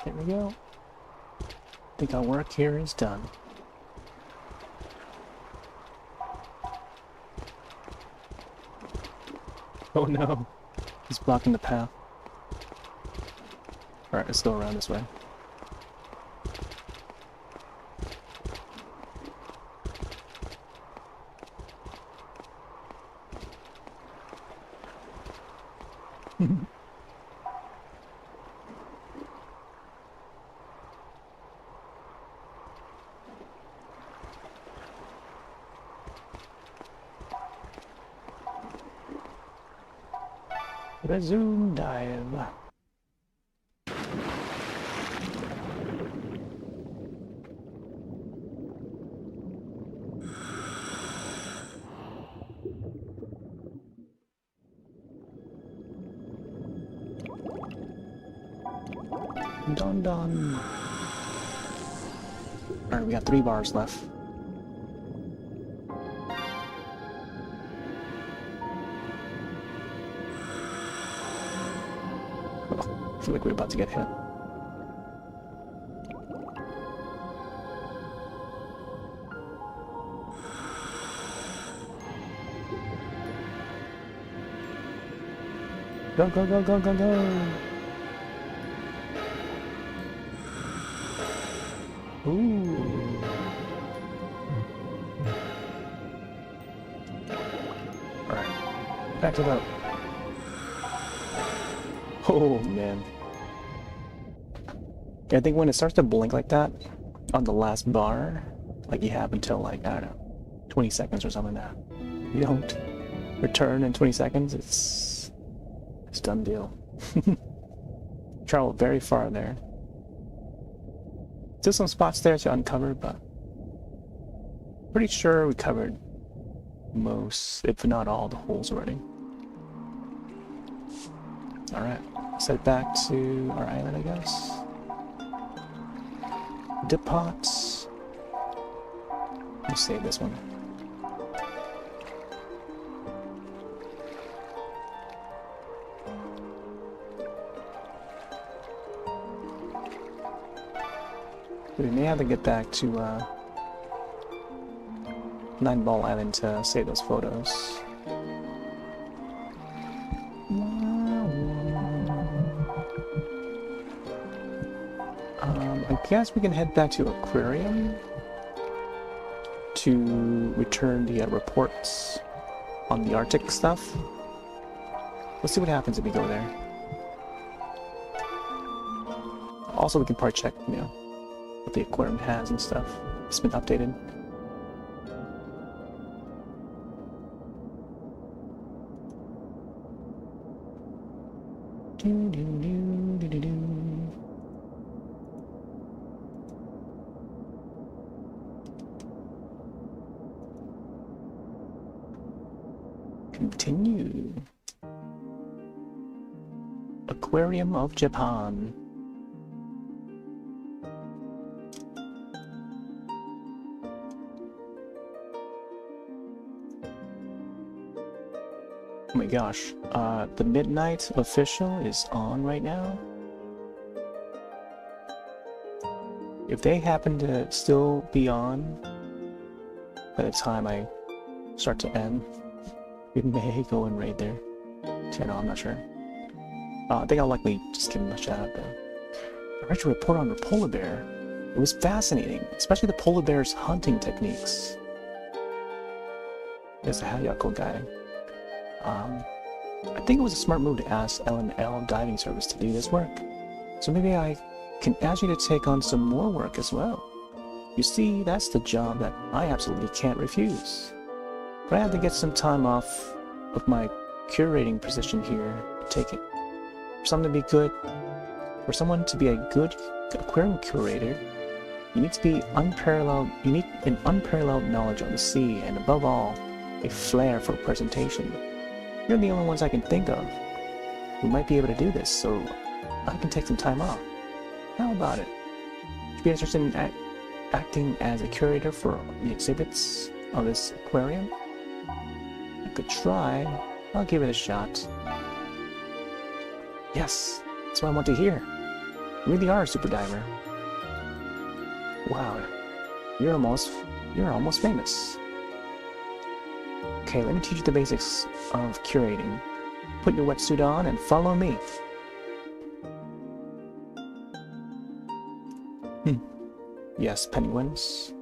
S1: There we go. I think our work here is done. Oh no, he's blocking the path. Alright, let's go around this way. Resume dive. Dun dun. Alright, we got 3 bars left. I feel like we're about to get hit. Go, go, go, go, go, go! Ooh. Alright, back to the... Oh, man. Yeah, I think when it starts to blink like that, on the last bar, like you have until like, I don't know, 20 seconds or something like that. You don't return in 20 seconds, it's done deal. Traveled very far there. Still some spots there to uncover, but pretty sure we covered most, if not all, the holes already. Alright, let's head back to our island, I guess. dip pots. Let me save this one. We may have to get back to Nine Ball Island to save those photos. I guess we can head back to Aquarium to return the reports on the Arctic stuff. Let's see what happens if we go there. Also, we can part check, you know, what the aquarium has and stuff. It's been updated. Continue. Aquarium of Japan. Oh my gosh, the midnight official is on right now. If they happen to still be on by the time I start to end, we may go and raid their channel, I'm not sure. I think I'll likely just give them a shout out though. I read your report on the polar bear. It was fascinating, especially the polar bear's hunting techniques. There's a Hayako guy. I think it was a smart move to ask L&L Diving Service to do this work. So maybe I can ask you to take on some more work as well. You see, that's the job that I absolutely can't refuse. But I have to get some time off of my curating position here to take it. For someone to be a good aquarium curator, you need to be unparalleled. You need an unparalleled knowledge of the sea, and above all, a flair for presentation. You're the only ones I can think of who might be able to do this, so I can take some time off. How about it? Would you be interested in acting as a curator for the exhibits of this aquarium? I could try. I'll give it a shot. Yes, that's what I want to hear. You really are a super diver. Wow, you're almost famous. Okay, let me teach you the basics of curating. Put your wetsuit on and follow me. Yes, penguins.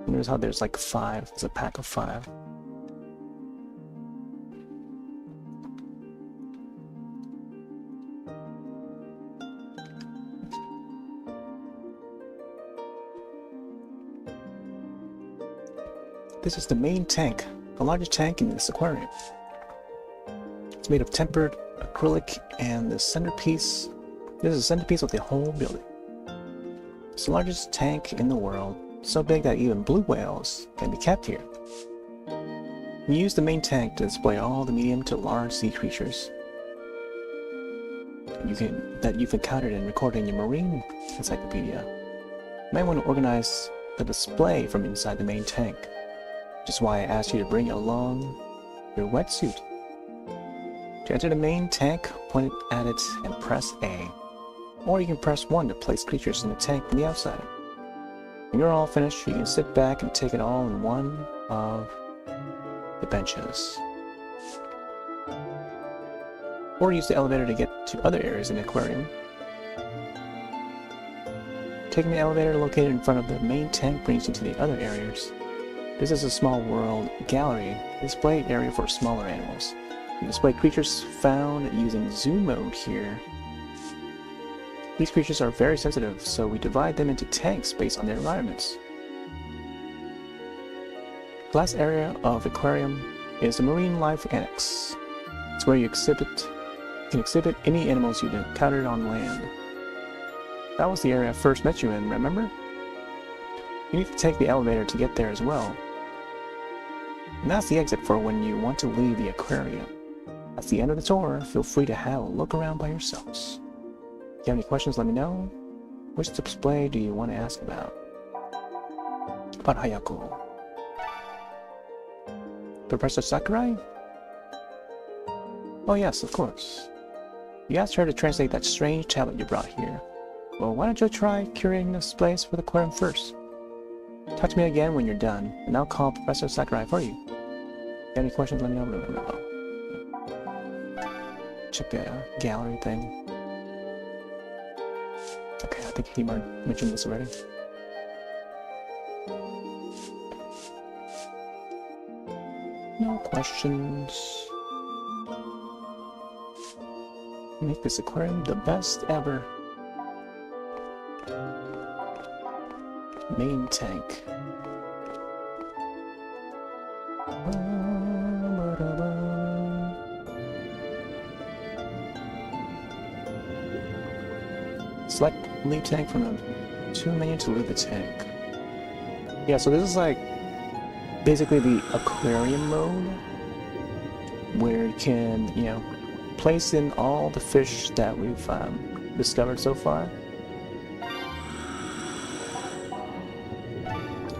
S1: Notice how there's like 5. There's a pack of 5. This is the main tank, the largest tank in this aquarium. It's made of tempered acrylic, and the centerpiece. This is the centerpiece of the whole building. It's the largest tank in the world, so big that even blue whales can be kept here. We use the main tank to display all the medium to large sea creatures that you've encountered and recorded in your marine encyclopedia. You might want to organize the display from inside the main tank, which is why I asked you to bring along your wetsuit. To enter the main tank, point at it and press A. Or you can press 1 to place creatures in the tank from the outside. When you're all finished, you can sit back and take it all in one of the benches. Or use the elevator to get to other areas in the aquarium. Taking the elevator located in front of the main tank brings you to the other areas. This is a small world gallery, display area for smaller animals. You display creatures found using zoom mode here. These creatures are very sensitive, so we divide them into tanks based on their environments. The last area of the aquarium is the Marine Life Annex. It's where you can exhibit any animals you've encountered on land. That was the area I first met you in, remember? You need to take the elevator to get there as well. And that's the exit for when you want to leave the aquarium. That's the end of the tour. Feel free to have a look around by yourselves. you have any questions, let me know. Which display do you want to ask about? About Hayako. Professor Sakurai? Oh yes, of course. You asked her to translate that strange tablet you brought here. Well, why don't you try curating this place for the aquarium first? Talk to me again when you're done, and I'll call Professor Sakurai for you. If you have any questions, let me know. Check the gallery thing. Okay, I think he mentioned this already. No questions. Make this aquarium the best ever. Main tank. Select leave tank from the 2 menu to leave the tank. Yeah, so this is like basically the aquarium mode where you can, you know, place in all the fish that we've discovered so far.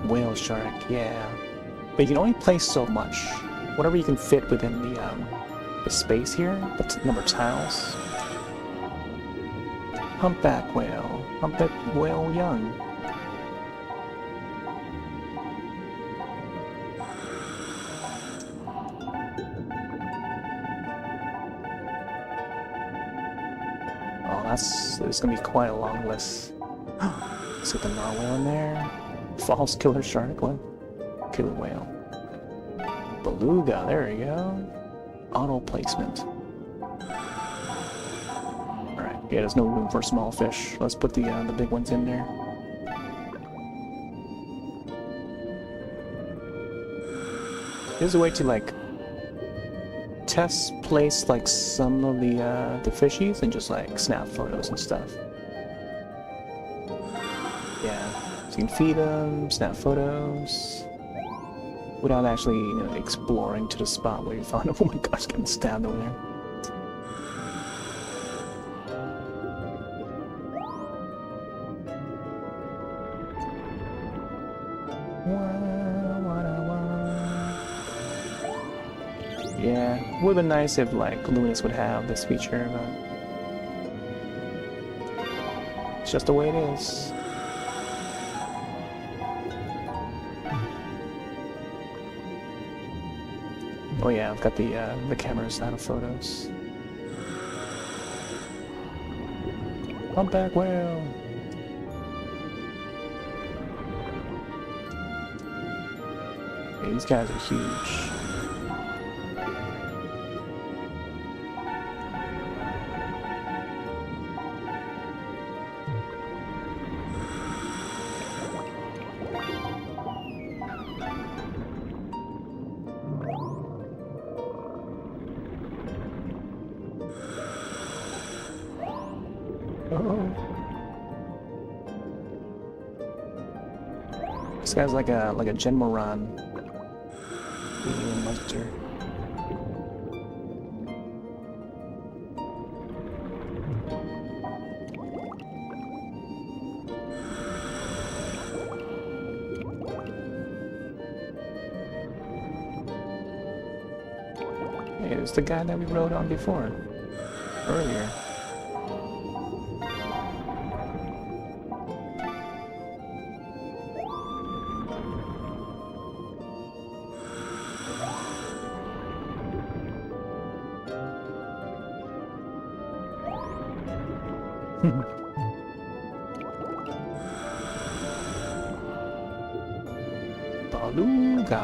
S1: Whale shark, yeah. But you can only place so much. Whatever you can fit within the space here, the number of tiles. Humpback whale young. Oh, there's gonna be quite a long list. Let's get the narwhal in there. False killer shark, what? Killer whale. Beluga, there we go. Auto placement. Alright, yeah, there's no room for small fish. Let's put the big ones in there. There's a way to like test place like some of the fishies and just like snap photos and stuff. Yeah. So you can feed them, snap photos, without actually, you know, exploring to the spot where you found them. Oh my gosh, getting stabbed over there. Yeah, would have been nice if like Luminous would have this feature, but it's just the way it is. Oh yeah, I've got the cameras out of photos. Humpback whale. Yeah, these guys are huge. This guy's like a Gen Moran monster. Hey, it's the guy that we rode on before, earlier. Beluga.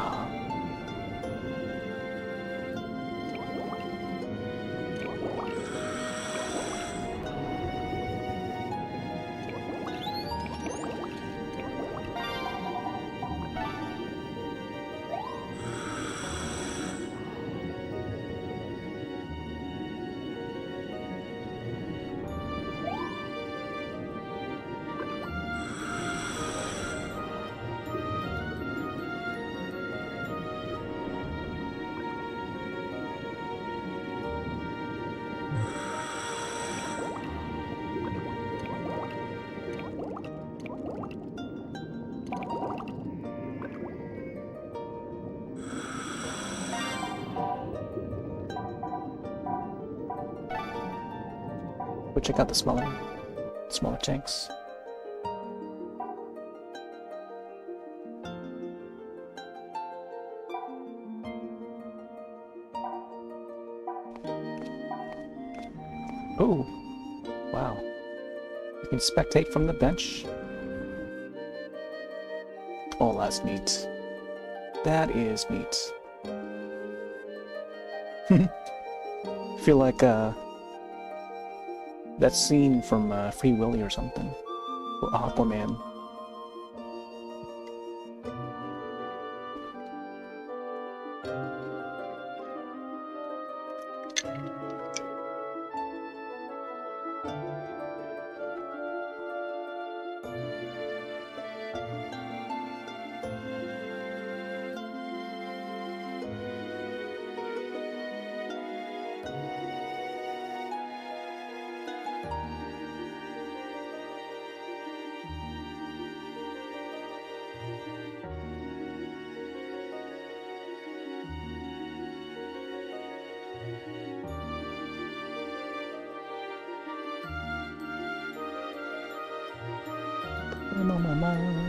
S1: Go check out the smaller tanks. Oh, wow. You can spectate from the bench. Oh, that's neat. That is neat. Feel like that scene from Free Willy or something. Or Aquaman. I'm on my mind.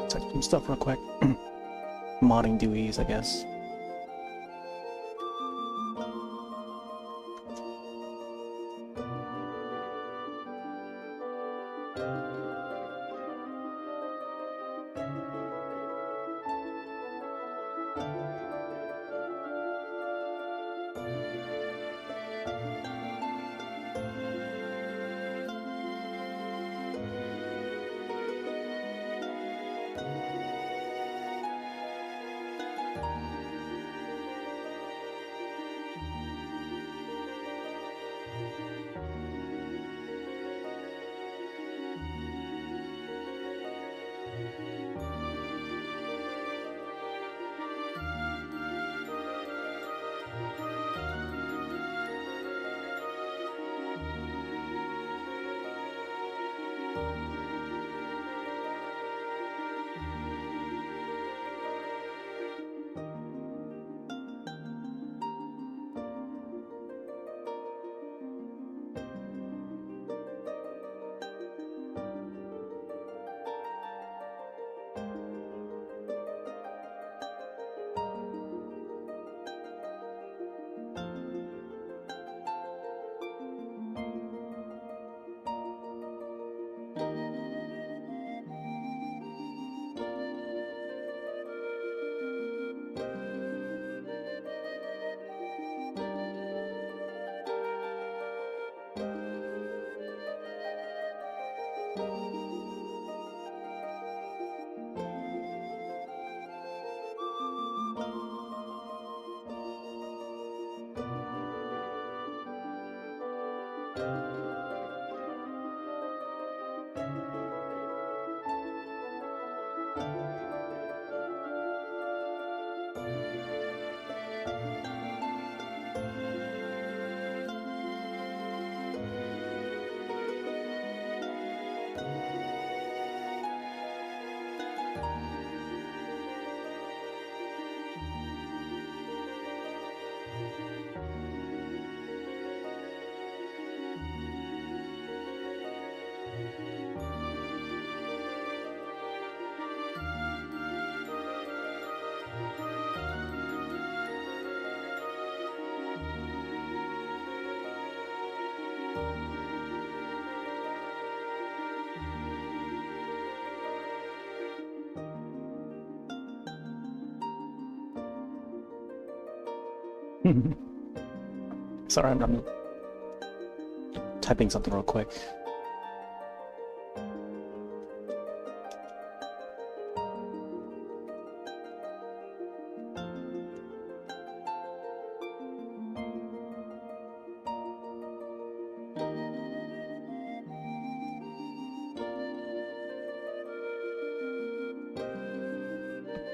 S1: Check some stuff real quick. Modding Dewey's, I guess. Sorry, I'm typing something real quick.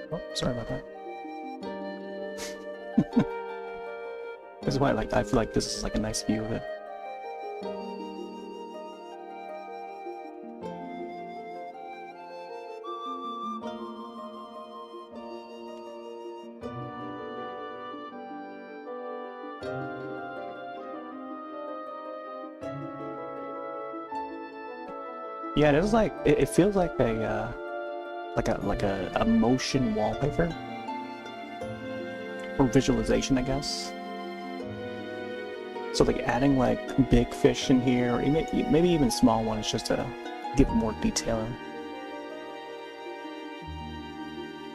S1: Oh, sorry about that. This is why I feel like this is like a nice view of it. Yeah, it is like it feels like a motion wallpaper or visualization, I guess. So like adding like big fish in here, or maybe even small ones, just to give more detail.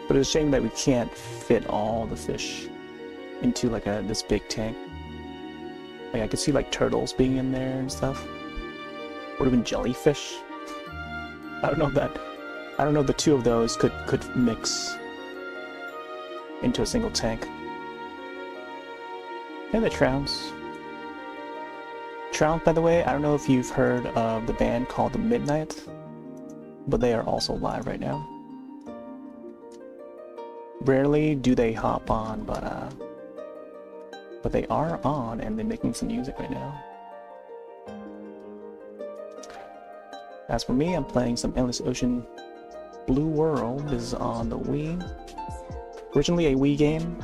S1: But it's a shame that we can't fit all the fish into like this big tank. Like I could see like turtles being in there and stuff, or even jellyfish. I don't know if the two of those could mix into a single tank. And the Trouns. Trouns, by the way, I don't know if you've heard of the band called The Midnight, but they are also live right now. Rarely do they hop on, but they are on and they're making some music right now. As for me, I'm playing some Endless Ocean Blue World. This is on the Wii. Originally a Wii game,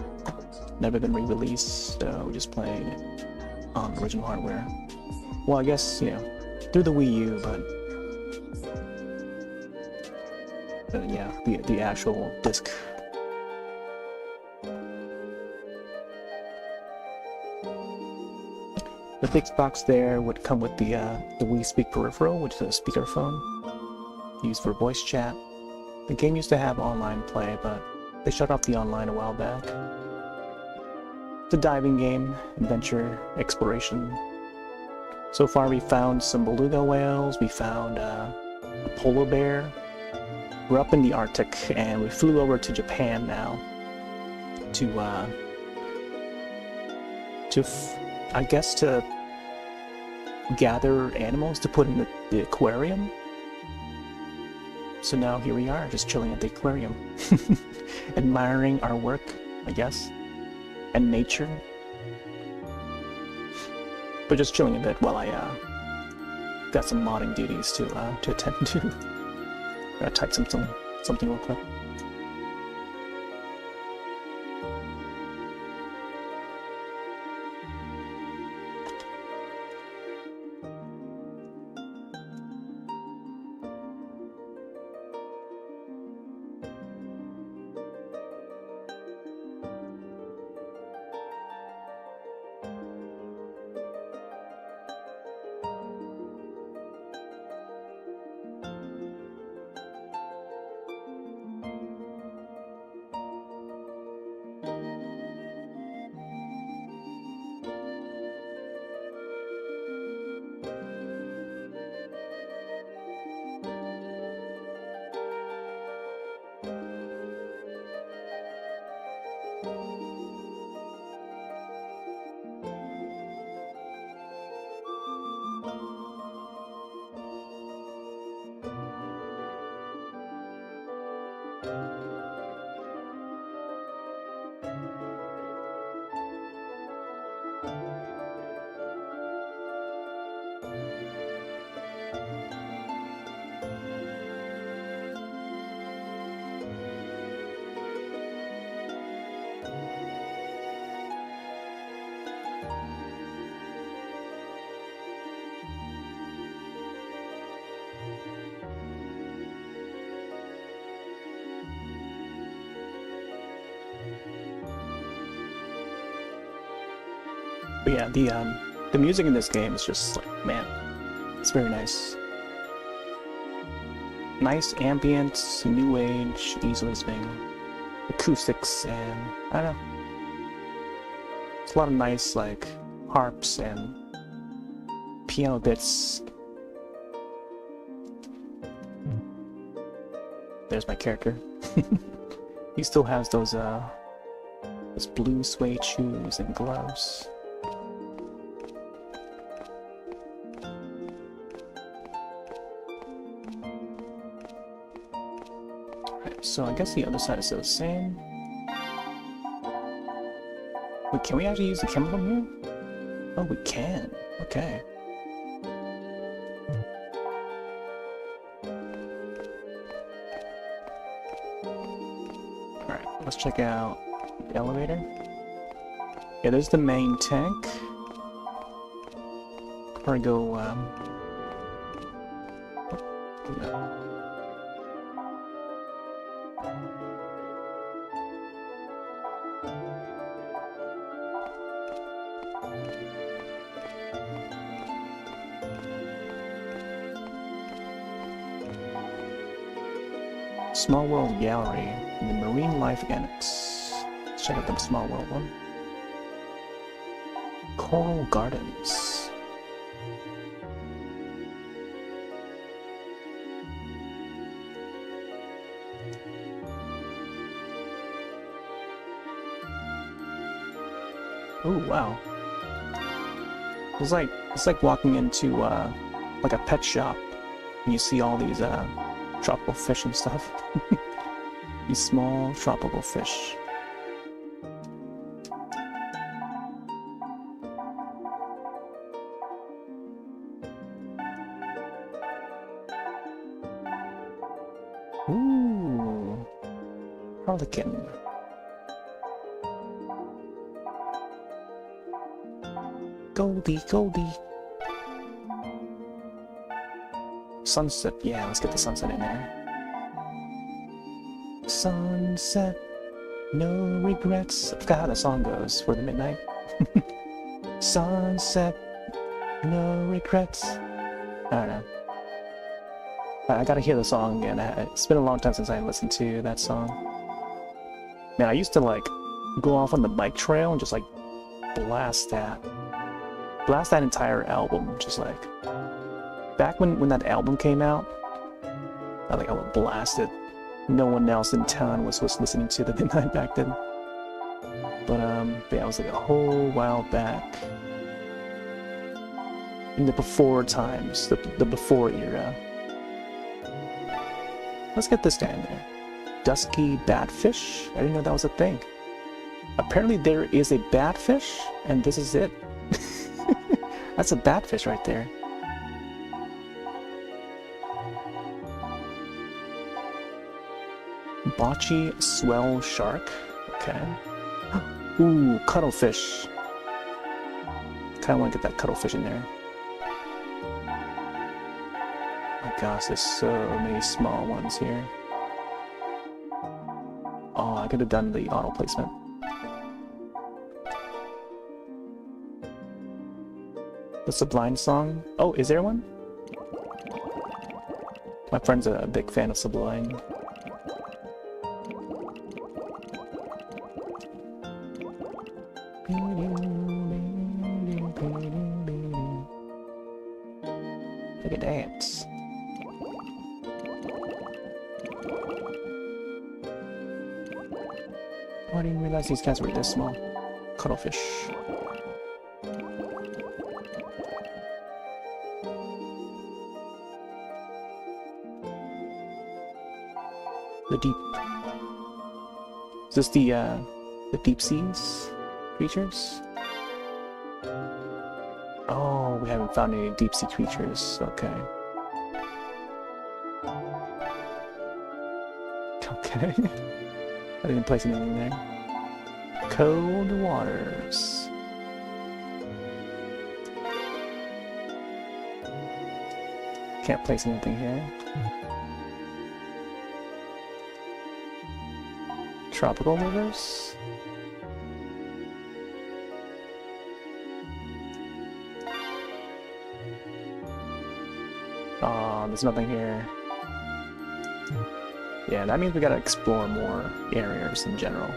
S1: never been re-released, so we just played it on original hardware. Well, I guess, you know, through the Wii U, but yeah, the actual disc. The fixed box there would come with the Wii Speak peripheral, which is a speakerphone used for voice chat. The game used to have online play, but they shut off the online a while back. It's a diving game, adventure, exploration. So far we found some beluga whales, we found a polar bear. We're up in the Arctic and we flew over to Japan now to gather animals to put in the aquarium. So now here we are, just chilling at the aquarium, admiring our work, I guess, and nature. But just chilling a bit while I got some modding duties to attend to. Gotta type something real quick. But yeah, the music in this game is just like, man, it's very nice. Nice ambient, new age, easy listening, acoustics, and I don't know. It's a lot of nice like harps and piano bits. There's my character. He still has those blue suede shoes and gloves. Right, so I guess the other side is still the same. Wait, can we actually use the chemical here? Oh, we can. Okay. Alright, let's check out the elevator. Yeah, there's the main tank. Probably go, yeah. Small World Gallery in the Marine Life Annex. Let's check out the Small World one. Coral Gardens. Oh wow! It's like walking into like a pet shop, and you see all these tropical fish and stuff. These small tropical fish. Ooh, Harlequin. Goldie, Goldie. Sunset, yeah, let's get the sunset in there. Sunset, no regrets. I forgot how the song goes for the midnight. Sunset, no regrets. I don't know. I gotta hear the song again. It's been a long time since I listened to that song. Man, I used to like go off on the bike trail and just like blast that entire album, just like back when that album came out. I would blast it. No one else in town was listening to the midnight back then. But yeah, it was like a whole while back in the before times, the before era. Let's get this guy in there. Dusky batfish. I didn't know that was a thing. Apparently there is a batfish, and this is it. That's a batfish right there. Bocce swell shark. Okay. Ooh, cuttlefish. Kinda wanna get that cuttlefish in there. My gosh, there's so many small ones here. Oh, I could have done the auto placement. The Sublime song. Oh, is there one? My friend's a big fan of Sublime. Look at dance. Oh, I didn't realize these guys were this small. Cuttlefish. The deep. Is this the deep seas creatures? Oh, we haven't found any deep sea creatures. Okay. Okay. I didn't place anything there. Cold waters. Can't place anything here. Tropical rivers. There's nothing here. Yeah, that means we gotta explore more areas in general.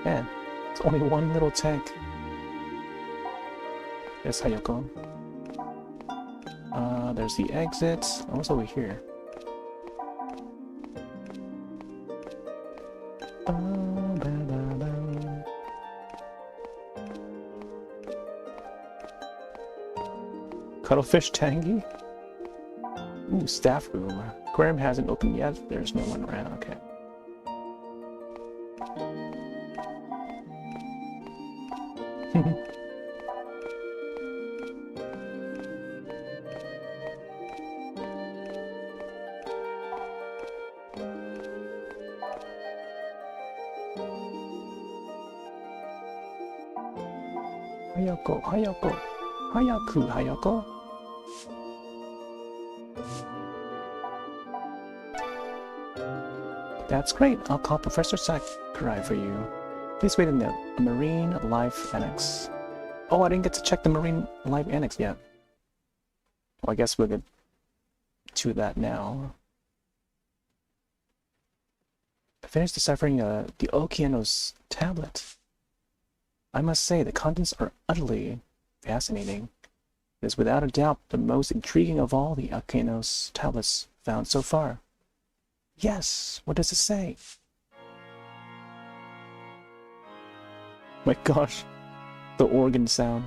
S1: Man, it's only one little tank. There's Hayako. There's the exit. Oh, what's over here? Cuttlefish Tangy? Ooh, staff room. Aquarium hasn't opened yet. There's no one around. Okay. Hayako, Hayako, Hayaku, Hayako. That's great. I'll call Professor Sakurai for you. Please wait in the Marine Life Annex. Oh, I didn't get to check the Marine Life Annex yet. Well, I guess we'll get to that now. I finished deciphering the Okeanos tablet. I must say, the contents are utterly fascinating. It is without a doubt the most intriguing of all the Okeanos tablets found so far. Yes, what does it say? My gosh, the organ sound.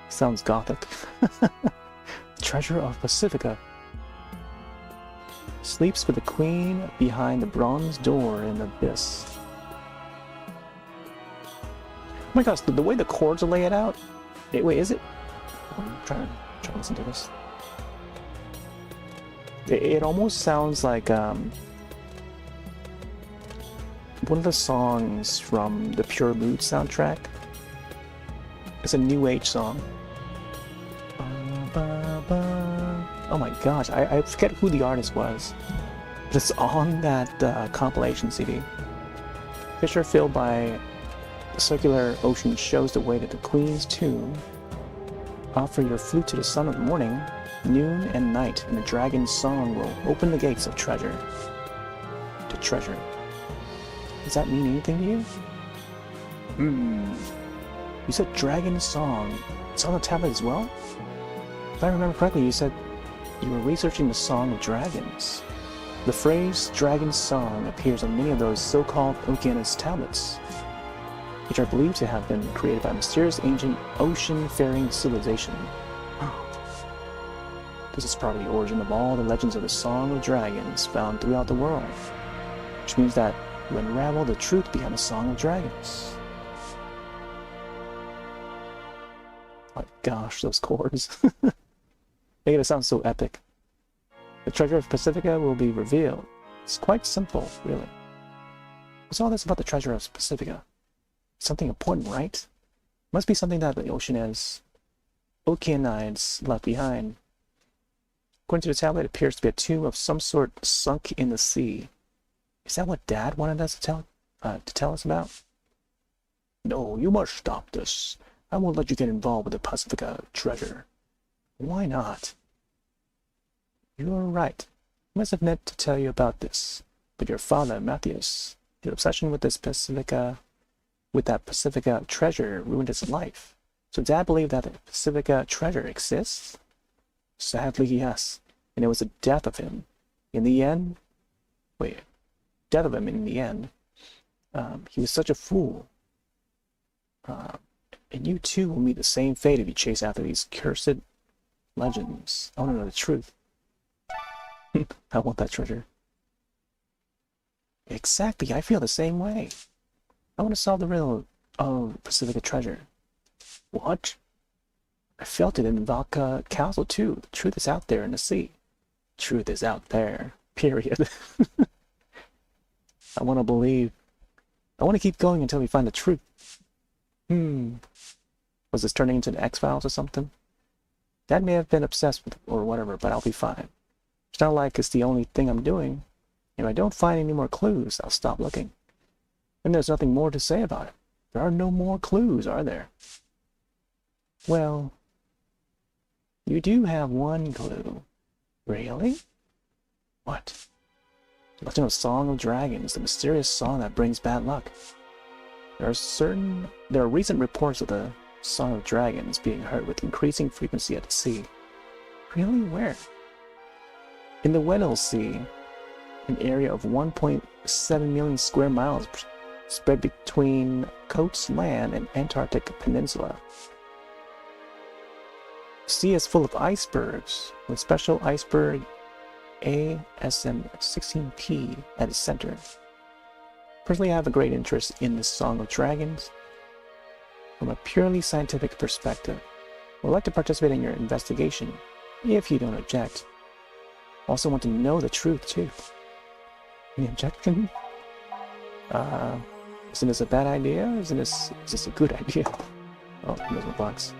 S1: Sounds gothic. Treasure of Pacifica. Sleeps with the queen behind the bronze door in the abyss. Oh my gosh, the way the chords are laid out. Wait, is it? I'm trying to listen to this. It almost sounds like one of the songs from the Pure Mood soundtrack. It's a new age song. Oh my gosh, I forget who the artist was. But it's on that compilation CD. Fissure filled by the circular ocean shows the way to the Queen's tomb. Offer your flute to the sun of the morning, noon and night, and the dragon's song will open the gates of treasure. To treasure. Does that mean anything to you? You said dragon's song. It's on the tablet as well? If I remember correctly, you said you were researching the Song of Dragons. The phrase dragon's song appears on many of those so-called Okeanos tablets, which are believed to have been created by a mysterious ancient ocean-faring civilization. This is probably the origin of all the legends of the Song of Dragons found throughout the world, which means that you unravel the truth behind the Song of Dragons. Oh my gosh, those chords. Making it sound so epic. The treasure of Pacifica will be revealed. It's quite simple, really. What's all this about the treasure of Pacifica? Something important, right? Must be something that the Okeanides left behind. According to the tablet, it appears to be a tomb of some sort sunk in the sea. Is that what Dad wanted us to tell us about? No, you must stop this. I won't let you get involved with the Pacifica treasure. Why not? You are right. I must have meant to tell you about this, but your father, Matthias, his obsession with that Pacifica treasure ruined his life. So Dad believed that the Pacifica treasure exists? Sadly, yes. And it was the death of him. In the end... Death of him in the end. He was such a fool. And you too will meet the same fate if you chase after these cursed legends. I want to know the truth. I want that treasure. Exactly, I feel the same way. I want to solve the riddle of Pacifica treasure. What? I felt it in Valka Castle too. The truth is out there in the sea. Truth is out there. Period. I want to believe. I want to keep going until we find the truth. Was this turning into the X-Files or something? Dad may have been obsessed with it or whatever, but I'll be fine. It's not like it's the only thing I'm doing. If I don't find any more clues, I'll stop looking. And there's nothing more to say about it. There are no more clues, are there? Well, you do have one clue. Really? What? The Legend of Song of Dragons, the mysterious song that brings bad luck. There are recent reports of the Song of Dragons being heard with increasing frequency at the sea. Really? Where? In the Weddell Sea, an area of 1.7 million square miles spread between Coats Land and Antarctic Peninsula. The sea is full of icebergs, with special iceberg ASM16P at its center. Personally, I have a great interest in the Song of Dragons from a purely scientific perspective. I would like to participate in your investigation, if you don't object. I also want to know the truth, too. Any objection? Isn't this a bad idea? Is this a good idea? Oh, there's my box.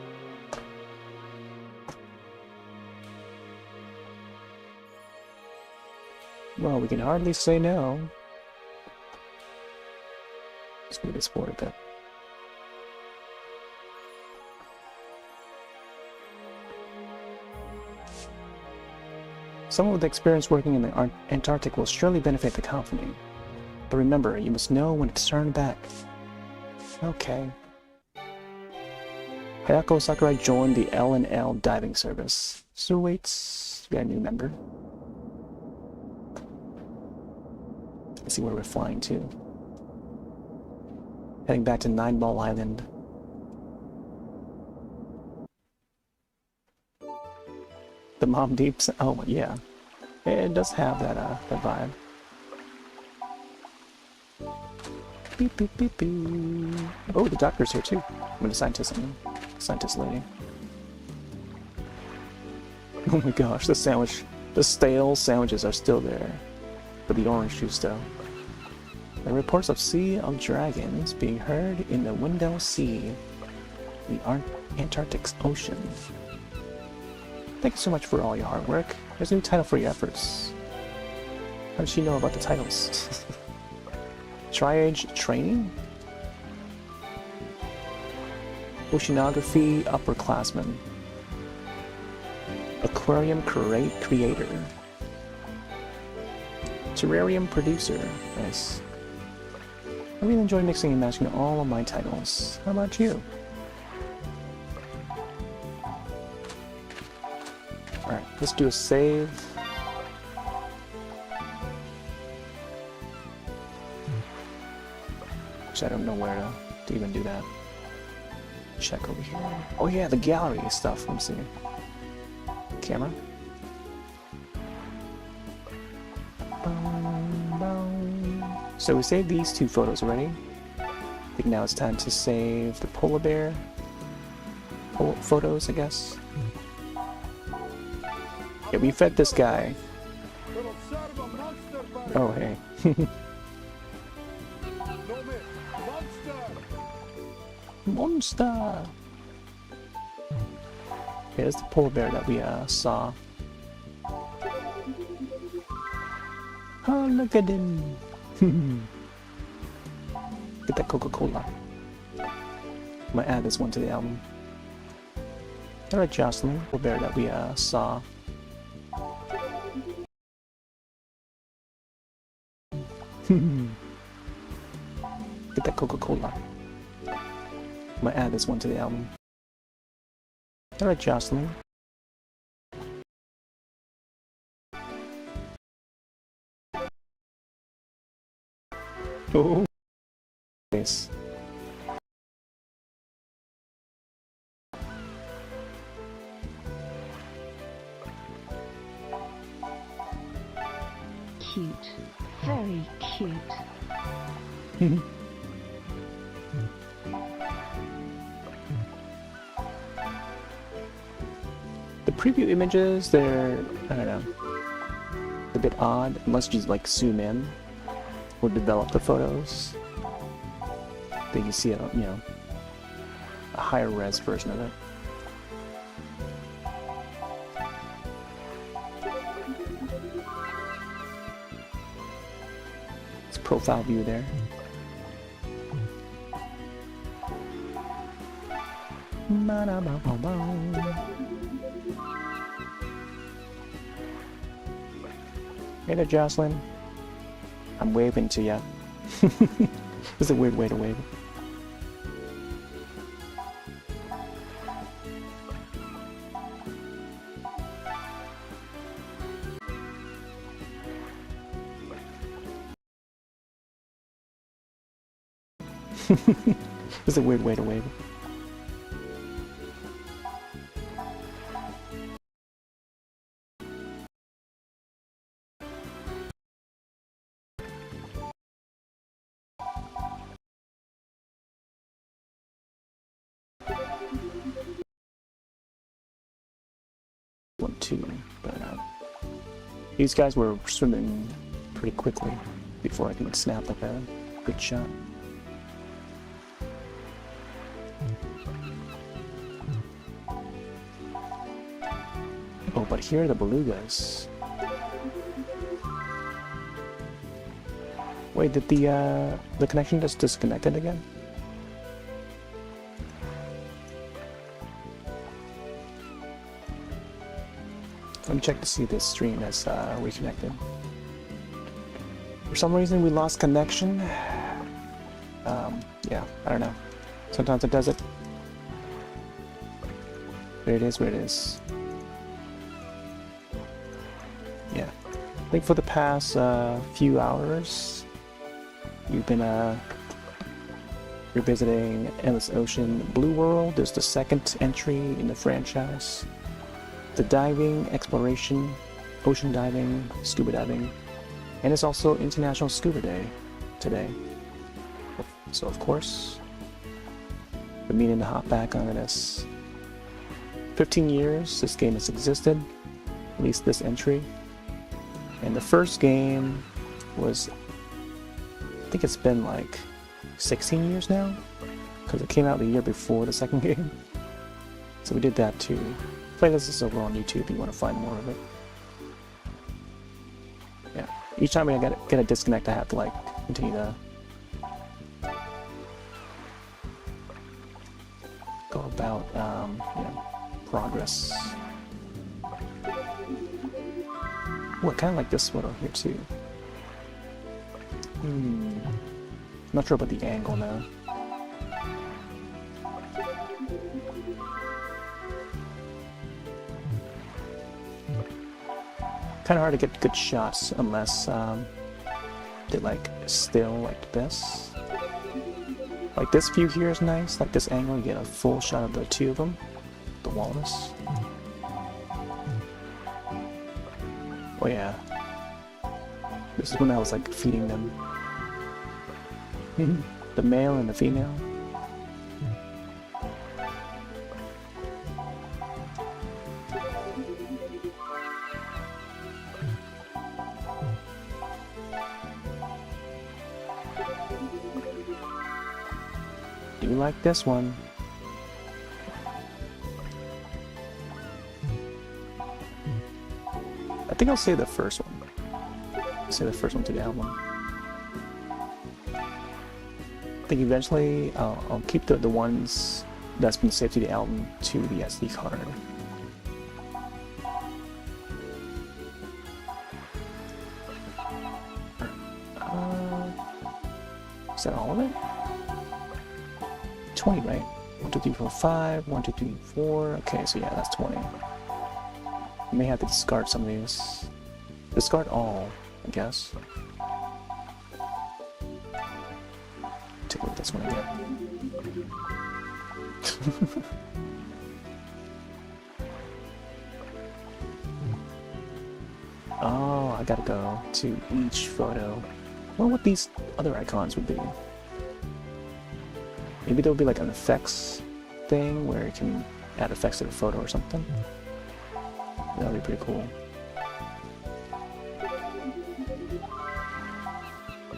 S1: Well, we can hardly say no. Let's move this forward a bit. Someone with experience working in the Antarctic will surely benefit the company. But remember, you must know when to turn back. Okay. Hayako Sakurai joined the L&L diving service. So wait, we got a new member. Let's see where we're flying to. Heading back to Nine Ball Island. The Mom Deeps. Oh yeah, it does have that that vibe. Beep beep beep beep. Oh, the doctor's here too. I'm the scientist. Scientist lady. Oh my gosh, the stale sandwiches are still there, but the orange juice though. There are reports of Sea of Dragons being heard in the Wendell Sea, the Antarctic Ocean. Thank you so much for all your hard work. There's a new title for your efforts. How does she know about the titles? Tri-Age Training? Oceanography Upperclassman. Aquarium Creator. Terrarium Producer. Nice. I really enjoy mixing and matching all of my titles. How about you? Alright, let's do a save. Actually, I don't know where to even do that. Check over here. Oh yeah, the gallery stuff. Let me see. Camera. So we saved these two photos already. I think now it's time to save the polar bear photos, I guess. Yeah, we fed this guy. Oh, hey. Monster! Here's the polar bear that we saw. Oh, look at him! Get that Coca-Cola. I'm gonna add this one to the album. Alright, Jocelyn, polar bear that we saw. Get that Coca-Cola. I'm gonna add this one to the album. Alright, Jocelyn. Oh, face.
S2: Cute. Very cute.
S1: The preview images, they're, I don't know, a bit odd, unless you like zoom in or develop the photos. Then you see a, you know, a higher res version of it. It's profile view there. Hey there, Jocelyn. I'm waving to ya. It's a weird way to wave. It's a weird way to wave. One, two, but these guys were swimming pretty quickly before I can snap like a good shot. Oh, but here are the belugas. Wait, did the connection just disconnected again? Let me check to see if this stream has reconnected. For some reason we lost connection. Yeah, I don't know. Sometimes it does it. There it is, where it is. Yeah. I think for the past few hours, we've been revisiting Endless Ocean Blue World. There's the second entry in the franchise. The diving, exploration, ocean diving, scuba diving, and it's also International Scuba Day today. So of course, we're meaning to hop back onto this. 15 years this game has existed, at least this entry. And the first game was, I think it's been like 16 years now, because it came out the year before the second game. So we did that too. Playlist is over on YouTube if you want to find more of it. Yeah, each time I get a disconnect, I have to like continue to go about you know, progress. Oh, I kind of like this photo here too. Not sure about the angle now. Kind of hard to get good shots unless they like still like this. Like this view here is nice. Like this angle, you get a full shot of the two of them, the walrus. Oh yeah, this is when I was like feeding them, the male and the female. Do you like this one? I think I'll say the first one. I'll say the first one to the album. I think eventually I'll keep the ones that's been saved to the album to the SD card. Is that all of it? 20, right? 1, 2, 3, 4, 5. 1, 2, 3, 4. Okay, so yeah, that's 20. I may have to discard some of these. Discard all, I guess. Take a look at this one again. Oh, I gotta go to each photo. I wonder what these other icons would be. Maybe there would be like an effects thing where you can add effects to the photo or something. That would be pretty cool.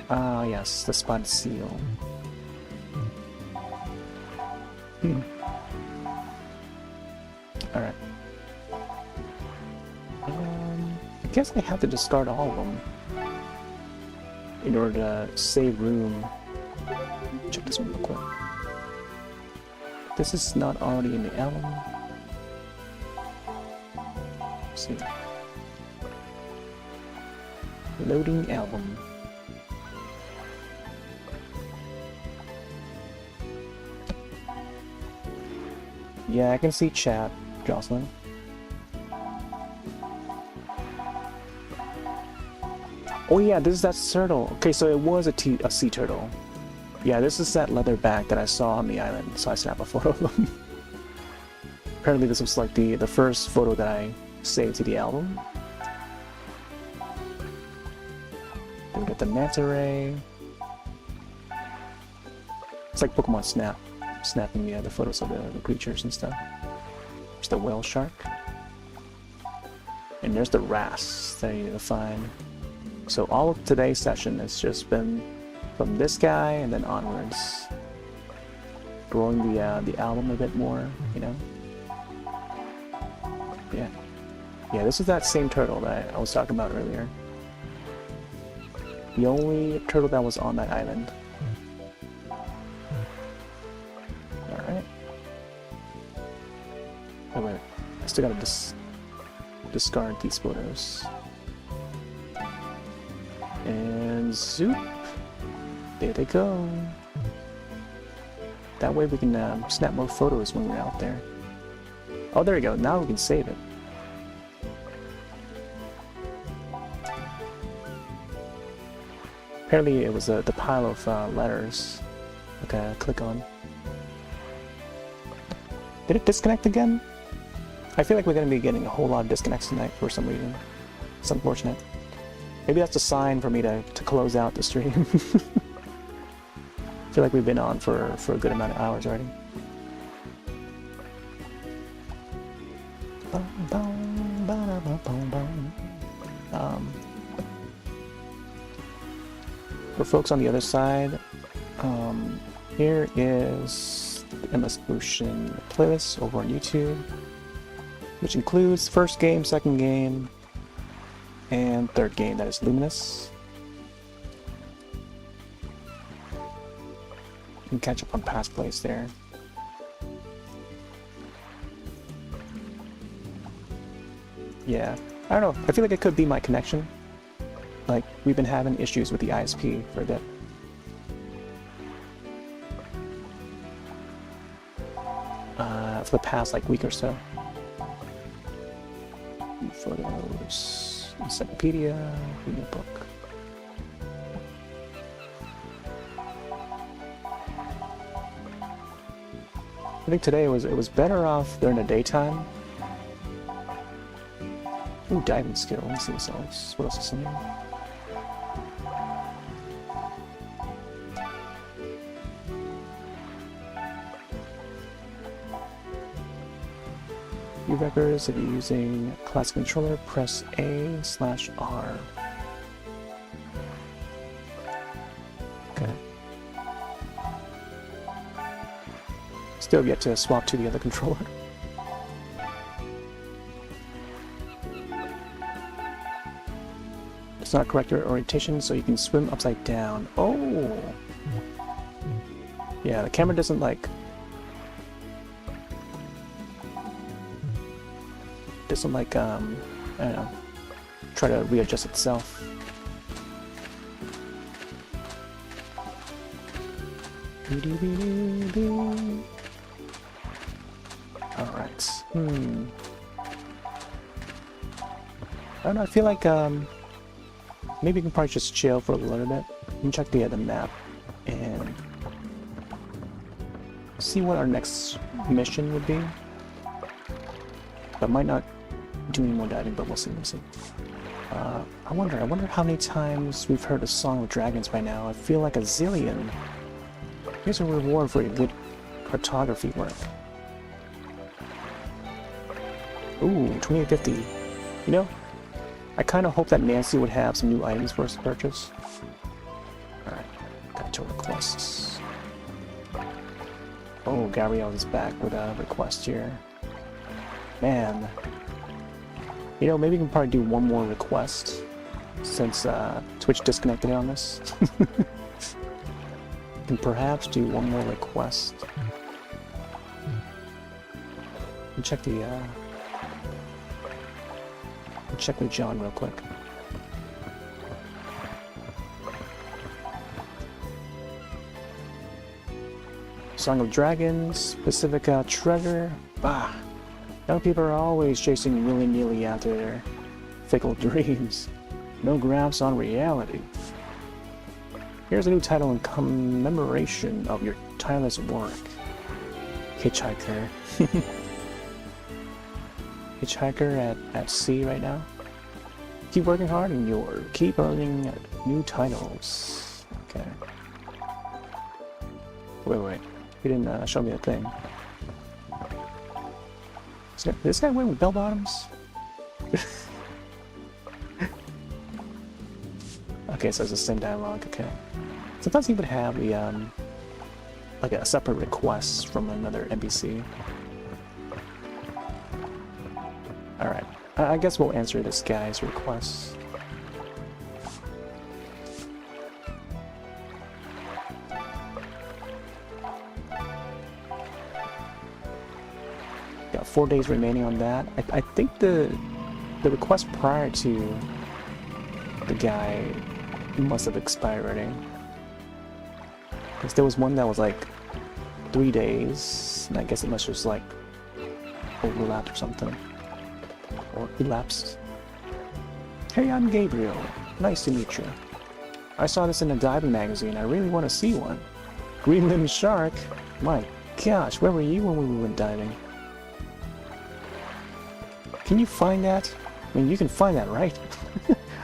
S1: Ah, yes, the spotted seal. Alright. I guess I have to discard all of them in order to save room. Check this one real quick. This is not already in the album. Let's see. Loading album. Yeah, I can see chat, Jocelyn. Oh yeah, this is that turtle. Okay, so it was a sea turtle. Yeah, this is that leather bag that I saw on the island, so I snapped a photo of them. Apparently this was like the first photo that I saved to the album. Then we got the manta ray. It's like Pokemon Snap, snapping the photos of the creatures and stuff. There's the whale shark. And there's the wrasse that you need to find. So all of today's session has just been from this guy and then onwards. Growing the album a bit more, you know? Yeah. Yeah, this is that same turtle that I was talking about earlier. The only turtle that was on that island. Alright. Oh wait, I still gotta discard these photos. And zoop! There they go. That way we can snap more photos when we're out there. Oh, there we go. Now we can save it. Apparently it was the pile of letters. Okay, click on. Did it disconnect again? I feel like we're going to be getting a whole lot of disconnects tonight for some reason. It's unfortunate. Maybe that's a sign for me to close out the stream. I feel like we've been on for a good amount of hours already. For folks on the other side, here is the Endless Ocean playlist over on YouTube, which includes first game, second game, and third game, that is Luminous. You can catch up on past plays there. Yeah, I don't know, I feel like it could be my connection. Like, we've been having issues with the ISP for a bit. For the past, like, week or so. Photos, encyclopedia, read a book. I think today it was better off during the daytime. Ooh, diving skill. Let's see what else is in there. View records. If you're using classic controller, press A/R. Okay. Still yet to swap to the other controller. It's not correct orientation, so you can swim upside down. Oh! Yeah, the camera doesn't like... I don't know, try to readjust itself. Alright. I don't know, I feel like, maybe we can probably just chill for a little bit. We can check the map and see what our next mission would be. But might not do any more diving, but we'll see. I wonder how many times we've heard a Song of Dragons by now. I feel like a zillion. Here's a reward for your good cartography work. Ooh, 2850. You know, I kind of hope that Nancy would have some new items for us to purchase. Alright, got to requests. Oh, Gabrielle is back with a request here. Man. You know, maybe we can probably do one more request since Twitch disconnected on this. Can perhaps do one more request. And check with John real quick. Song of Dragons, Pacifica Treasure. Bah! Young people are always chasing willy-nilly after their fickle dreams. No grasp on reality. Here's a new title in commemoration of your tireless work. Hitchhiker. Hitchhiker at sea right now. Keep working hard and you'll keep earning new titles. Okay. Wait. He didn't show me a thing. This guy wearing bell bottoms? Okay, so it's the same dialogue, okay. Sometimes he would have the, like a separate request from another NPC. Alright, I guess we'll answer this guy's request. Got 4 days remaining on that. I think the request prior to the guy must have expired already. Because there was one that was like 3 days, and I guess it must just like overlapped or something. Or elapsed. Hey, I'm Gabriel. Nice to meet you. I saw this in a diving magazine. I really want to see one. Greenland shark? My gosh, where were you when we went diving? Can you find that? I mean, you can find that, right?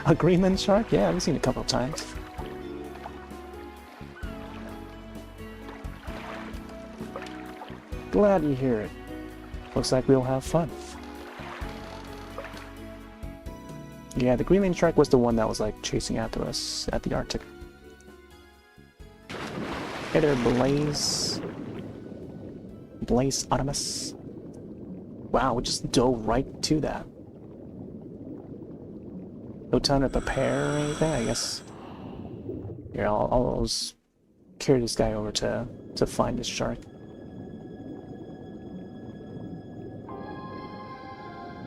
S1: A Greenland shark? Yeah, I've seen it a couple of times. Glad you hear it. Looks like we'll have fun. Yeah, the Greenland shark was the one that was like chasing after us at the Arctic. Hey there, Blaze. Blaze Automus. Wow, we just dove right to that. No time to prepare or anything, I guess. Here, I'll just carry this guy over to find this shark.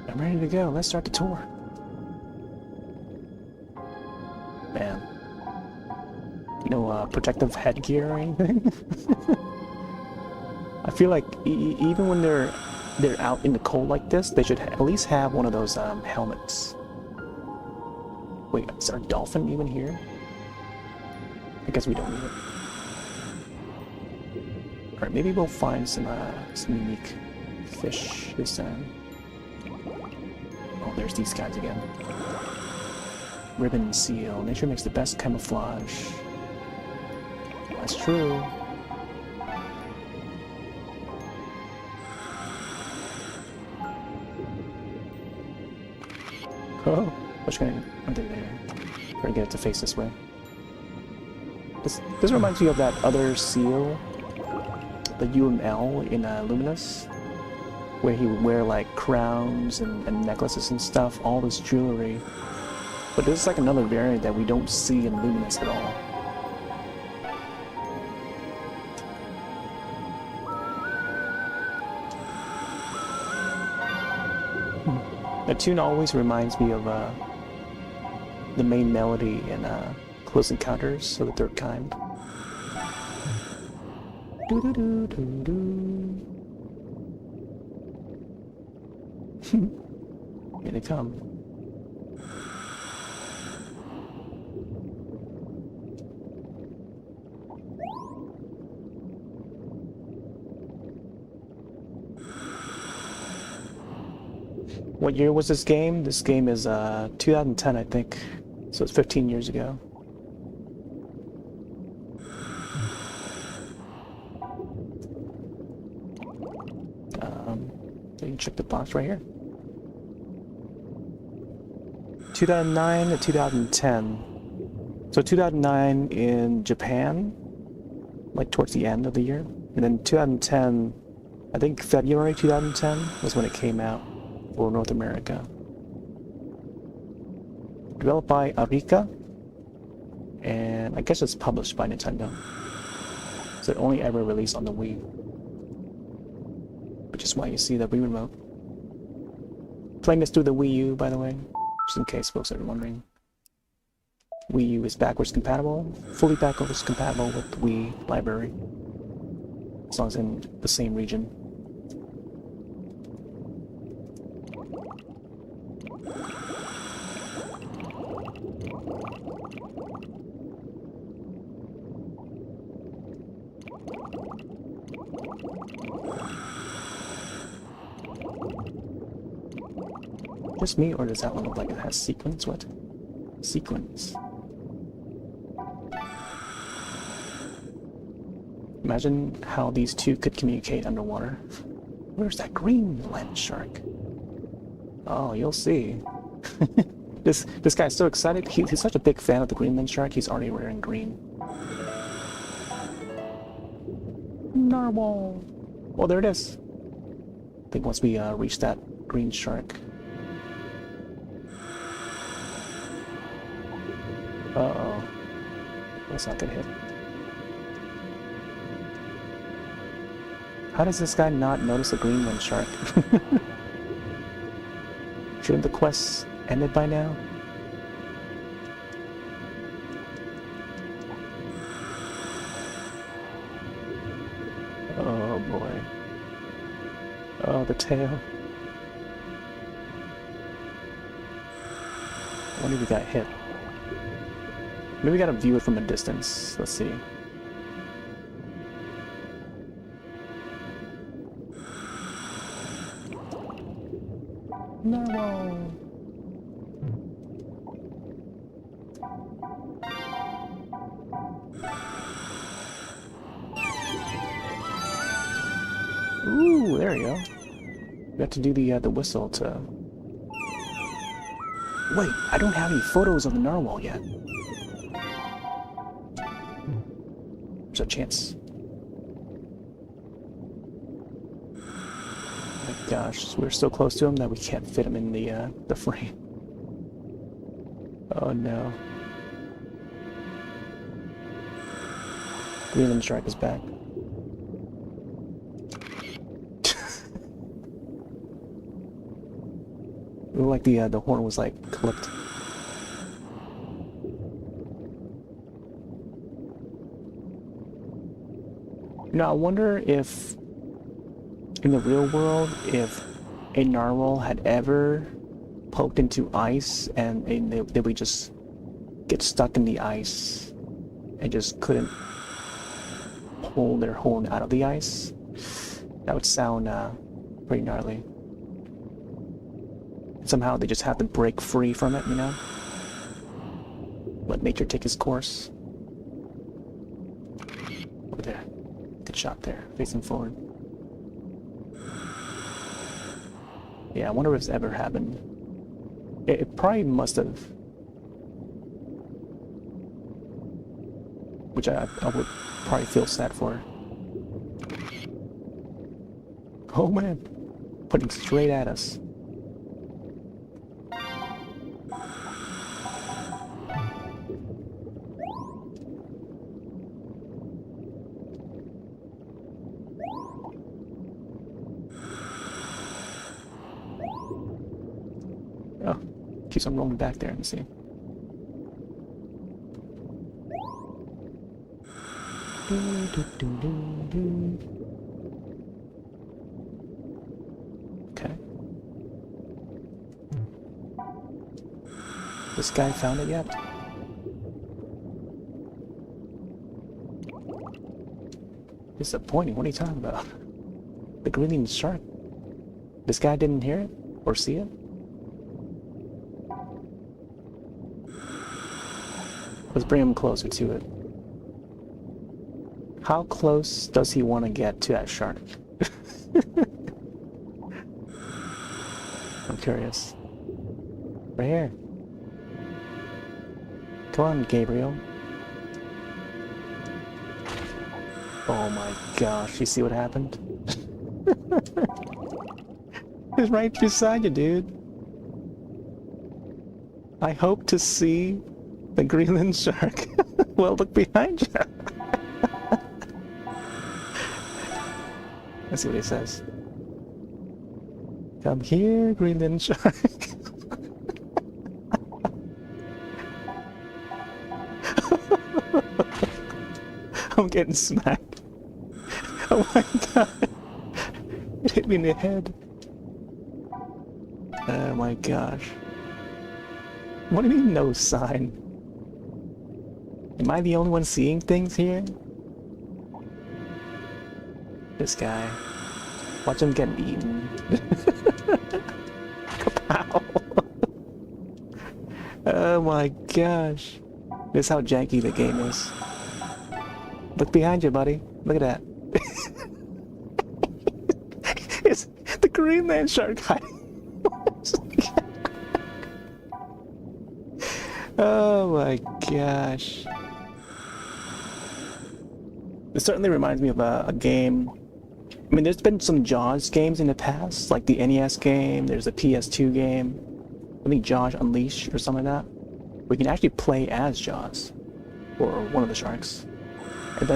S1: I'm ready to go. Let's start the tour. Man. No protective headgear or anything? I feel like even when they're out in the cold like this, they should at least have one of those helmets. Wait, is our dolphin even here? I guess we don't need it. Alright, maybe we'll find some unique fish this time. Oh, there's these guys again. Ribbon seal. Nature makes the best camouflage. That's true. Oh, what's going on there? Try to get it to face this way. This reminds me of that other seal, the UML in Luminous, where he would wear like crowns and necklaces and stuff, all this jewelry. But this is like another variant that we don't see in Luminous at all. The tune always reminds me of the main melody in Close Encounters of the Third Kind. Here they come. What year was this game? This game is 2010, I think. So it's 15 years ago. So you can check the box right here. 2009 to 2010. So 2009 in Japan, like towards the end of the year. And then 2010, I think February 2010 was when it came out for North America. Developed by Arika, and I guess it's published by Nintendo. So it only ever released on the Wii. Which is why you see the Wii remote. Playing this through the Wii U, by the way, just in case folks are wondering. Wii U is backwards compatible, fully backwards compatible with the Wii library, as long as in the same region. Just me, or does that one look like it has sequins? What? Sequins. Imagine how these two could communicate underwater. Where's that green land shark? Oh, you'll see. This guy's so excited. He's such a big fan of the Greenland shark. He's already wearing green. Narwhal. Well, there it is. I think once we reach that green shark. Uh-oh. Let's not get hit. How does this guy not notice a Greenland shark? Shouldn't the quest ended by now? Oh boy. Oh, the tail. I wonder if we got hit. Maybe we gotta view it from a distance. Let's see. Narwhal. Ooh, there you go. We have to do the whistle to... Wait, I don't have any photos of the narwhal yet. There's a chance. Oh my gosh, we're so close to him that we can't fit him in the frame. Oh no. Greenland shark is back. It looked like the horn was like clipped. You know, I wonder if in the real world, if a narwhal had ever poked into ice and they would just get stuck in the ice and just couldn't pull their horn out of the ice. That would sound pretty gnarly. Somehow they just have to break free from it, you know? Let nature take its course. Over there. Good shot there, facing forward. Yeah, I wonder if it's ever happened. It probably must have. Which I would probably feel sad for. Oh man, putting straight at us. Oh, keeps on rolling back there and see. Okay. This guy found it yet? Disappointing. What are you talking about? The Greenland shark. This guy didn't hear it or see it? Let's bring him closer to it. How close does he want to get to that shark? I'm curious. Right here. Come on, Gabriel. Oh my gosh, you see what happened? It's right beside you, dude. I hope to see the Greenland shark. Well, look behind you. Let's see what he says. Come here, Greenland shark. I'm getting smacked. Oh my god. It hit me in the head. Oh my gosh. What do you mean, no sign? Am I the only one seeing things here? This guy. Watch him getting eaten. Kapow! Oh my gosh. This is how janky the game is. Look behind you, buddy. Look at that. It's the Greenland shark guy. Oh my gosh. This certainly reminds me of a game. I mean, there's been some Jaws games in the past, like the NES game, there's a PS2 game. I think Jaws Unleashed or something like that. We can actually play as Jaws, or one of the sharks. And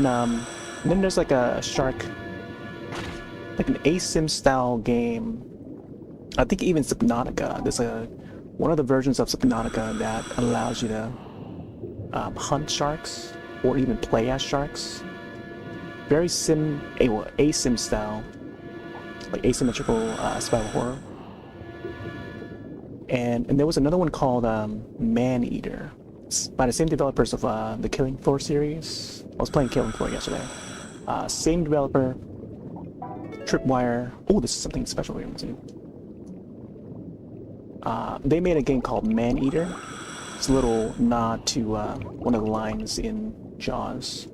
S1: then there's like a shark, like an ASIM style game. I think even Subnautica. There's one of the versions of Subnautica that allows you to hunt sharks or even play as sharks. Very ASIM style, like asymmetrical survival horror. And there was another one called Man-Eater. It's by the same developers of the Killing Floor series. I was playing Killing Floor yesterday. Same developer, Tripwire. Oh, this is something special here. They made a game called Man-Eater. It's a little nod to one of the lines in Jaws,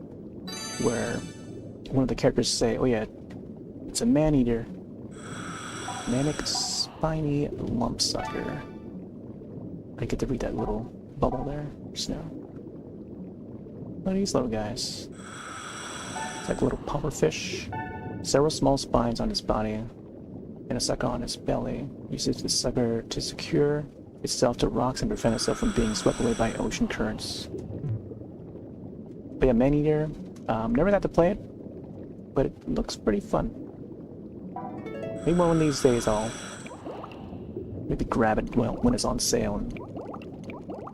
S1: where one of the characters say, "Oh yeah, it's a man-eater, manic spiny lumpsucker." I get to read that little bubble there. Snow. Look at these little guys. It's like a little pufferfish. Several small spines on its body, and a sucker on its belly. Uses the sucker to secure itself to rocks and prevent itself from being swept away by ocean currents. But yeah, man-eater. Never got to play it, but it looks pretty fun. Maybe one of these days I'll maybe grab it when it's on sale,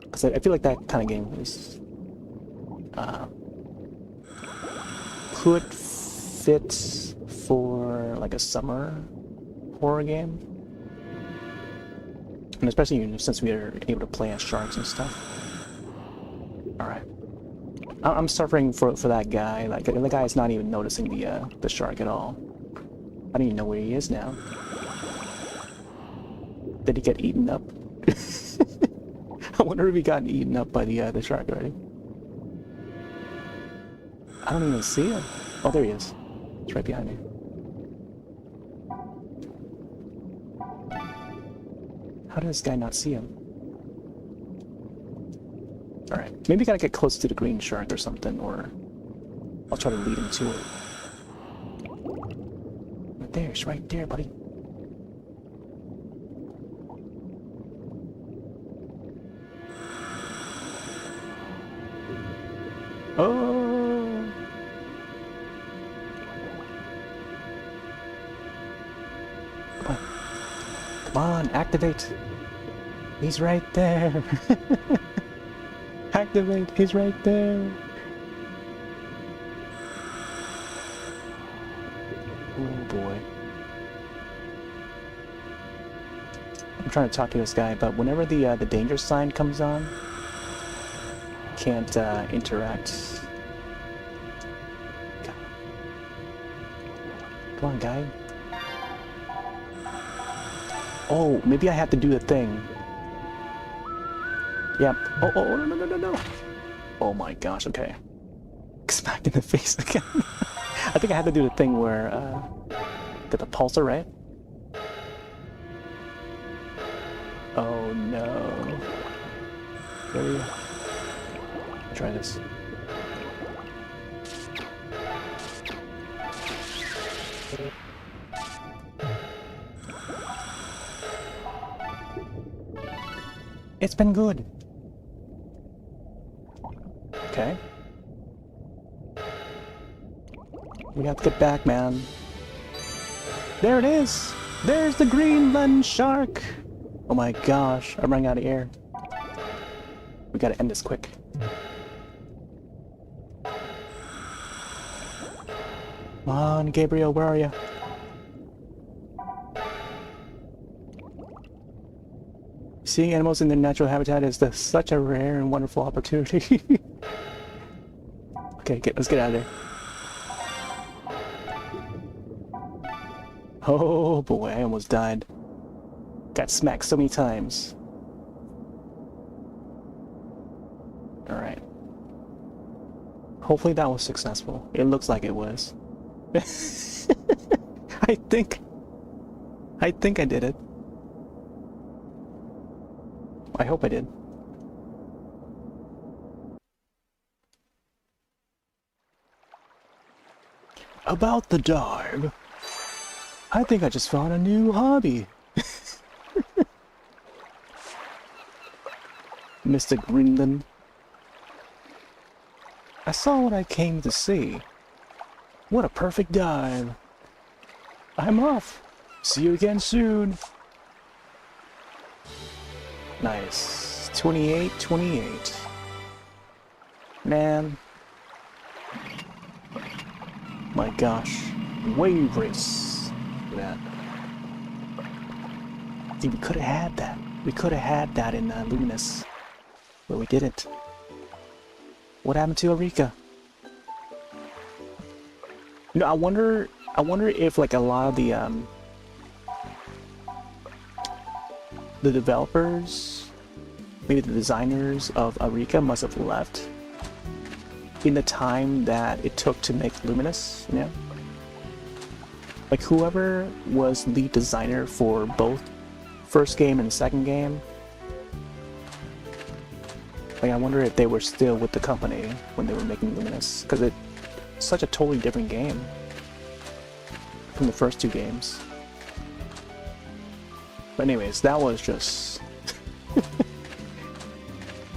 S1: because I feel like that kind of game is could fit for like a summer horror game, and especially since we are able to play as sharks and stuff. All right. I'm suffering for that guy. Like the guy is not even noticing the shark at all. I don't even know where he is now. Did he get eaten up? I wonder if he got eaten up by the shark already. I don't even see him. Oh, there he is. He's right behind me. How did this guy not see him? Alright, maybe gotta get close to the green shark or something, or I'll try to lead him to it. Right there, it's right there, buddy. Oh! Come on. Come on, activate! He's right there! Activate, he's right there. Oh boy. I'm trying to talk to this guy, but whenever the danger sign comes on, can't interact. Come on, guy. Oh, maybe I have to do the thing. Yep. Oh, no. Oh my gosh, okay. Smacked in the face again. I think I had to do the thing where, get the pulsar, right? Oh no. Really? Try this. It's been good. Okay. We have to get back, man. There it is! There's the Greenland shark! Oh my gosh, I'm running out of air. We gotta end this quick. Come on, Gabriel, where are you? Seeing animals in their natural habitat is such a rare and wonderful opportunity. Okay, let's get out of there. Oh boy, I almost died. Got smacked so many times. Alright. Hopefully that was successful. It looks like it was. I think I did it. I hope I did. About the dog. I think I just found a new hobby. Mr. Greenland. I saw what I came to see. What a perfect dive. I'm off. See you again soon. Nice. 28-28. Man. My gosh. Wave race. Look at that. See, we could have had that. We could have had that in Luminous. But we didn't. What happened to Eureka? You know, I wonder if like a lot of the developers, maybe the designers of Eureka must have left in the time that it took to make Luminous, you know? Like whoever was lead designer for both first game and second game, like I wonder if they were still with the company when they were making Luminous, because it's such a totally different game from the first two games. But anyways, that was just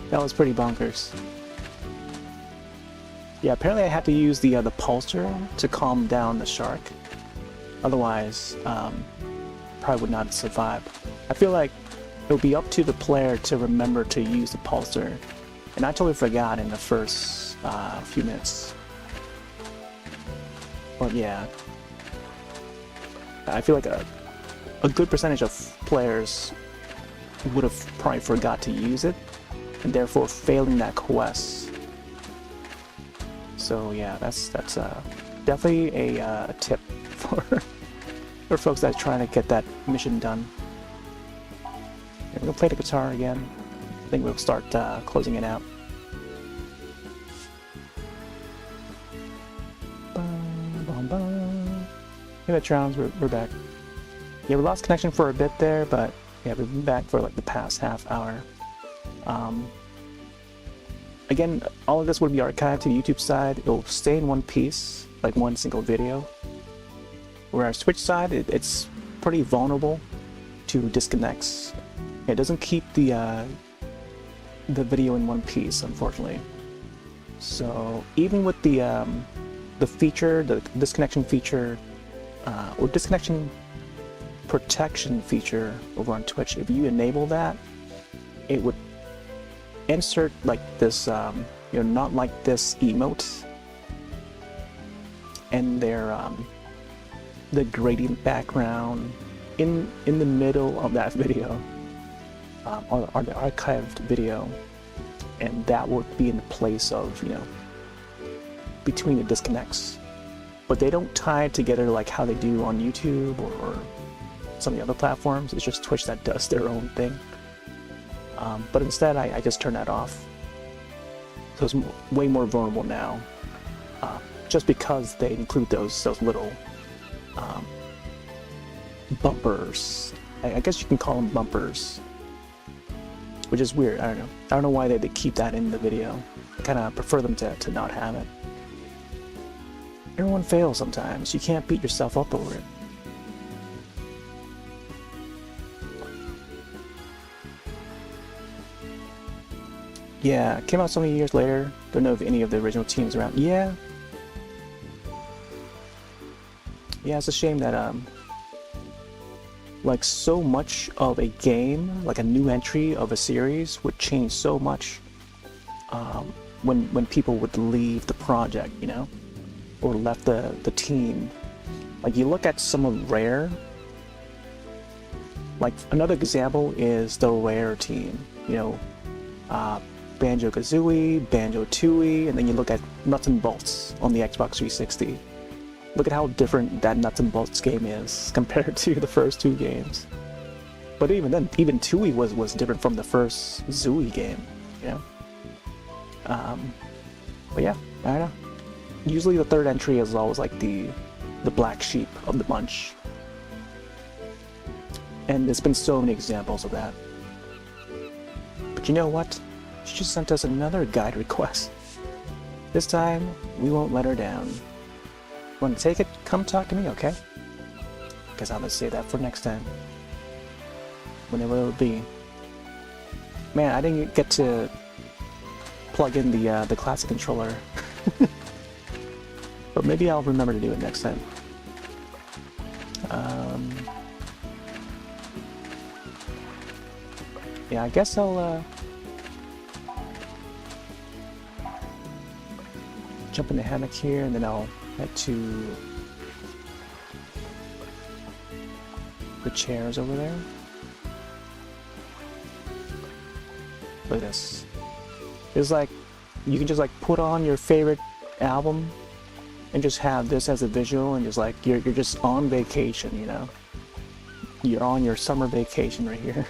S1: that was pretty bonkers. Yeah, apparently I had to use the pulsar to calm down the shark. Otherwise, probably would not have survived. I feel like it would be up to the player to remember to use the pulsar, and I totally forgot in the first few minutes. But yeah, I feel like a good percentage of players would have probably forgot to use it, and therefore failing that quest. So yeah, that's definitely a tip for folks that are trying to get that mission done. Yeah, we're gonna play the guitar again. I think we'll start closing it out. Hey, Metrons, we're back. Yeah, we lost connection for a bit there, but yeah, we've been back for like the past half hour. Again, all of this would be archived to the YouTube side. It'll stay in one piece, like one single video. Whereas Twitch side, it's pretty vulnerable to disconnects. It doesn't keep the video in one piece, unfortunately. So even with the feature, the disconnection feature, or disconnection protection feature over on Twitch, if you enable that, it would insert like this, not like this emote, and the gradient background in the middle of that video, or the archived video, and that would be in place of, between the disconnects. But they don't tie it together like how they do on YouTube or some of the other platforms. It's just Twitch that does their own thing. But instead, I just turn that off. So it's way more vulnerable now, just because they include those little bumpers. I guess you can call them bumpers, which is weird. I don't know why they keep that in the video. I kind of prefer them to not have it. Everyone fails sometimes. You can't beat yourself up over it. Yeah, it came out so many years later. Don't know if any of the original teams around. Yeah, it's a shame that like so much of a game, like a new entry of a series, would change so much when people would leave the project, or left the team. Like you look at some of Rare. Like another example is the Rare team. Banjo-Kazooie, Banjo-Tooie, and then you look at Nuts and Bolts on the Xbox 360. Look at how different that Nuts and Bolts game is compared to the first two games. But even then, even Tui was different from the first Zooey game, you know? But yeah, I don't know. Usually the third entry is always like the black sheep of the bunch. And there's been so many examples of that. But you know what? She just sent us another guide request. This time, we won't let her down. Want to take it? Come talk to me, okay? Guess I'm gonna save that for next time. Whenever it'll be. Man, I didn't get to plug in the classic controller. But maybe I'll remember to do it next time. Yeah, I guess I'll jump in the hammock here, and then I'll head to the chairs over there. Look at this. It's like you can just like put on your favorite album and just have this as a visual, and just like you're just on vacation, you know. You're on your summer vacation right here.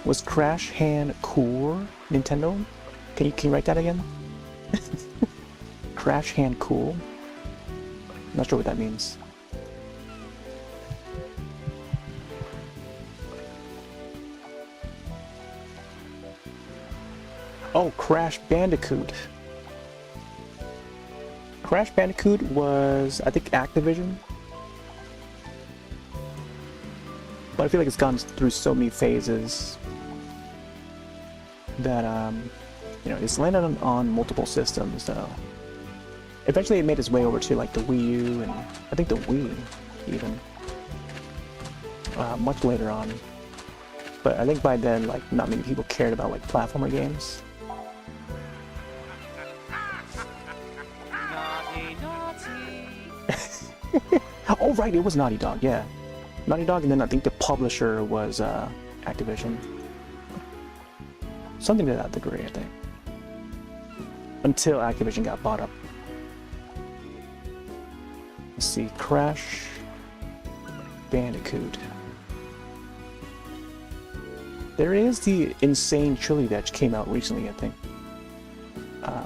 S1: Was Crash Hand cool, Nintendo? Can you write that again? Crash Hand cool? Not sure what that means. Oh, Crash Bandicoot. Crash Bandicoot was, I think, Activision. But I feel like it's gone through so many phases that, you know, it's landed on multiple systems, so eventually it made its way over to like the Wii U and I think the Wii even, much later on. But I think by then, like, not many people cared about like platformer games.
S3: Naughty, naughty.
S1: Oh right, it was Naughty Dog, yeah. Naughty Dog, and then I think the publisher was Activision. Something to that degree, I think. Until Activision got bought up. Let's see, Crash Bandicoot. There is the Insane Trilogy that came out recently, I think.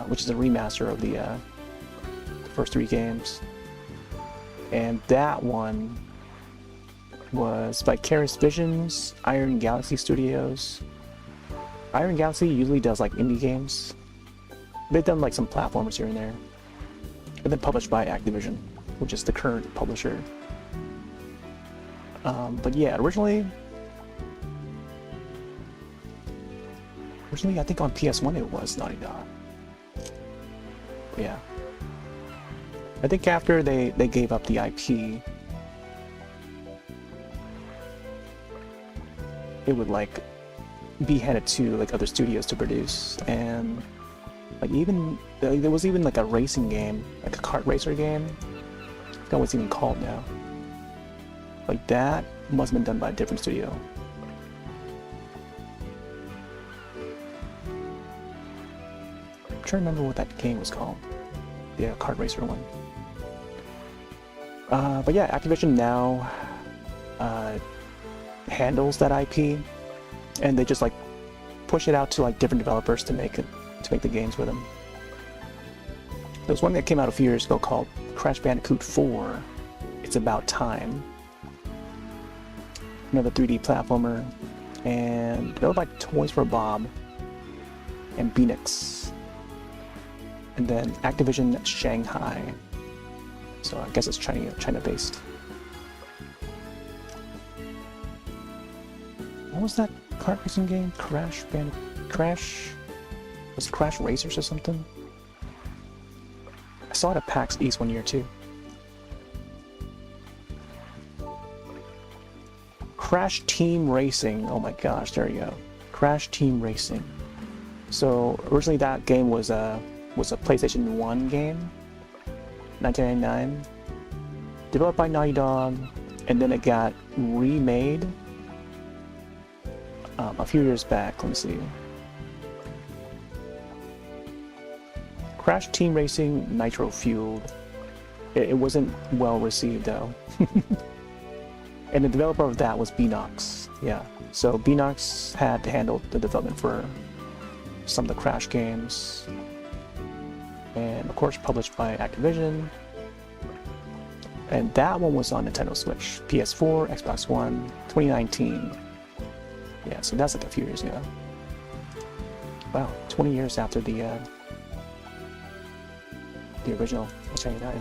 S1: Which is a remaster of the first three games. And that one was Vicarious Visions, Iron Galaxy Studios. Iron Galaxy usually does like indie games. They've done like some platformers here and there. And then published by Activision, which is the current publisher. But yeah, originally I think on PS1 it was Naughty Dog. But yeah. I think after they gave up the IP, it would like be handed to like other studios to produce, and like even there was even like a racing game, like a kart racer game. I forgot what it's even called now. Like that must have been done by a different studio. I'm trying to remember what that game was called. The kart racer one. But yeah, Activision now handles that IP, and they just like push it out to like different developers to make the games with them. There was one that came out a few years ago called Crash Bandicoot 4. It's About Time. Another 3D platformer, and developed by Toys for Bob and Beanix. And then Activision Shanghai. So I guess it's China-based. What was that kart racing game? Crash? Was it Crash Racers or something? I saw it at PAX East one year too. Crash Team Racing. Oh my gosh, there you go. Crash Team Racing. So originally that game was a PlayStation 1 game, 1999, developed by Naughty Dog, and then it got remade a few years back. Let me see. Crash Team Racing Nitro Fueled. It wasn't well received though. And the developer of that was Beanox. Yeah, so Beanox had handled the development for some of the Crash games. And of course published by Activision. And that one was on Nintendo Switch, PS4, Xbox One, 2019. Yeah, so that's like a few years ago. Wow, 20 years after the original. I'll tell you that.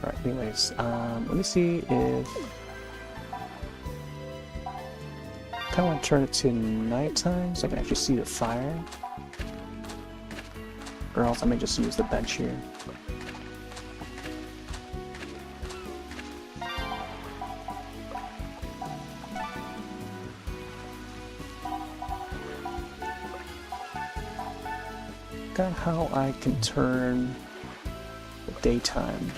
S1: Alright, anyways, let me see if... I kinda want to turn it to nighttime so I can actually see the fire. Or else I may just use the bench here. Got how I can turn the daytime.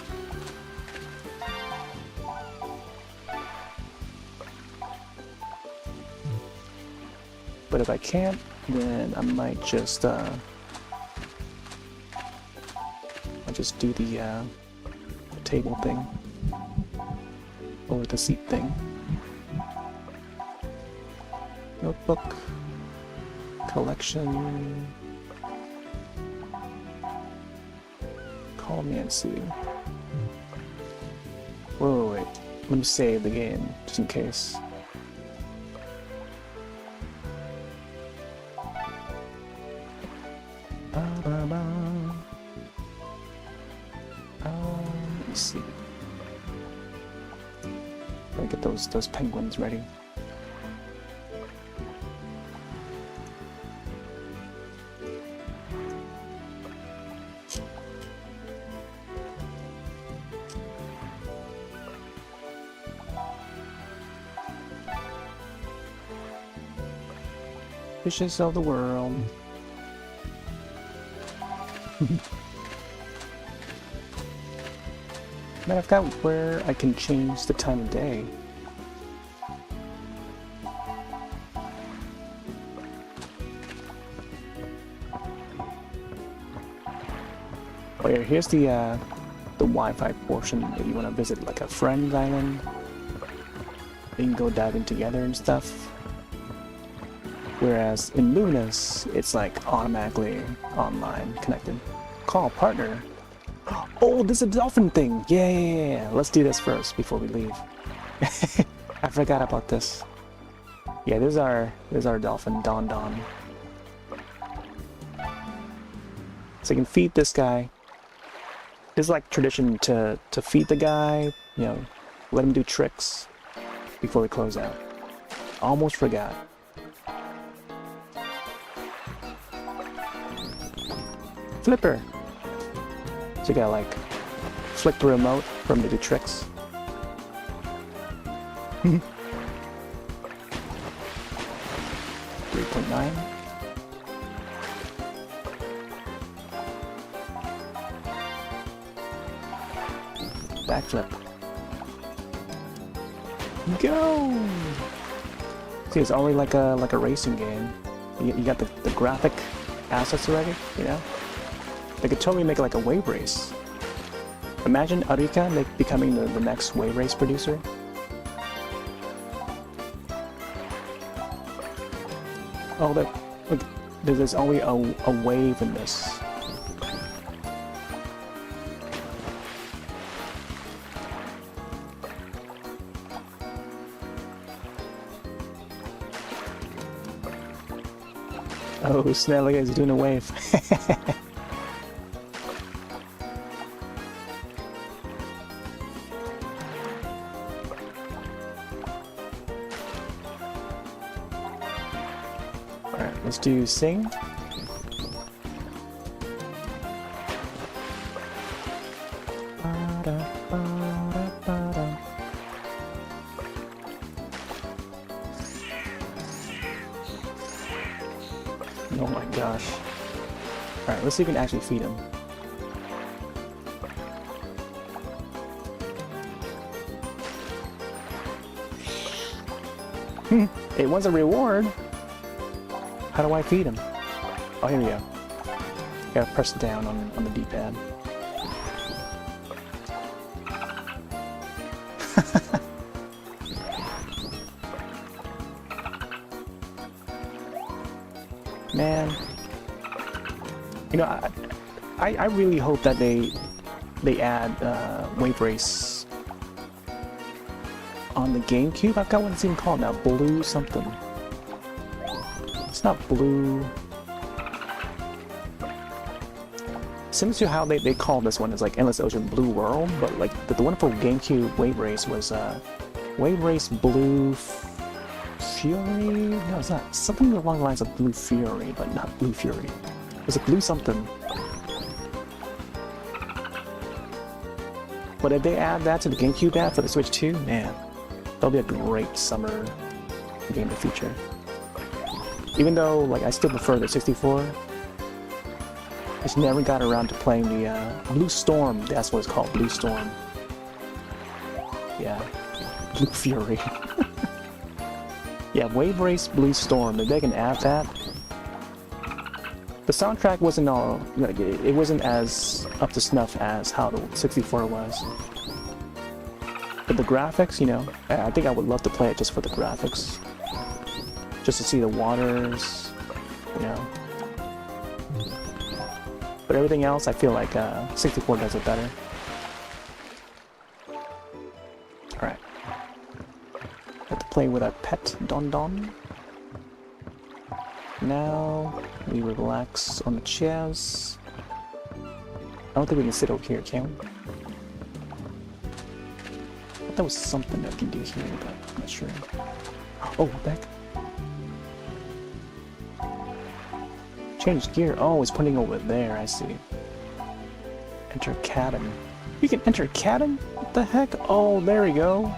S1: But if I can't, then I might just I'll just do the table thing or the seat thing. Notebook collection. Call me and see. Whoa, wait. Let me save the game just in case. Let me see. Gotta get those penguins ready. Fishes of the world. Man, I've got where I can change the time of day. Oh yeah, here's the Wi-Fi portion if you want to visit like a friend's island. You can go dive in together and stuff. Whereas in Luminous, it's like automatically online connected. Call partner. Oh, this is a dolphin thing. Yeah. Let's do this first before we leave. I forgot about this. Yeah, this is our dolphin, Don Don. So you can feed this guy. This is like tradition to feed the guy, you know, let him do tricks before we close out. Almost forgot. Flipper! So you gotta like flick the remote for him to do tricks. 3.9. Backflip. Go! See, it's only like a racing game. You got the graphic assets already, you know? They could totally make it like a wave race. Imagine Arika becoming the next wave race producer. Oh, look, there's only a wave in this. Oh snap, look, he's doing a wave. Alright, let's do sing. Oh my gosh. Alright, let's see if we can actually feed him. It was a reward. How do I feed him? Oh, here we go. Gotta press down on the D-pad. Man, you know, I really hope that they add Wave Race on the GameCube. I've got what it's even called now, Blue something. It's not Blue. Similar to how they call this one is like Endless Ocean Blue World, but like the one for GameCube Wave Race was Wave Race Blue Fury? No, it's not. Something along the lines of Blue Fury, but not Blue Fury. It was a Blue something. But if they add that to the GameCube app for the Switch 2, man, that'll be a great summer game to feature. Even though, like, I still prefer the 64, I just never got around to playing the Blue Storm. That's what it's called, Blue Storm. Yeah, Blue Fury. Yeah, Wave Race Blue Storm. If they can add that, the soundtrack wasn't all, like, it wasn't as up to snuff as how the 64 was. But the graphics, you know, I think I would love to play it just for the graphics. Just to see the waters, you know. But everything else, I feel like 64 does it better. Alright. Have to play with our pet, Don Don. Now, we relax on the chairs. I don't think we can sit over here, can we? I thought there was something that we can do here, but I'm not sure. Oh, back. Change gear. Oh, it's pointing over there, I see. Enter cabin. You can enter cabin? What the heck? Oh, there we go.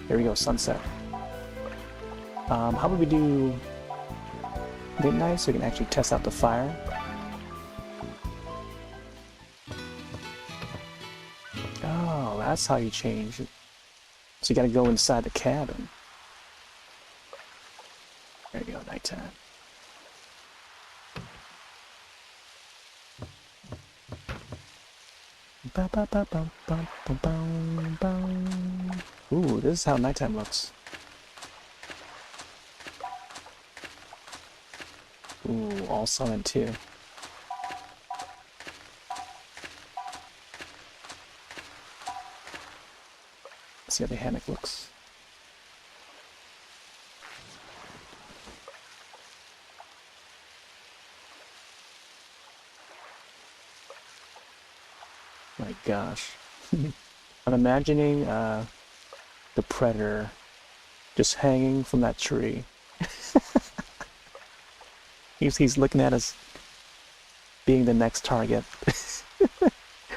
S1: There we go, sunset. How about we do midnight so we can actually test out the fire? Oh, that's how you change it. So you gotta go inside the cabin. There you go, nighttime. Ba ba ba ba ba ba ba ba. Ooh, this is how nighttime looks. Ooh, all silent too. Let's see how the hammock looks. My gosh. I'm imagining the predator just hanging from that tree. He's looking at us being the next target.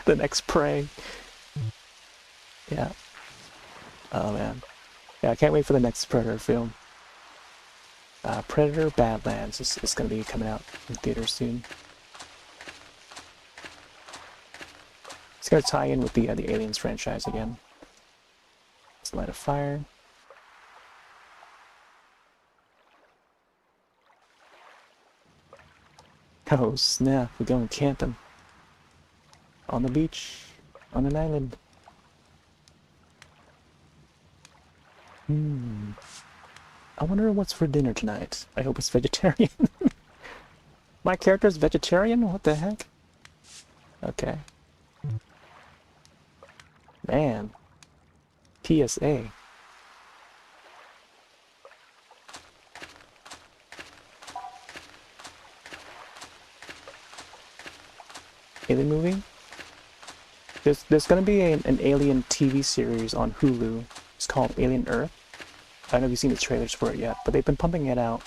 S1: The next prey. Yeah. Oh man. Yeah, I can't wait for the next Predator film. Predator Badlands is going to be coming out in theaters soon. It's going to tie in with the Aliens franchise again. Let's light a fire. Oh snap, we're going camping. On the beach, on an island. I wonder what's for dinner tonight. I hope it's vegetarian. My character's vegetarian? What the heck? Okay. Man. PSA. Alien movie? There's gonna be an Alien TV series on Hulu. It's called Alien Earth. I don't know if you've seen the trailers for it yet, but they've been pumping it out.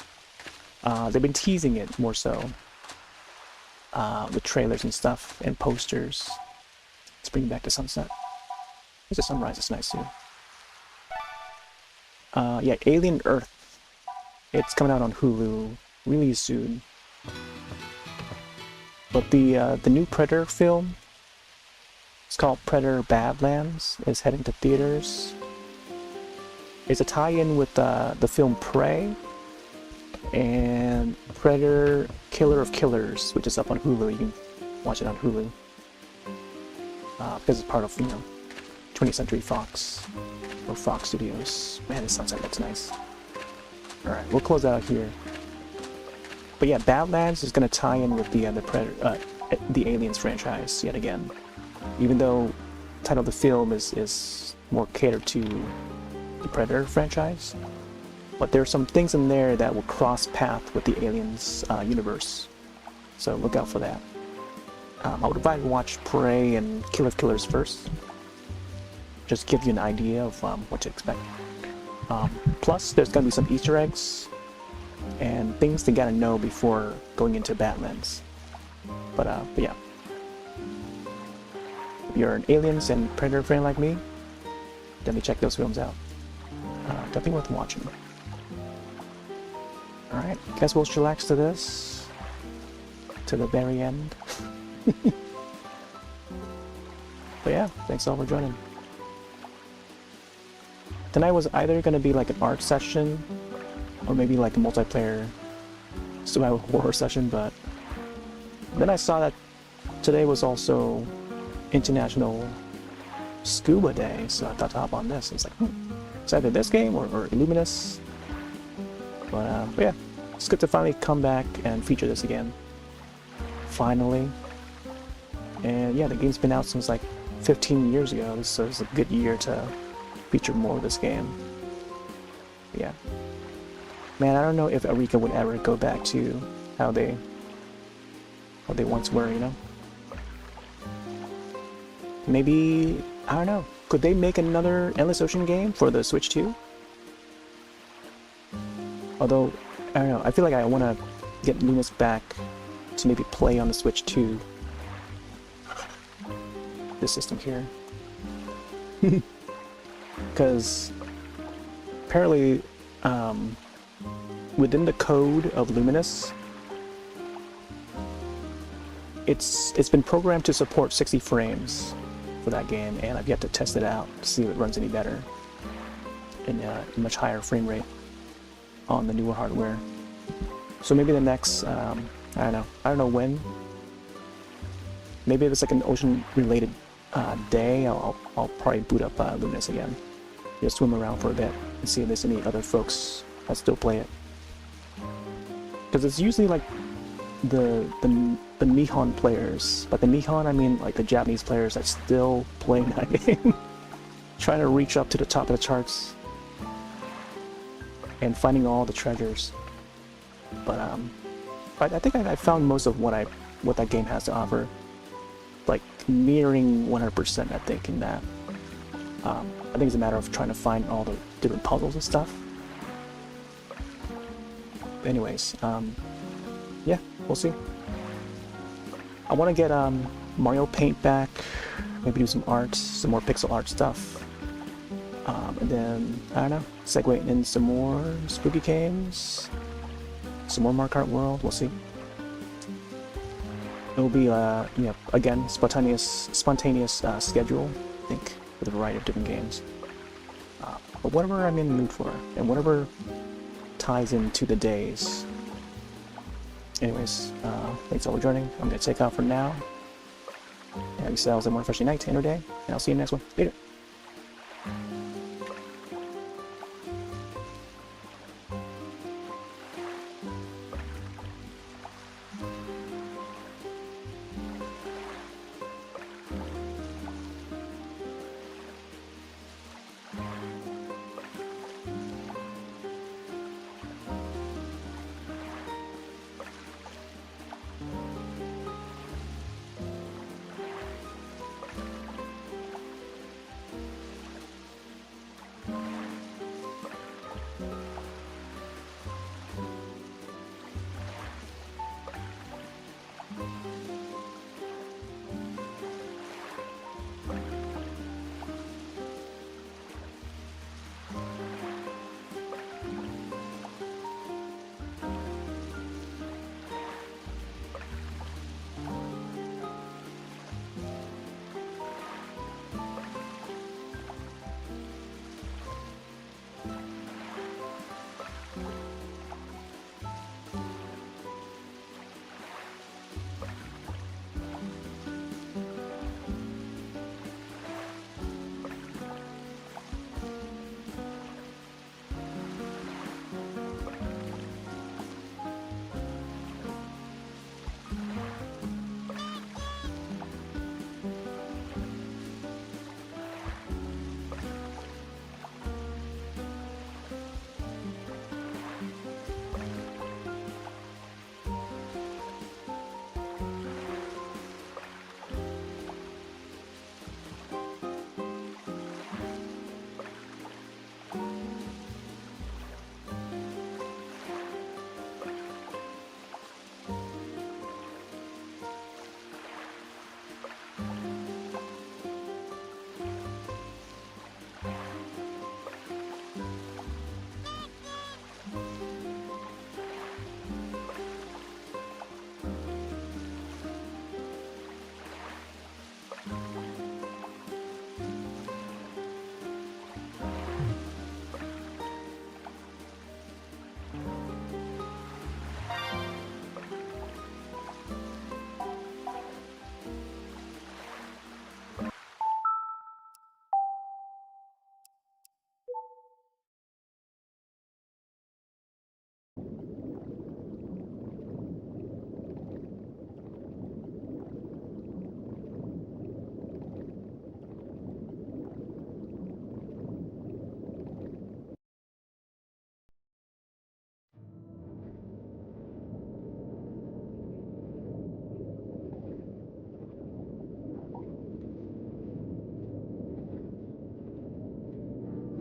S1: They've been teasing it more so. With trailers and stuff, and posters. Let's bring it back to sunset. There's a sunrise, it's nice too. Yeah, Alien Earth. It's coming out on Hulu really soon. But the new Predator film, it's called Predator Badlands, is heading to theaters. It's a tie-in with the film Prey and Predator Killer of Killers, which is up on Hulu. You can watch it on Hulu. Because it's part of, 20th Century Fox, or Fox Studios. Man, this sounds like that's nice. Alright, we'll close out here. But yeah, Badlands is going to tie in with the Predator, the Aliens franchise yet again. Even though the title of the film is more catered to the Predator franchise. But there are some things in there that will cross path with the Aliens universe. So look out for that. I would advise watch Prey and Kill of Killers first. Just give you an idea of what to expect. Plus, there's going to be some Easter eggs and things to gotta know before going into Badlands. But yeah. If you're an Aliens and Predator fan like me, definitely check those films out. Definitely worth watching. Alright, guess we'll chillax to this. To the very end. But yeah, thanks all for joining. Tonight was either going to be like an art session or maybe like a multiplayer survival horror session, but then I saw that today was also International Scuba Day, so I thought to hop on this. It's like, it's either this game or Illuminous. But yeah, it's good to finally come back and feature this again. Finally. And yeah, the game's been out since like 15 years ago, so it's a good year to feature more of this game. But yeah. Man, I don't know if Arika would ever go back to how they once were, Maybe, I don't know, could they make another Endless Ocean game for the Switch 2? Although, I don't know, I feel like I want to get Lunas back to maybe play on the Switch 2. This system here. Because apparently, within the code of Luminous, it's been programmed to support 60 frames for that game, and I've yet to test it out to see if it runs any better in a much higher frame rate on the newer hardware. So maybe the next, I don't know when. Maybe if it's like an ocean-related day, I'll probably boot up Luminous again. Just swim around for a bit and see if there's any other folks that still play it. Because it's usually like the Nihon players. By the Nihon, I mean like the Japanese players that still play that game. Trying to reach up to the top of the charts and finding all the treasures. But I think I found most of what that game has to offer. Like nearing 100%, I think, in that. I think it's a matter of trying to find all the different puzzles and stuff. But anyways, yeah, we'll see. I want to get Mario Paint back, maybe do some art, some more pixel art stuff. And then, I don't know, segue in some more spooky games, some more Mario Kart World, we'll see. It'll be, again, spontaneous schedule, I think, with a variety of different games. But whatever I'm in the mood for, and whatever ties into the days. Anyways, thanks all for joining. I'm going to take off for now. Have yourselves a more refreshing night and or day, and I'll see you in the next one. Later.